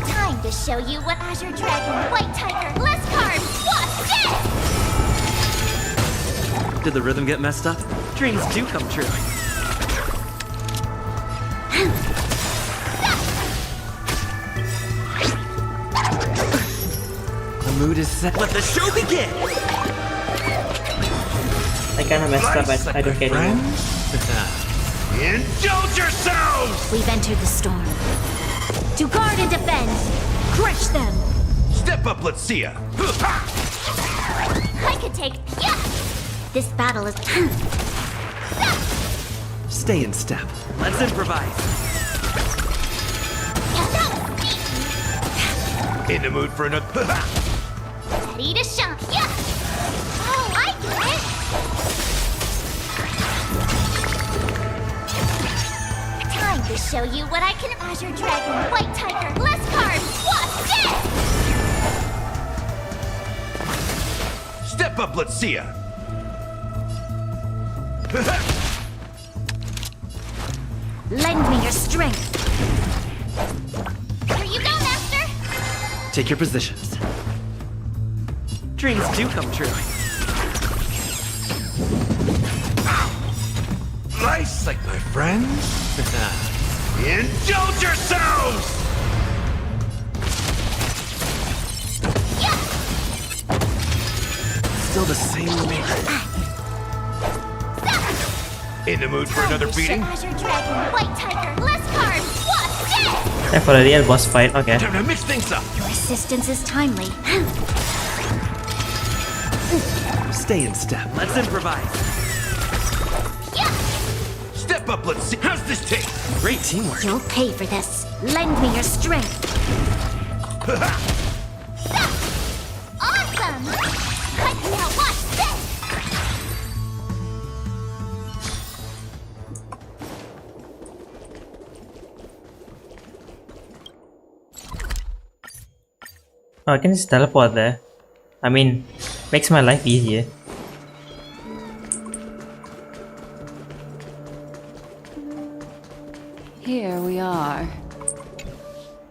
Time to show you what Azure Dragon, White Tiger, less carbs, what's this? Did the rhythm get messed up? Dreams do come true. The mood is set. Let the show begin! I kinda messed up, but I don't care anymore. Indulge yourselves! We've entered the storm. To guard and defend! Crush them! Step up, let's see ya! I could take... Yeah! This battle is... Stay in step. Let's improvise. In the mood for another... Ready to shine! Yeah! Oh, I get it! Time to show you what I can... Azure Dragon, White Tiger, less carbs, what's this? Step up, let's see ya! Lend me your strength. Here you go, Master! Take your positions. Dreams do come true. Nice, like my friends. Indulge yourselves! Yeah! Still the same man. In the mood for another beating? Azure Dragon, White Tiger, less carbs, what's this? Time for a real boss fight, okay. Time to mix things up! Your assistance is timely. Stay in step. Let's improvise. Yeah! Step up, let's see. How's this taste? Great teamwork. You'll pay for this. Lend me your strength. Awesome! I can now watch Oh, I can just teleport there. I mean, makes my life easier. Here we are.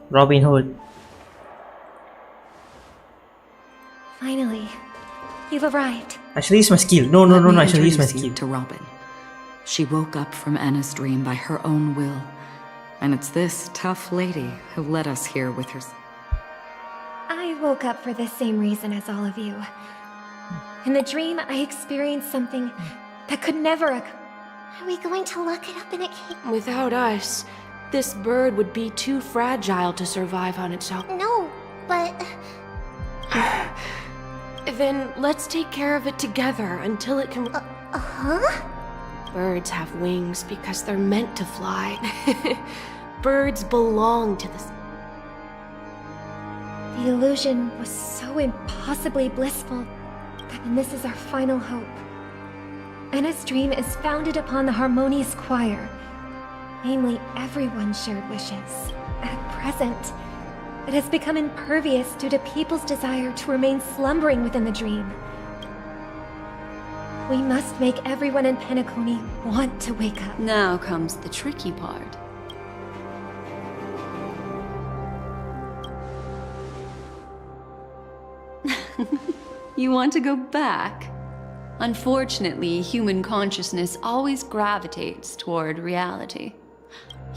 Robin Hood. Finally, you've arrived. I should use my skill. No, I should use my Introduce you skill. to Robin. She woke up from Anna's dream by her own will. And it's this tough lady who led us here with her. I woke up for the same reason as all of you. In the dream, I experienced something that could never occur. Are we going to look it up in a cave? Without us, this bird would be too fragile to survive on its own. No, but... Then let's take care of it together until it can... Huh? Birds have wings because they're meant to fly. Birds belong to the... The illusion was so impossibly blissful that this is our final hope. Anna's dream is founded upon the harmonious choir. Namely, everyone's shared wishes. At present, it has become impervious due to people's desire to remain slumbering within the dream. We must make everyone in Penacony want to wake up. Now comes the tricky part. You want to go back? Unfortunately, human consciousness always gravitates toward reality.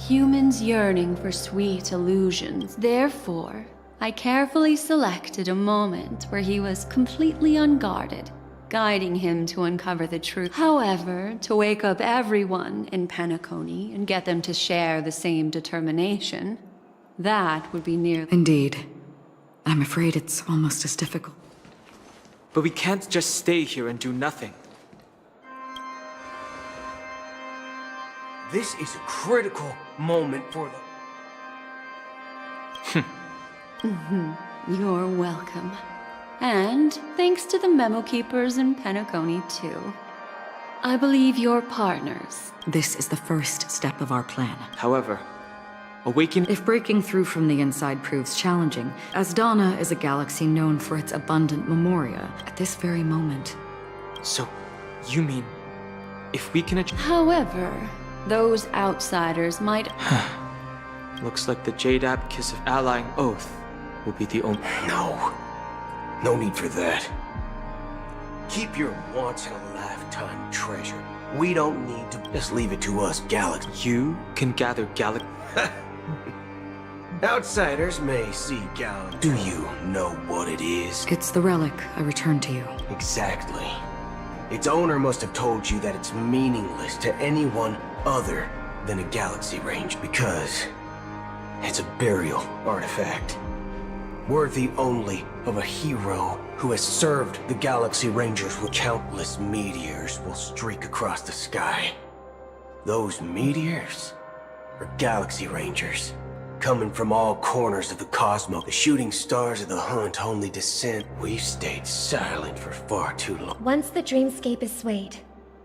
Humans yearning for sweet illusions. Therefore, I carefully selected a moment where he was completely unguarded, guiding him to uncover the truth. However, to wake up everyone in Penacony and get them to share the same determination, that would be near... Indeed. I'm afraid it's almost as difficult. But we can't just stay here and do nothing. This is a critical moment for the... You're welcome. And thanks to the memo keepers in Penacony, too. I believe you're partners. This is the first step of our plan. However, If breaking through from the inside proves challenging, Asdana is a galaxy known for its abundant memoria at this very moment. So, you mean, if we can... However, those outsiders might... Looks like the Jade Abacus of Allying Oath will be the only... No need for that. Keep your once-in-a-lifetime treasure. We don't need to... Just leave it to us, Galaxy. You can gather galaxy... Outsiders may see Galaxy. Do you know what it is? It's the relic I returned to you. Exactly. Its owner must have told you that it's meaningless to anyone other than a Galaxy Range because it's a burial artifact. Worthy only of a hero who has served the Galaxy Rangers with countless meteors will streak across the sky. Those meteors are Galaxy Rangers, coming from all corners of the cosmos. The shooting stars of the hunt only descend. We've stayed silent for far too long. Once the dreamscape is swayed,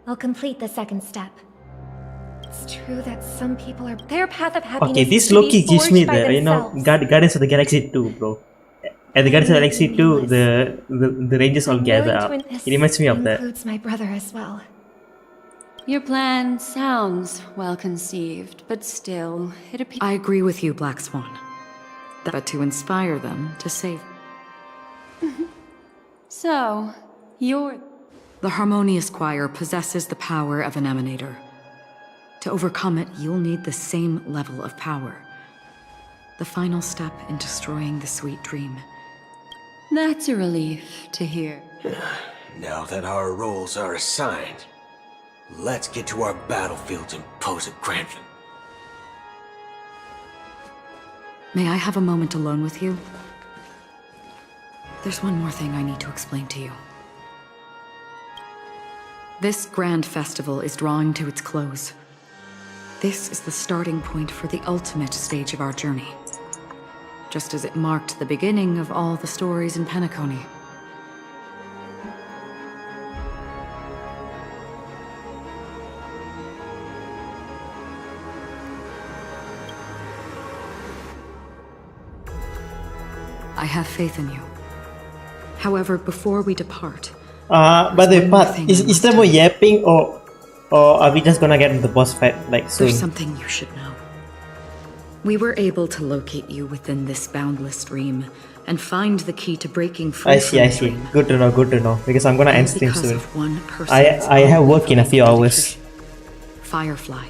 I'll complete the second step. It's true that some people are... Their path of happiness Okay, this is to be Loki gives me forged by the, themselves. Guardians of the Galaxy 2, bro. At the Guardians of the Galaxy 2, the Rangers all gather up. It reminds me of that. Includes my brother as well. Your plan sounds well conceived, but still, it appears... I agree with you, Black Swan. But to inspire them to save... So, you're... The Harmonious Choir possesses the power of an emanator. To overcome it, you'll need the same level of power. The final step in destroying the sweet dream. That's a relief to hear. Now that our roles are assigned, let's get to our battlefields and pose at Granvin. May I have a moment alone with you? There's one more thing I need to explain to you. This grand festival is drawing to its close. This is the starting point for the ultimate stage of our journey. Just as it marked the beginning of all the stories in Penacony. I have faith in you. However, before we depart, by the way, Pat, is there more yapping or are we just gonna get into the boss fight like soon? there's something you should know. We were able to locate you within this boundless dream and find the key to breaking free I see, from I the see. dream. Good to know. Because I'm gonna end stream Because soon. of one person's I have work in a few hours. Firefly.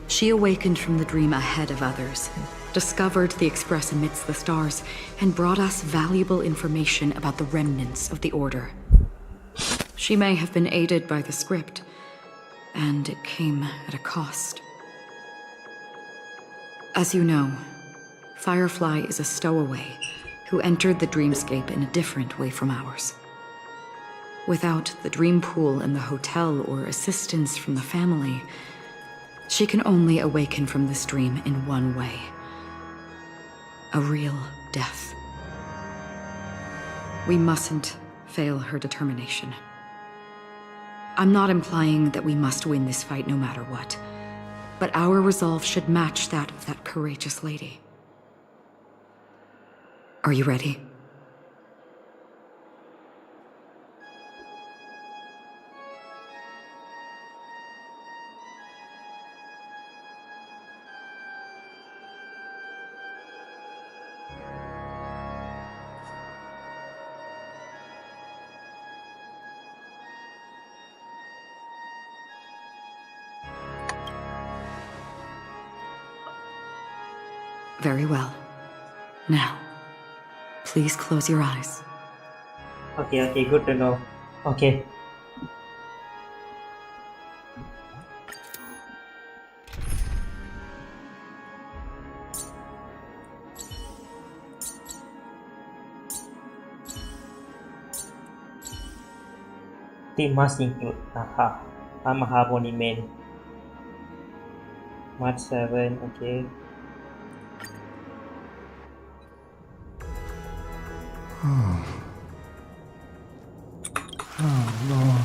She awakened from the dream ahead of others, discovered the Express amidst the stars, and brought us valuable information about the remnants of the Order. She may have been aided by the script, and it came at a cost. As you know, Firefly is a stowaway who entered the dreamscape in a different way from ours. Without the dream pool in the hotel or assistance from the family, she can only awaken from this dream in one way. A real death. We mustn't fail her determination. I'm not implying that we must win this fight no matter what, but our resolve should match that of that courageous lady. Are you ready? Very well. Now, please close your eyes. Okay, good to know. Okay. Team must include I'm a Harmony main. March 7, okay. How long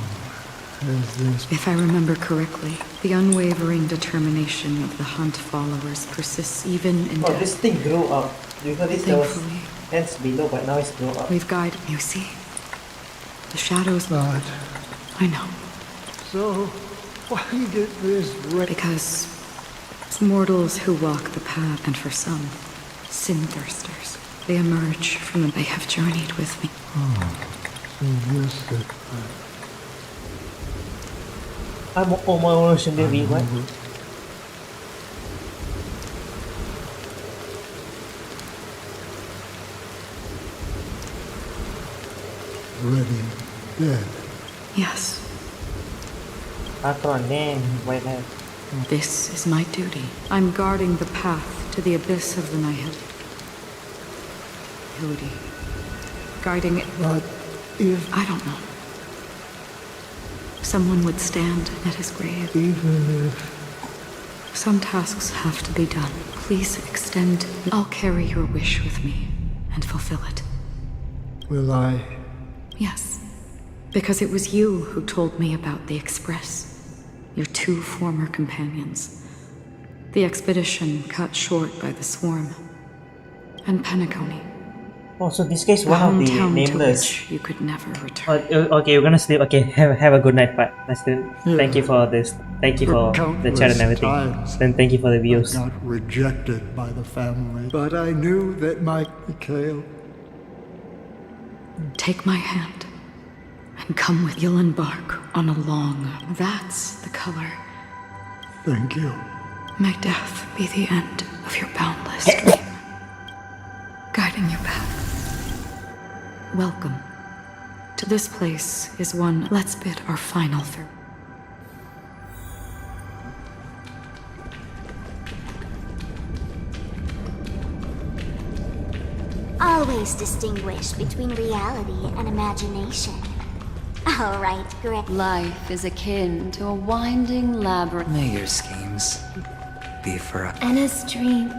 has this... If I remember correctly, the unwavering determination of the Hunt followers persists even in death. This thing grew up. Before this there was Thankfully, hands below, but now it's grew up. we've guided you, see? The shadows... But... I know. So, why did this... Because it's mortals who walk the path, and for some, sin-thirsters. They emerge from them. They have journeyed with me. So yes, that... I'm on my own sendiri, what? Ready, dead. Yes. Why This is my duty. I'm guarding the path to the abyss of the Nihility. Guiding it. But if... I don't know. Someone would stand at his grave. Even if... Some tasks have to be done. Please extend... I'll carry your wish with me and fulfill it. Will I... Yes. Because it was you who told me about the Express. Your two former companions. The expedition cut short by the Swarm. And Penacony. Oh, so this guy's one of the nameless. You could never return. Okay, we're gonna sleep. Okay, have a good night, Pat. Thank you for this. Thank you for the chat and everything. Then thank you for the views. I got rejected by the family, but I knew that Mikhail... Take my hand and come with. You'll embark on a long... That's the color. Thank you. May death be the end of your boundless dream, guiding you back. Welcome. To this place is one. Let's bid our final farewell. Always distinguish between reality and imagination. All right, Greg. Life is akin to a winding labyrinth. May your schemes be forever. Anna's dream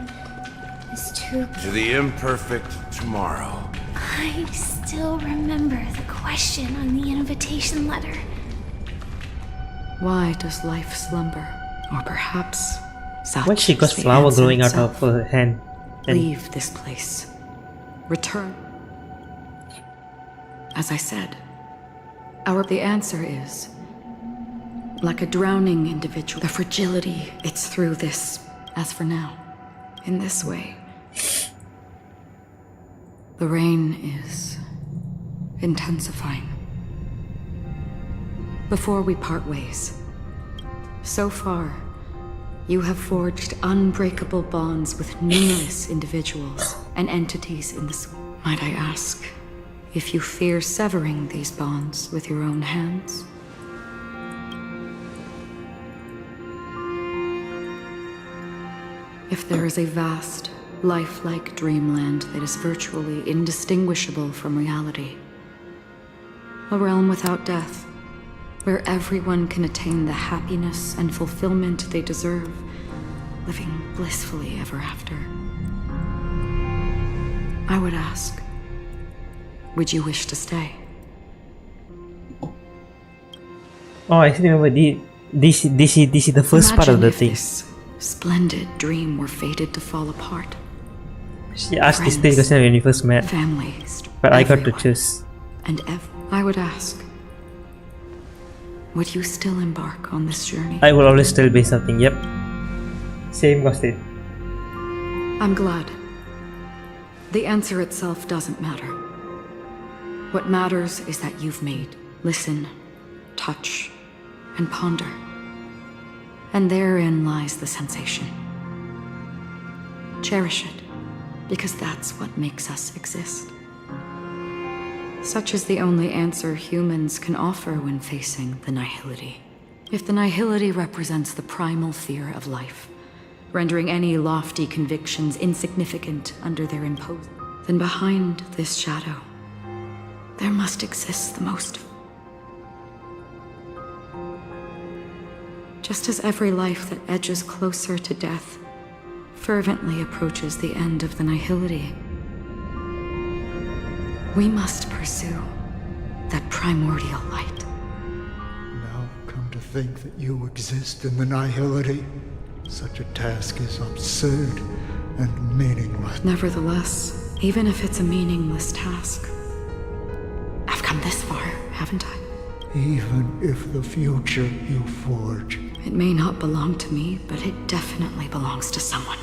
is too... To the imperfect tomorrow. I still remember the question on the invitation letter. Why does life slumber? Or perhaps... Why she got flower growing out of her hand? Leave this place. return. As I said, the answer is, like a drowning individual, the fragility, it's through this. As for now, in this way, the rain is intensifying. Before we part ways, so far, you have forged unbreakable bonds with numerous individuals and entities in this. Might I ask if you fear severing these bonds with your own hands? If there is a vast, lifelike dreamland that is virtually indistinguishable from reality, a realm without death, where everyone can attain the happiness and fulfillment they deserve, living blissfully ever after, I would ask, would you wish to stay? Oh, I remember this is the first part of the thing. This splendid dream were fated to fall apart. She asked this question when we first met, families, but I got to choose. And I would ask, would you still embark on this journey? I will always still be something. Yep. Same question. I'm glad. The answer itself doesn't matter. What matters is that you've made, listen, touch, and ponder. And therein lies the sensation. Cherish it, because that's what makes us exist. Such is the only answer humans can offer when facing the nihility. If the nihility represents the primal fear of life, rendering any lofty convictions insignificant under their impose, then behind this shadow, there must exist the most. Just as every life that edges closer to death fervently approaches the end of the nihility, we must pursue that primordial light. Now come to think that you exist in the nihility, such a task is absurd and meaningless. Nevertheless, even if it's a meaningless task, I've come this far, haven't I? Even if the future you forge, it may not belong to me, but it definitely belongs to someone.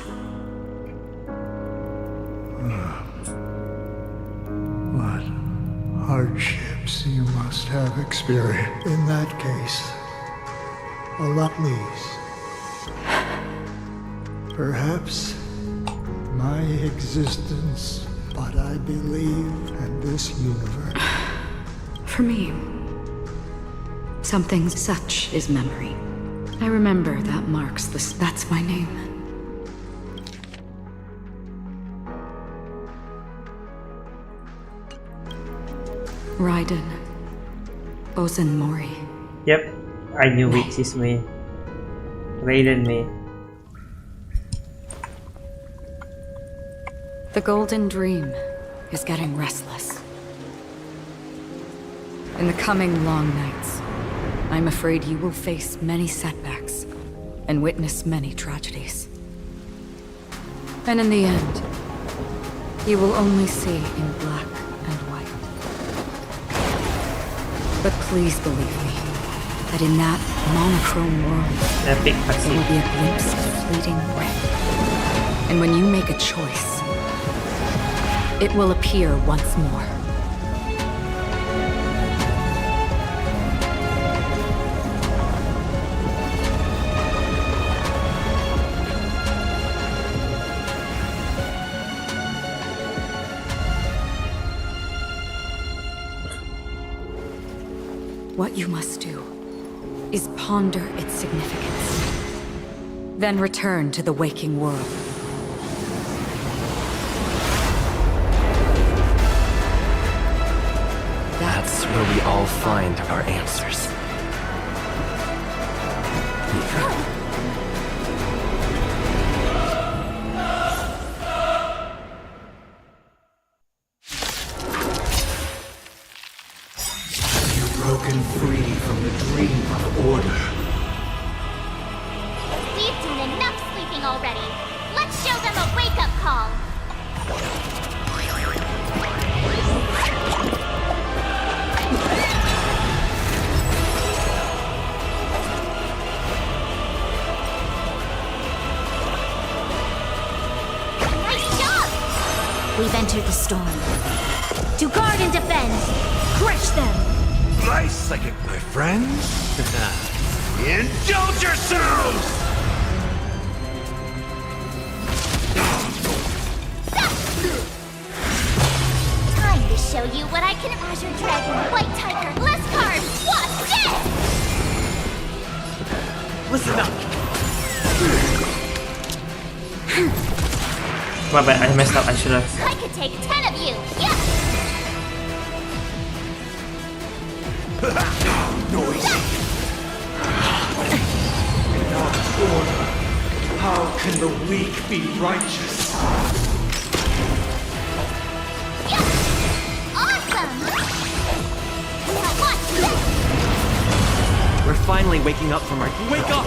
What hardships you must have experienced. In that case, Alatlis. Perhaps my existence, but I believe in this universe. For me, something such is memory. I remember that marks this. That's my name. Raiden. Ozen Mori. Yep, I knew which is me. Raiden me. The Golden Dream is getting restless. In the coming long nights, I'm afraid you will face many setbacks and witness many tragedies. And in the end, you will only see in black and white. But please believe me, that in that monochrome world, there will be a glimpse of fleeting red. And when you make a choice, it will appear once more. What you must do is ponder its significance, then return to the waking world. That's where we all find our answers. Broken free from the dream of order. We've done enough sleeping already. Let's show them a wake-up call. have entered the storm. To guard and defend, crush them! Nice second, my friends. Indulge yourselves! Time to show you what I can. Azure Dragon, White Tiger, less carbs, what's dead? Listen up. My bad, I messed up. I should have. I could take 10 of you, yeah! Noisy. Not order. How can the weak be righteous? Awesome! Now watch this! We're finally waking up from our... Wake up!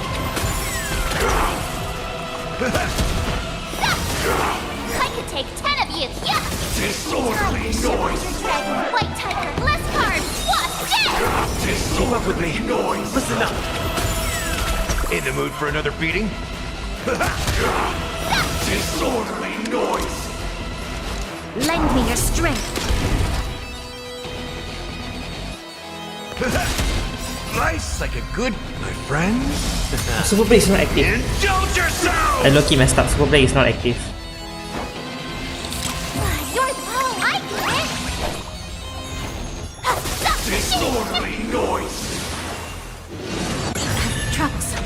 I could take 10 of you, yeah! Disorderly Azure noise! Dragon, White Tiger, less carbs, what's dead? Keep up with me. Noise. Listen up. In the mood for another beating? Disorderly noise! Lend me your strength. Nice like a good, my friends. Super Play is not active. Indulge yourself! I low-key messed up. Super Play is not active. You're slow, I get it! Disorderly noise! Troublesome.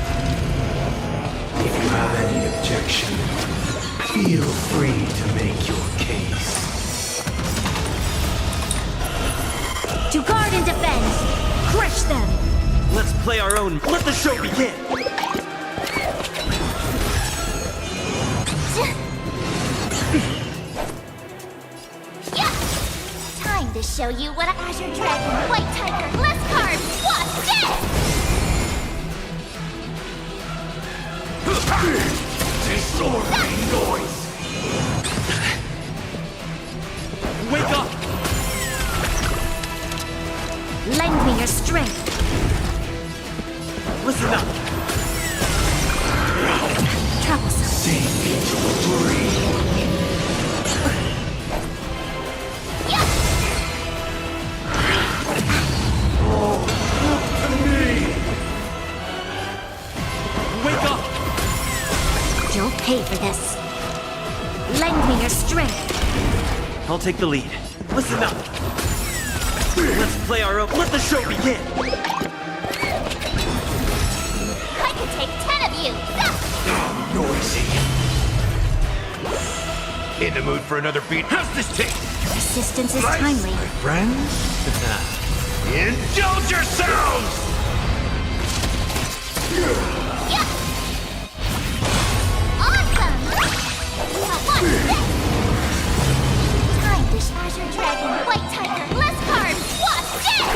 If you have any objection, feel free to make your case. To guard and defend, crush them! Let's play our own. Let the show begin! Yeah! Time to show you what Azure Dragon, White Tiger, less carbs, what's dead? Disorderly noise! Wake up! Lend me your strength. Listen up! Troublesome. Sink into a breeze. Yeah! Oh, look to me! Wake up! You'll pay for this. Lend me your strength. I'll take the lead. Listen up! Let's play our own. Let the show begin! I could take 10 of you. Noisy. In the mood for another beat? How's this taste? Your assistance is Nice, timely. my friends. Indulge yourselves! Yeah! Awesome! Now watch this! Time to Azure Dragon, White Tiger, less carbs, what's dead?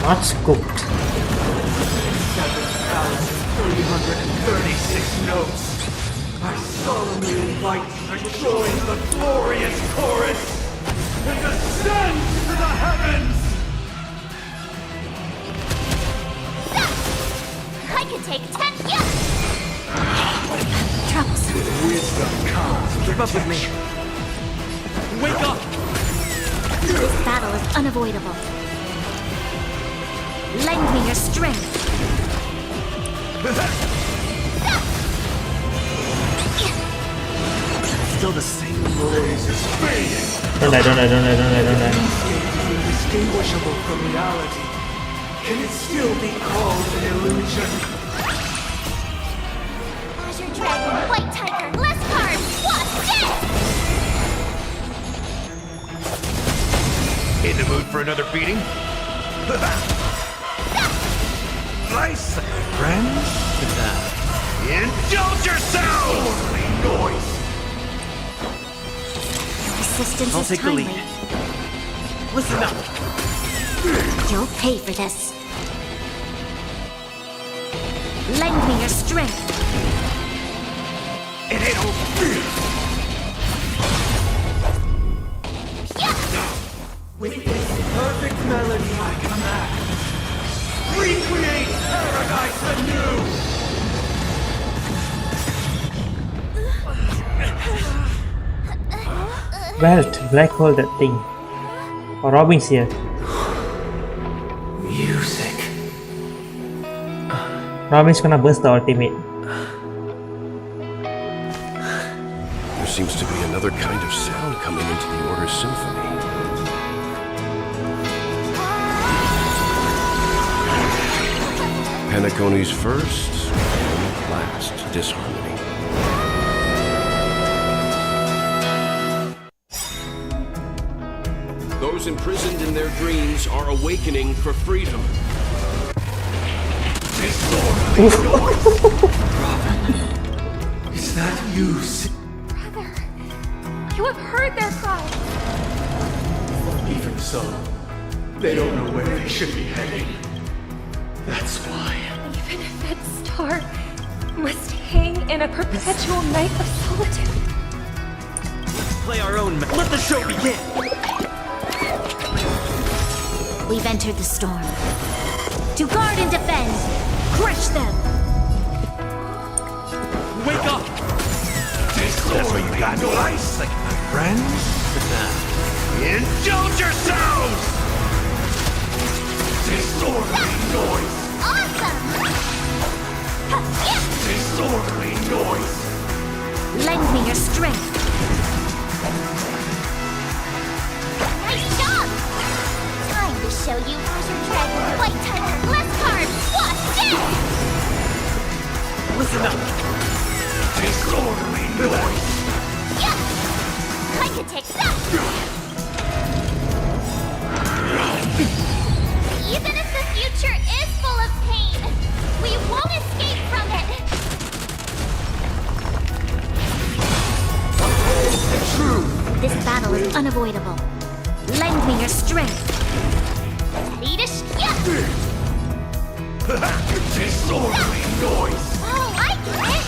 What's cooked? 7,336 notes. I solemnly invite you to join the glorious chorus and ascend to the heavens! I could take 10, yeah! Troublesome. With wisdom comes keep up with me. Wake up! This battle is unavoidable. Lend me your strength. Still the same noise is fading. Don't die, don't die, don't die, don't die, don't die. Indistinguishable from reality. Can it still be called an illusion? Azure Dragon, White Tiger, less carbs, what's dead? In the mood for another beating? Nice, my friends. Indulge yourselves! Noise. Your assistance I'll is take the timely. lead. Listen up. You'll pay for this. Lend me your strength. It ain't over. Yeah! With this perfect melody I command, recreate paradise anew! Welt, black hole, that thing. Oh, Robin's here. Music. Robin's gonna burst the ultimate. There seems to be another kind of sound coming into the Order's symphony. Penacony's first and last disharmony. Those imprisoned in their dreams are awakening for freedom. Is that you? Brother, you have heard their cry. Even so, they don't know where they should be heading. That's why. Even if that star must hang in a perpetual night of solitude. Play our own. Let the show begin. We've entered the storm. To guard and defend! Crush them! Wake up! That's what you got, ice, like my friends? Indulge yourselves! Disorderly noise! Awesome! Disorderly noise! Lend me your strength! Nice job! Time to show you Azure Dragon, White Tiger, Bless Card, Wasp Death! Listen up! Disorderly noise! Yeah! I could take that! Even if the future is full of pain, we won't escape from it! True! This battle is unavoidable. Lend me your strength! Ready to Disorderly noise! Oh, I get it!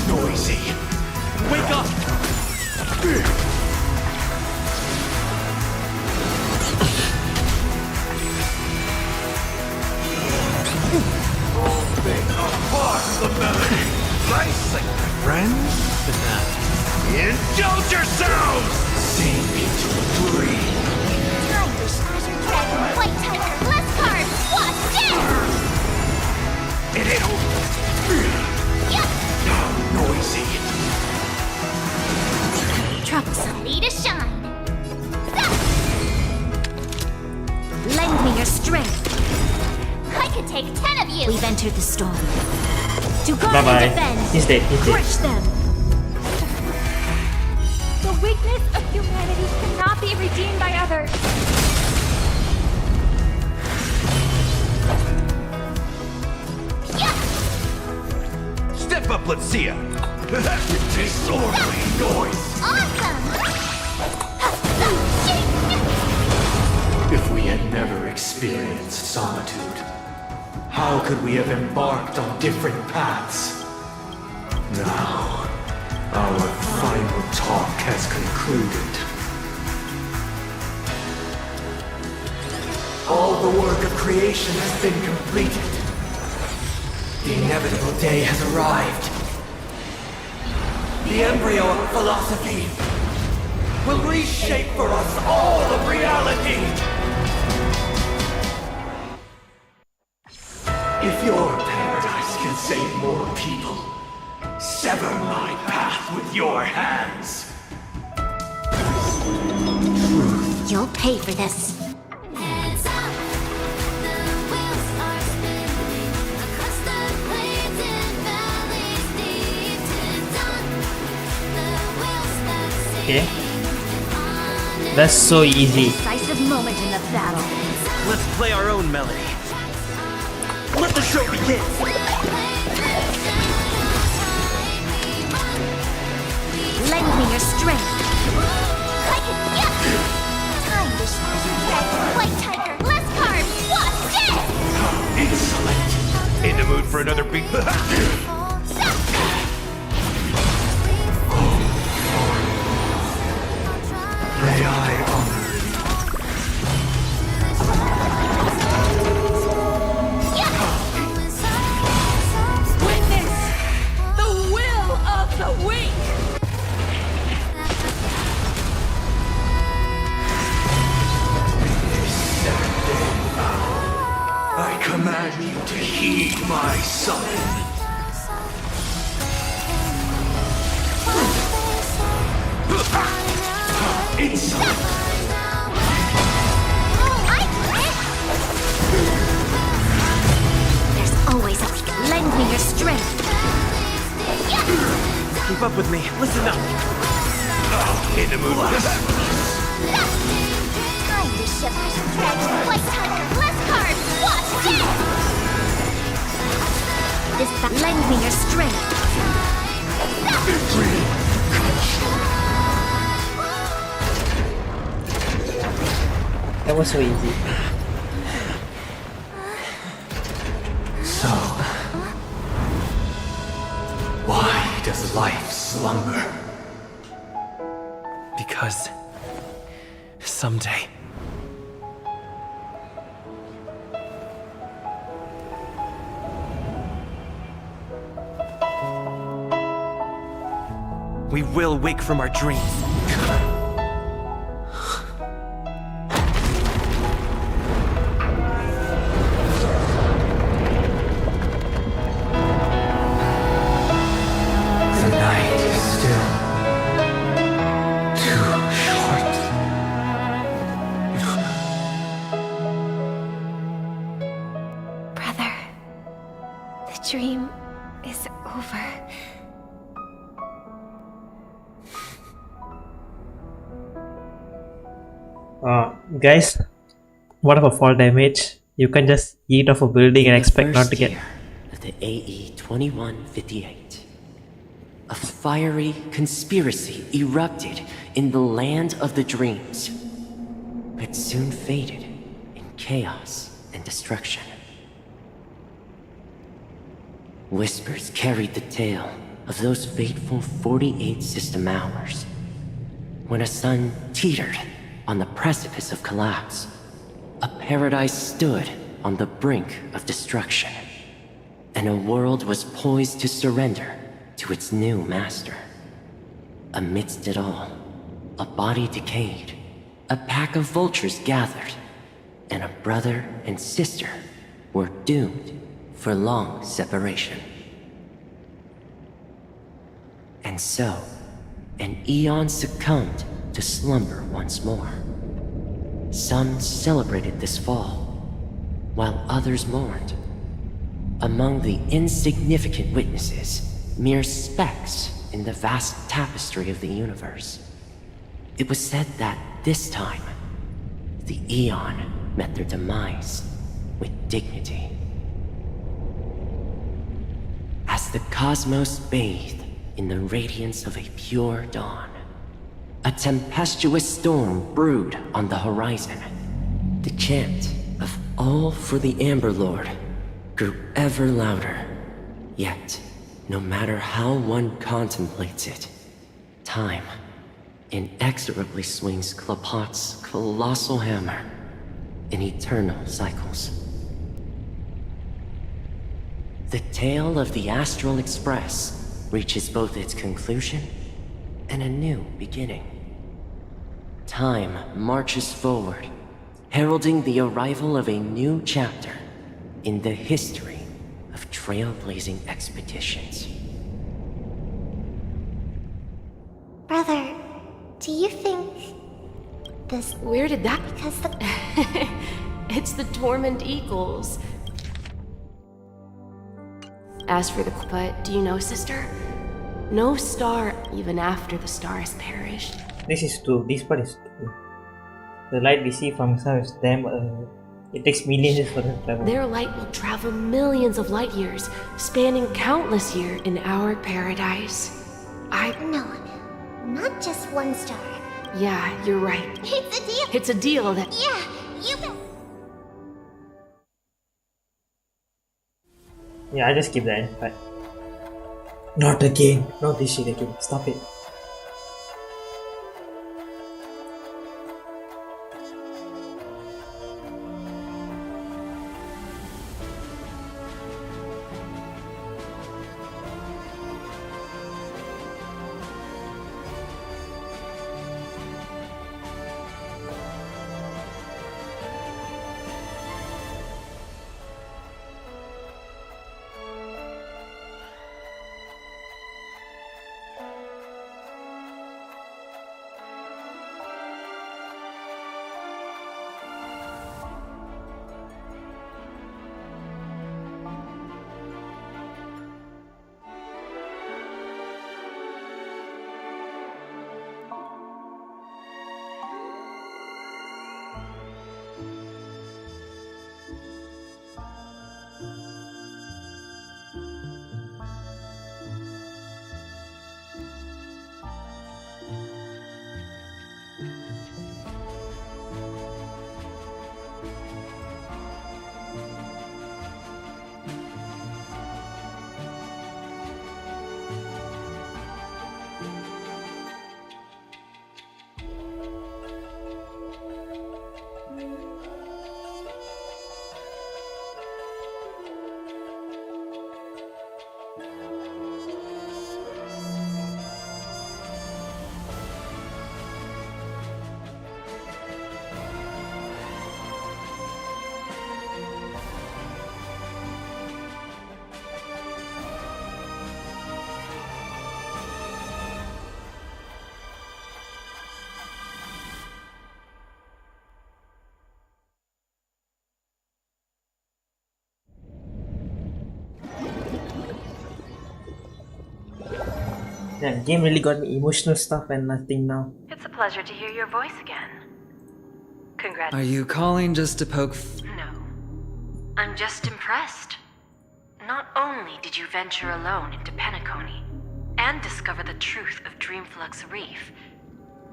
Noisy! Wake up! All things are part of the melody! Nice, like my friends? Indulge yourselves! Sink into a dream! Time to Azure Dragon, White Tiger, Bless Card, Wasp Death! It ain't over! Noisy! Troublesome. Ready to shine! Lend me your strength! I could take 10 of you! We've entered the storm. To guard Bye-bye. and defend! He's dead, he's dead. Crush them! The weakness of humanity cannot be redeemed by others. Step up, let's see ya! Disorderly noise! Awesome! If we had never experienced solitude, how could we have embarked on different paths? Now, our final talk has concluded. All the work of creation has been completed. The inevitable day has arrived. The embryo of philosophy will reshape for us all of reality. If your paradise can save more people, sever my path with your hands. You'll pay for this. Okay. That's so easy. Decisive moment in the battle. Let's play our own melody. Let the show begin! Lend me your strength. I can get time to Azure Dragon, White Tiger, Bless Card, Wasp Death! Insolent. In the mood for another beat? May I honor Witness the will of the weak. Heed my summon. It's There's always a lend me your strength. Keep up with me. Listen up. in the moonlight. Time to shift. White Tiger, bless card. Watch this. Lend me your strength. That was so easy. So, why does life slumber? Because someday we will wake from our dreams. The night is still too short. Brother, the dream is over. Guys, what about fall damage? You can just eat off a building and expect not to get. Of the AE 2158, a fiery conspiracy erupted in the land of the dreams, but soon faded in chaos and destruction. Whispers carried the tale of those fateful 48 system hours, when a sun teetered on the precipice of collapse. A paradise stood on the brink of destruction, and a world was poised to surrender to its new master. Amidst it all, a body decayed, a pack of vultures gathered, and a brother and sister were doomed for long separation. And so, an eon succumbed to slumber once more. Some celebrated this fall, while others mourned. Among the insignificant witnesses, mere specks in the vast tapestry of the universe. It was said that this time, the Eon met their demise with dignity. As the cosmos bathed in the radiance of a pure dawn, a tempestuous storm brewed on the horizon. The chant of "All for the Amber Lord" grew ever louder. Yet, no matter how one contemplates it, time inexorably swings Klapot's colossal hammer in eternal cycles. The tale of the Astral Express reaches both its conclusion and a new beginning. Time marches forward, heralding the arrival of a new chapter in the history of trailblazing expeditions. Brother, do you think this... Where did that... Because the... It's the Dormant Eagles. As for the... But do you know, sister? No star, even after the star has perished. This is true. This part is true. The light we see from sun is damn. It takes millions years for them to travel. Their light will travel millions of light years, spanning countless years in our paradise. No, not just one star. Yeah, you're right. It's a deal. It's a deal that... Yeah, you bet. Yeah, I just keep that. But not again. Not this shit again. Stop it. Yeah, game really got me emotional stuff and nothing now. It's a pleasure to hear your voice again. Are you calling just to poke No. I'm just impressed. Not only did you venture alone into Penacony and discover the truth of Dreamflux Reef,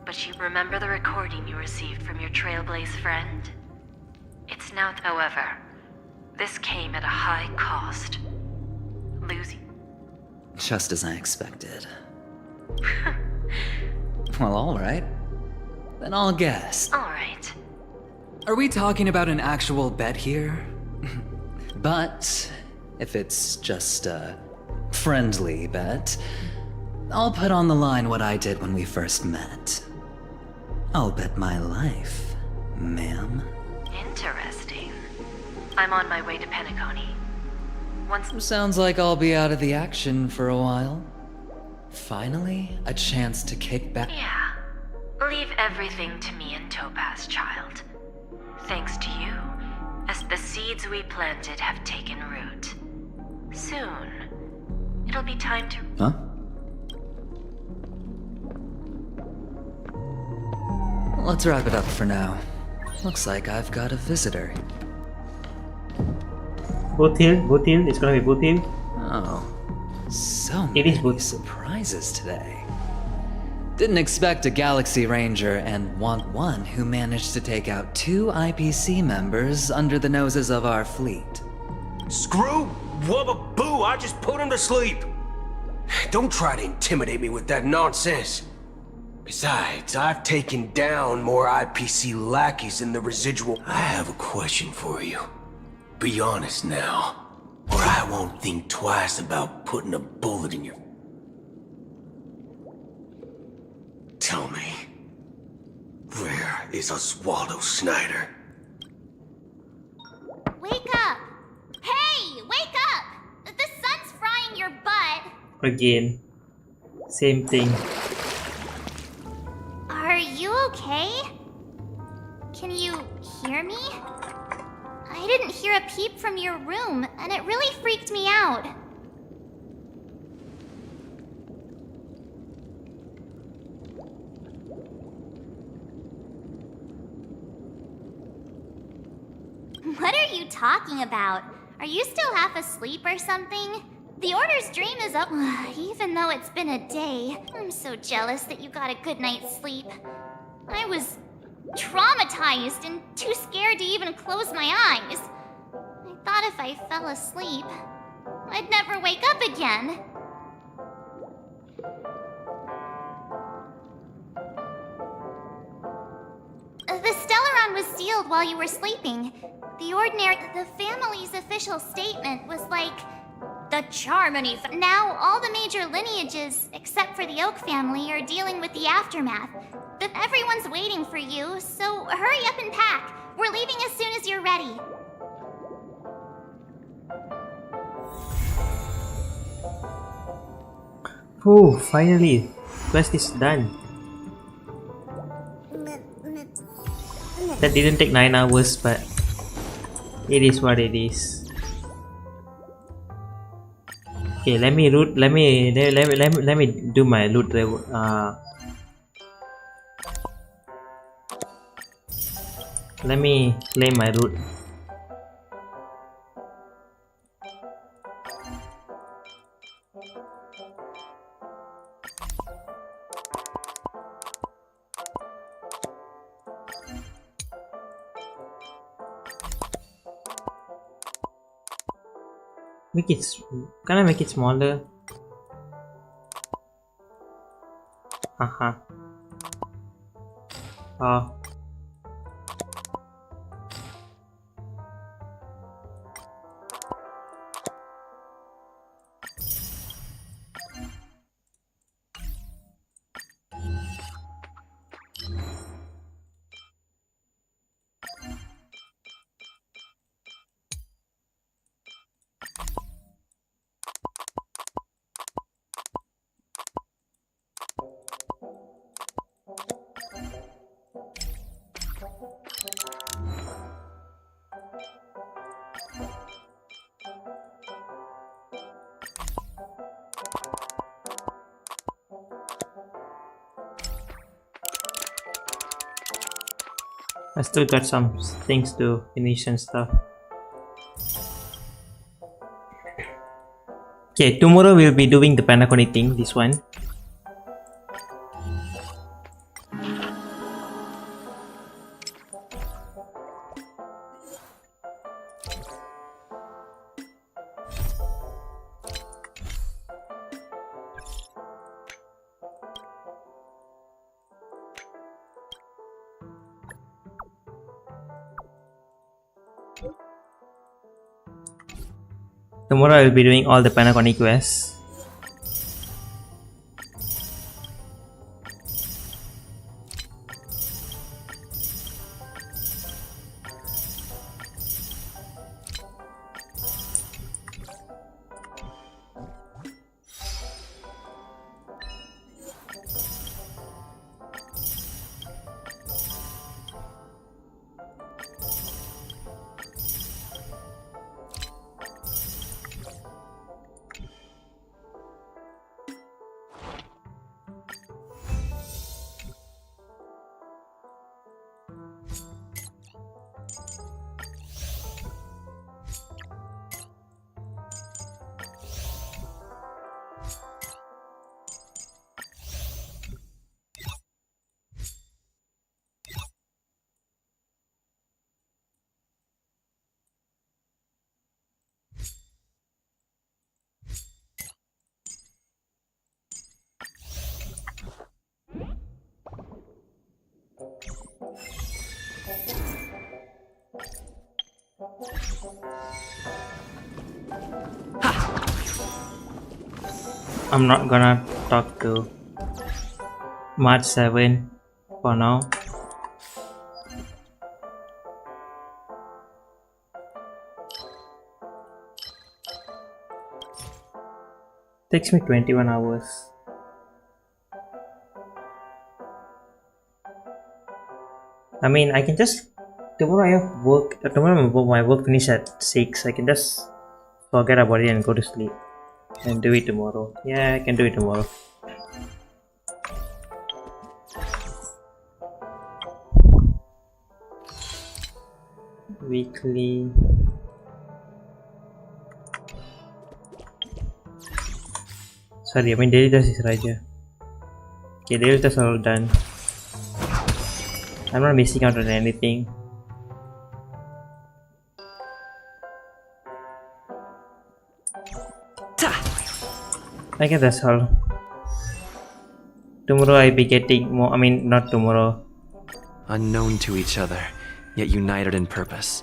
but you remember the recording you received from your Trailblaze friend? It's now, however, this came at a high cost. Losing. Just as I expected. Well, alright. Then I'll guess. Alright. Are we talking about an actual bet here? But if it's just a friendly bet, I'll put on the line what I did when we first met. I'll bet my life, ma'am. Interesting. I'm on my way to Penacony. Sounds like I'll be out of the action for a while. Finally, a chance to kick back. Yeah. Leave everything to me and Topaz, child. Thanks to you, as the seeds we planted have taken root. Soon, it'll be time to... Huh? Let's wrap it up for now. Looks like I've got a visitor. Both heal, it's gonna be both heal. Oh, so many surprises today. Didn't expect a Galaxy Ranger and want one who managed to take out 2 IPC members under the noses of our fleet. Screw Wubba Boo, I just put him to sleep. Don't try to intimidate me with that nonsense. Besides, I've taken down more IPC lackeys than the residual. I have a question for you. Be honest now, or I won't think twice about putting a bullet in your... Tell me, where is Oswaldo Snyder? Wake up! Hey, wake up! The sun's frying your butt. Again. Same thing. Are you okay? Can you hear me? I didn't hear a peep from your room, and it really freaked me out. What are you talking about? Are you still half asleep or something? The Order's dream is up, even though it's been a day. I'm so jealous that you got a good night's sleep. I was traumatized and too scared to even close my eyes. I thought if I fell asleep, I'd never wake up again. The Stellaron was sealed while you were sleeping. The family's official statement was like, the Charmony. Now all the major lineages, except for the Oak family, are dealing with the aftermath. Everyone's waiting for you, so hurry up and pack. We're leaving as soon as you're ready. Oh, finally. Quest is done. That didn't take 9 hours, but it is what it is. Okay, let me do my loot. Let me claim my root. Make it. Can I make it smaller? Oh. I still got some things to finish and stuff. Okay, tomorrow we'll be doing the Panaconi thing, this one. Tomorrow I will be doing all the Panaconi quests. I'm not gonna talk to March 7 for now. Takes me 21 hours. I mean, I can just tomorrow I have work. Tomorrow my work finish at 6. I can just forget about it and go to sleep and do it tomorrow. Yeah, I can do it tomorrow. Weekly. Sorry, I mean daily task is right here. Okay, daily tasks are all done. I'm not missing out on anything. I guess that's all. Tomorrow I'll be getting more. I mean, not tomorrow. Unknown to each other, yet united in purpose.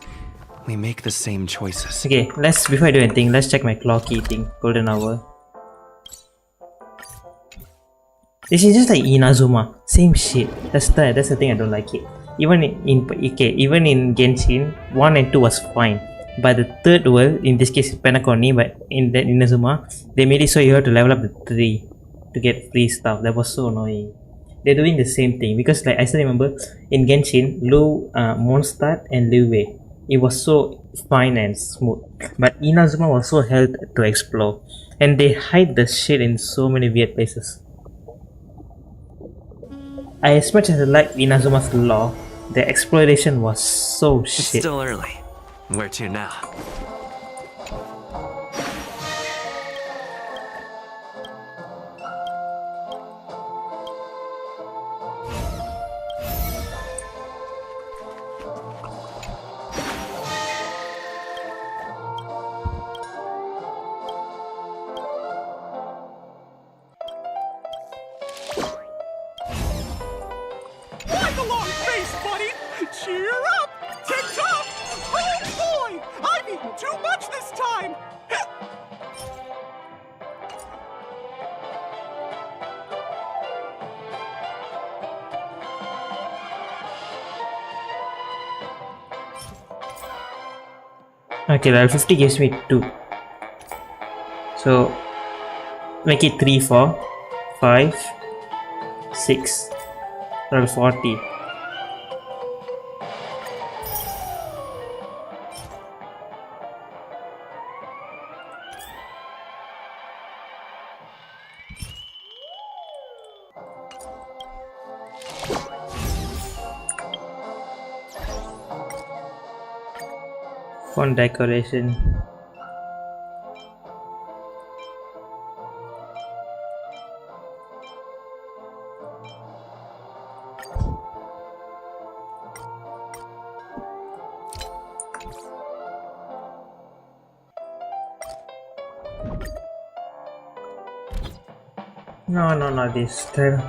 We make the same choices. Okay, before I do anything, let's check my clock eating. Golden hour. This is just like Inazuma. Same shit. That's the thing I don't like it. Even in Genshin, 1 and 2 was fine. But the third world, in this case Panaconi, but in the Inazuma, they made it so you have to level up the 3 to get free stuff. That was so annoying. They're doing the same thing because like I still remember in Genshin, Mondstadt and Liyue, it was so fine and smooth. But Inazuma was so hard to explore, and they hide the shit in so many weird places. As much as I like Inazuma's lore, The exploration was so It's shit. still early. Where to now? Why the long face, buddy? Cheer up! Tick-tock! Oh boy! I've eaten too much this time! Okay, level 50 gives me 2. So make it 3, 4, 5, 6, level 40. Font decoration. No, not this time.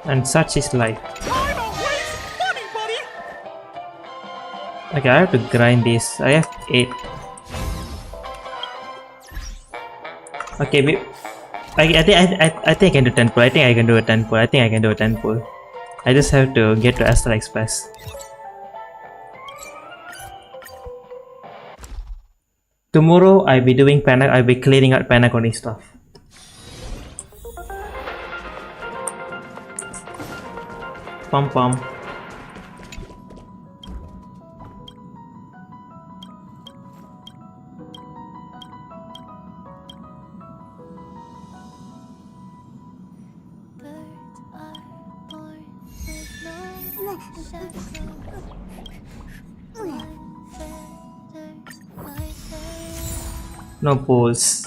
And such is life. Okay, I have to grind this. I have 8. Okay, I think I can do 10 pull. I think I can do a 10 pull. I just have to get to Astral Express. Tomorrow I'll be doing I'll be clearing out Penacony stuff. Pom. No pulls.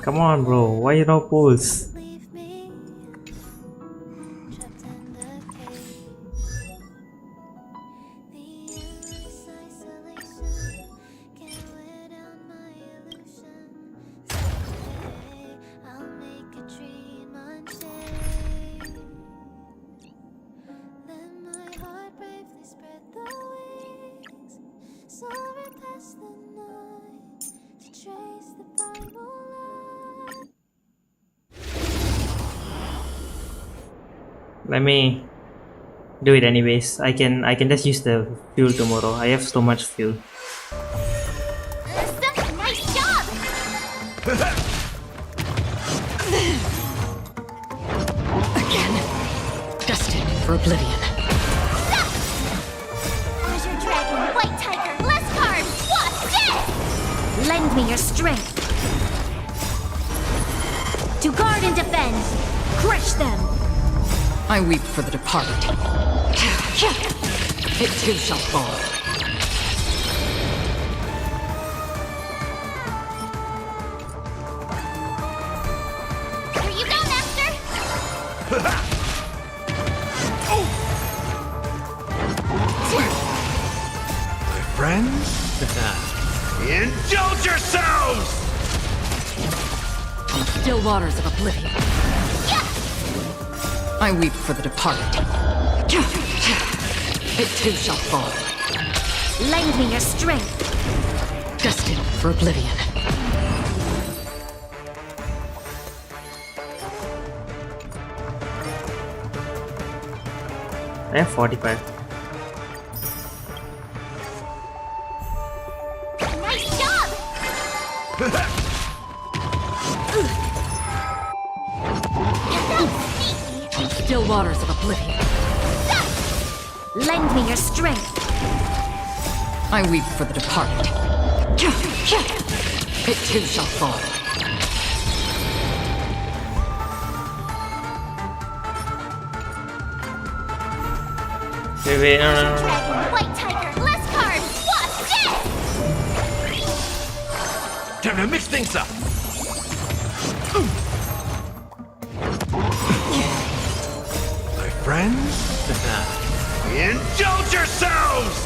Come on, bro. Why no pulls? Let me do it anyways. I can just use the fuel tomorrow. I have so much fuel. Nice job! Again, destined for oblivion. Azure Dragon, White Tiger, Bless Card, what's this? Lend me your strength. To guard and defend! Crush them! I weep for the departed. It too shall fall. Here you go, Master! My friends? Indulge yourselves! On still waters of oblivion. I weep for the departed. It too shall fall. Lend me your strength. Destined for oblivion. I have 45. Nice job! Still waters of oblivion. Lend me your strength. I weep for the departed. It too shall fall. Wait, no. Dragon, white tiger, less cards! What's this? Time to mix things up! My friends? Indulge yourselves!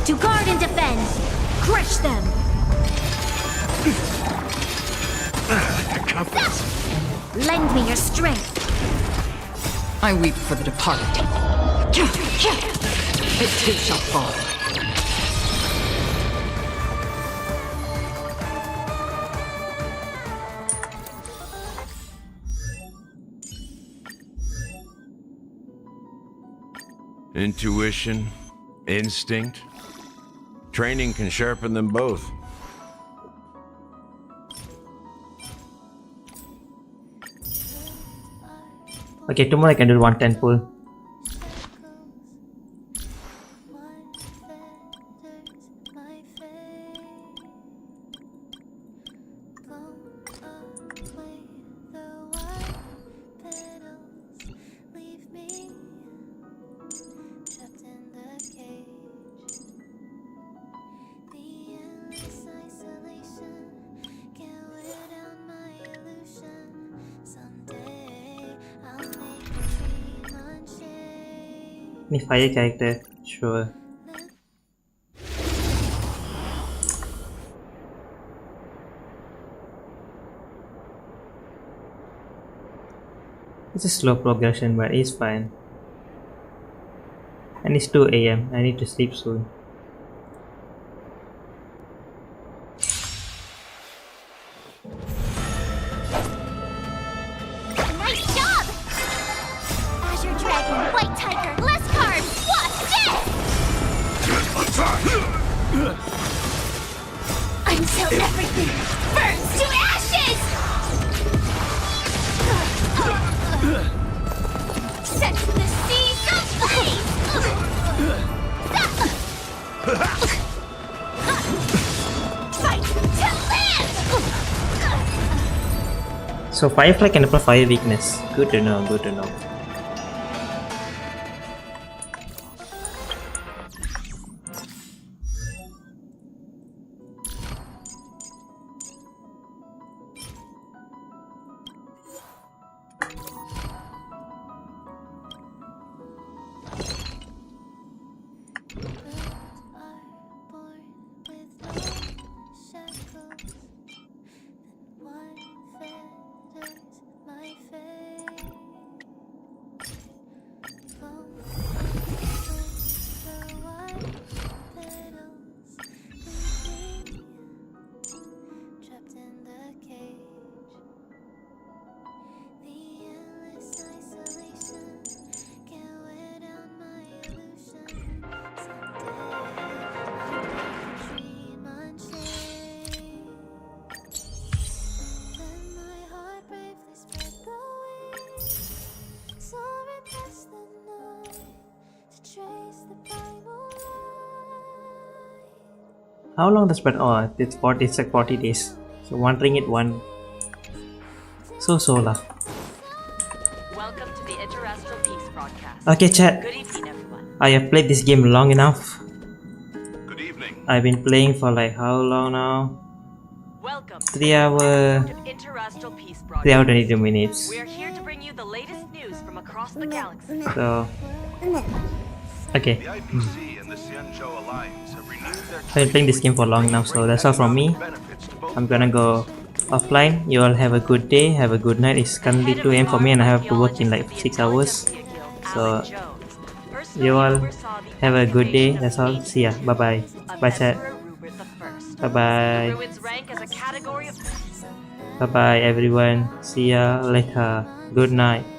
To guard and defend! Crush them! Lend me your strength. I weep for the departed. It too shall fall. Intuition, instinct. Training can sharpen them both. Okay, tomorrow I can do 110 pull. Any fire character? Sure. It's a slow progression, but it's fine. And it's 2 AM. I need to sleep soon. Nice job! Azure Dragon, White Tiger, less cards! What's this? Until everything burns to ashes! Set the seas ablaze! Fight to live! So Firefly can apply fire weakness. Good to know, good to know. How long does but oh it's like 40 days. So 1 ringgit 1. So lah. Welcome to the Interastral Peace broadcast. Okay, chat. Good evening, everyone. I have played this game long enough. Good evening. I've been playing for like how long now? Welcome. 3 hours. 3 hours 22 minutes. We are here to bring you the latest news from across the galaxy. So okay. I've been playing this game for long enough, so that's all from me. I'm gonna go offline. You all have a good day, have a good night. It's currently 2 AM for me and I have to work in like 6 hours. So you all have a good day. That's all. See ya. Bye bye. Bye chat. Bye bye. Bye bye everyone. See ya later. Good night.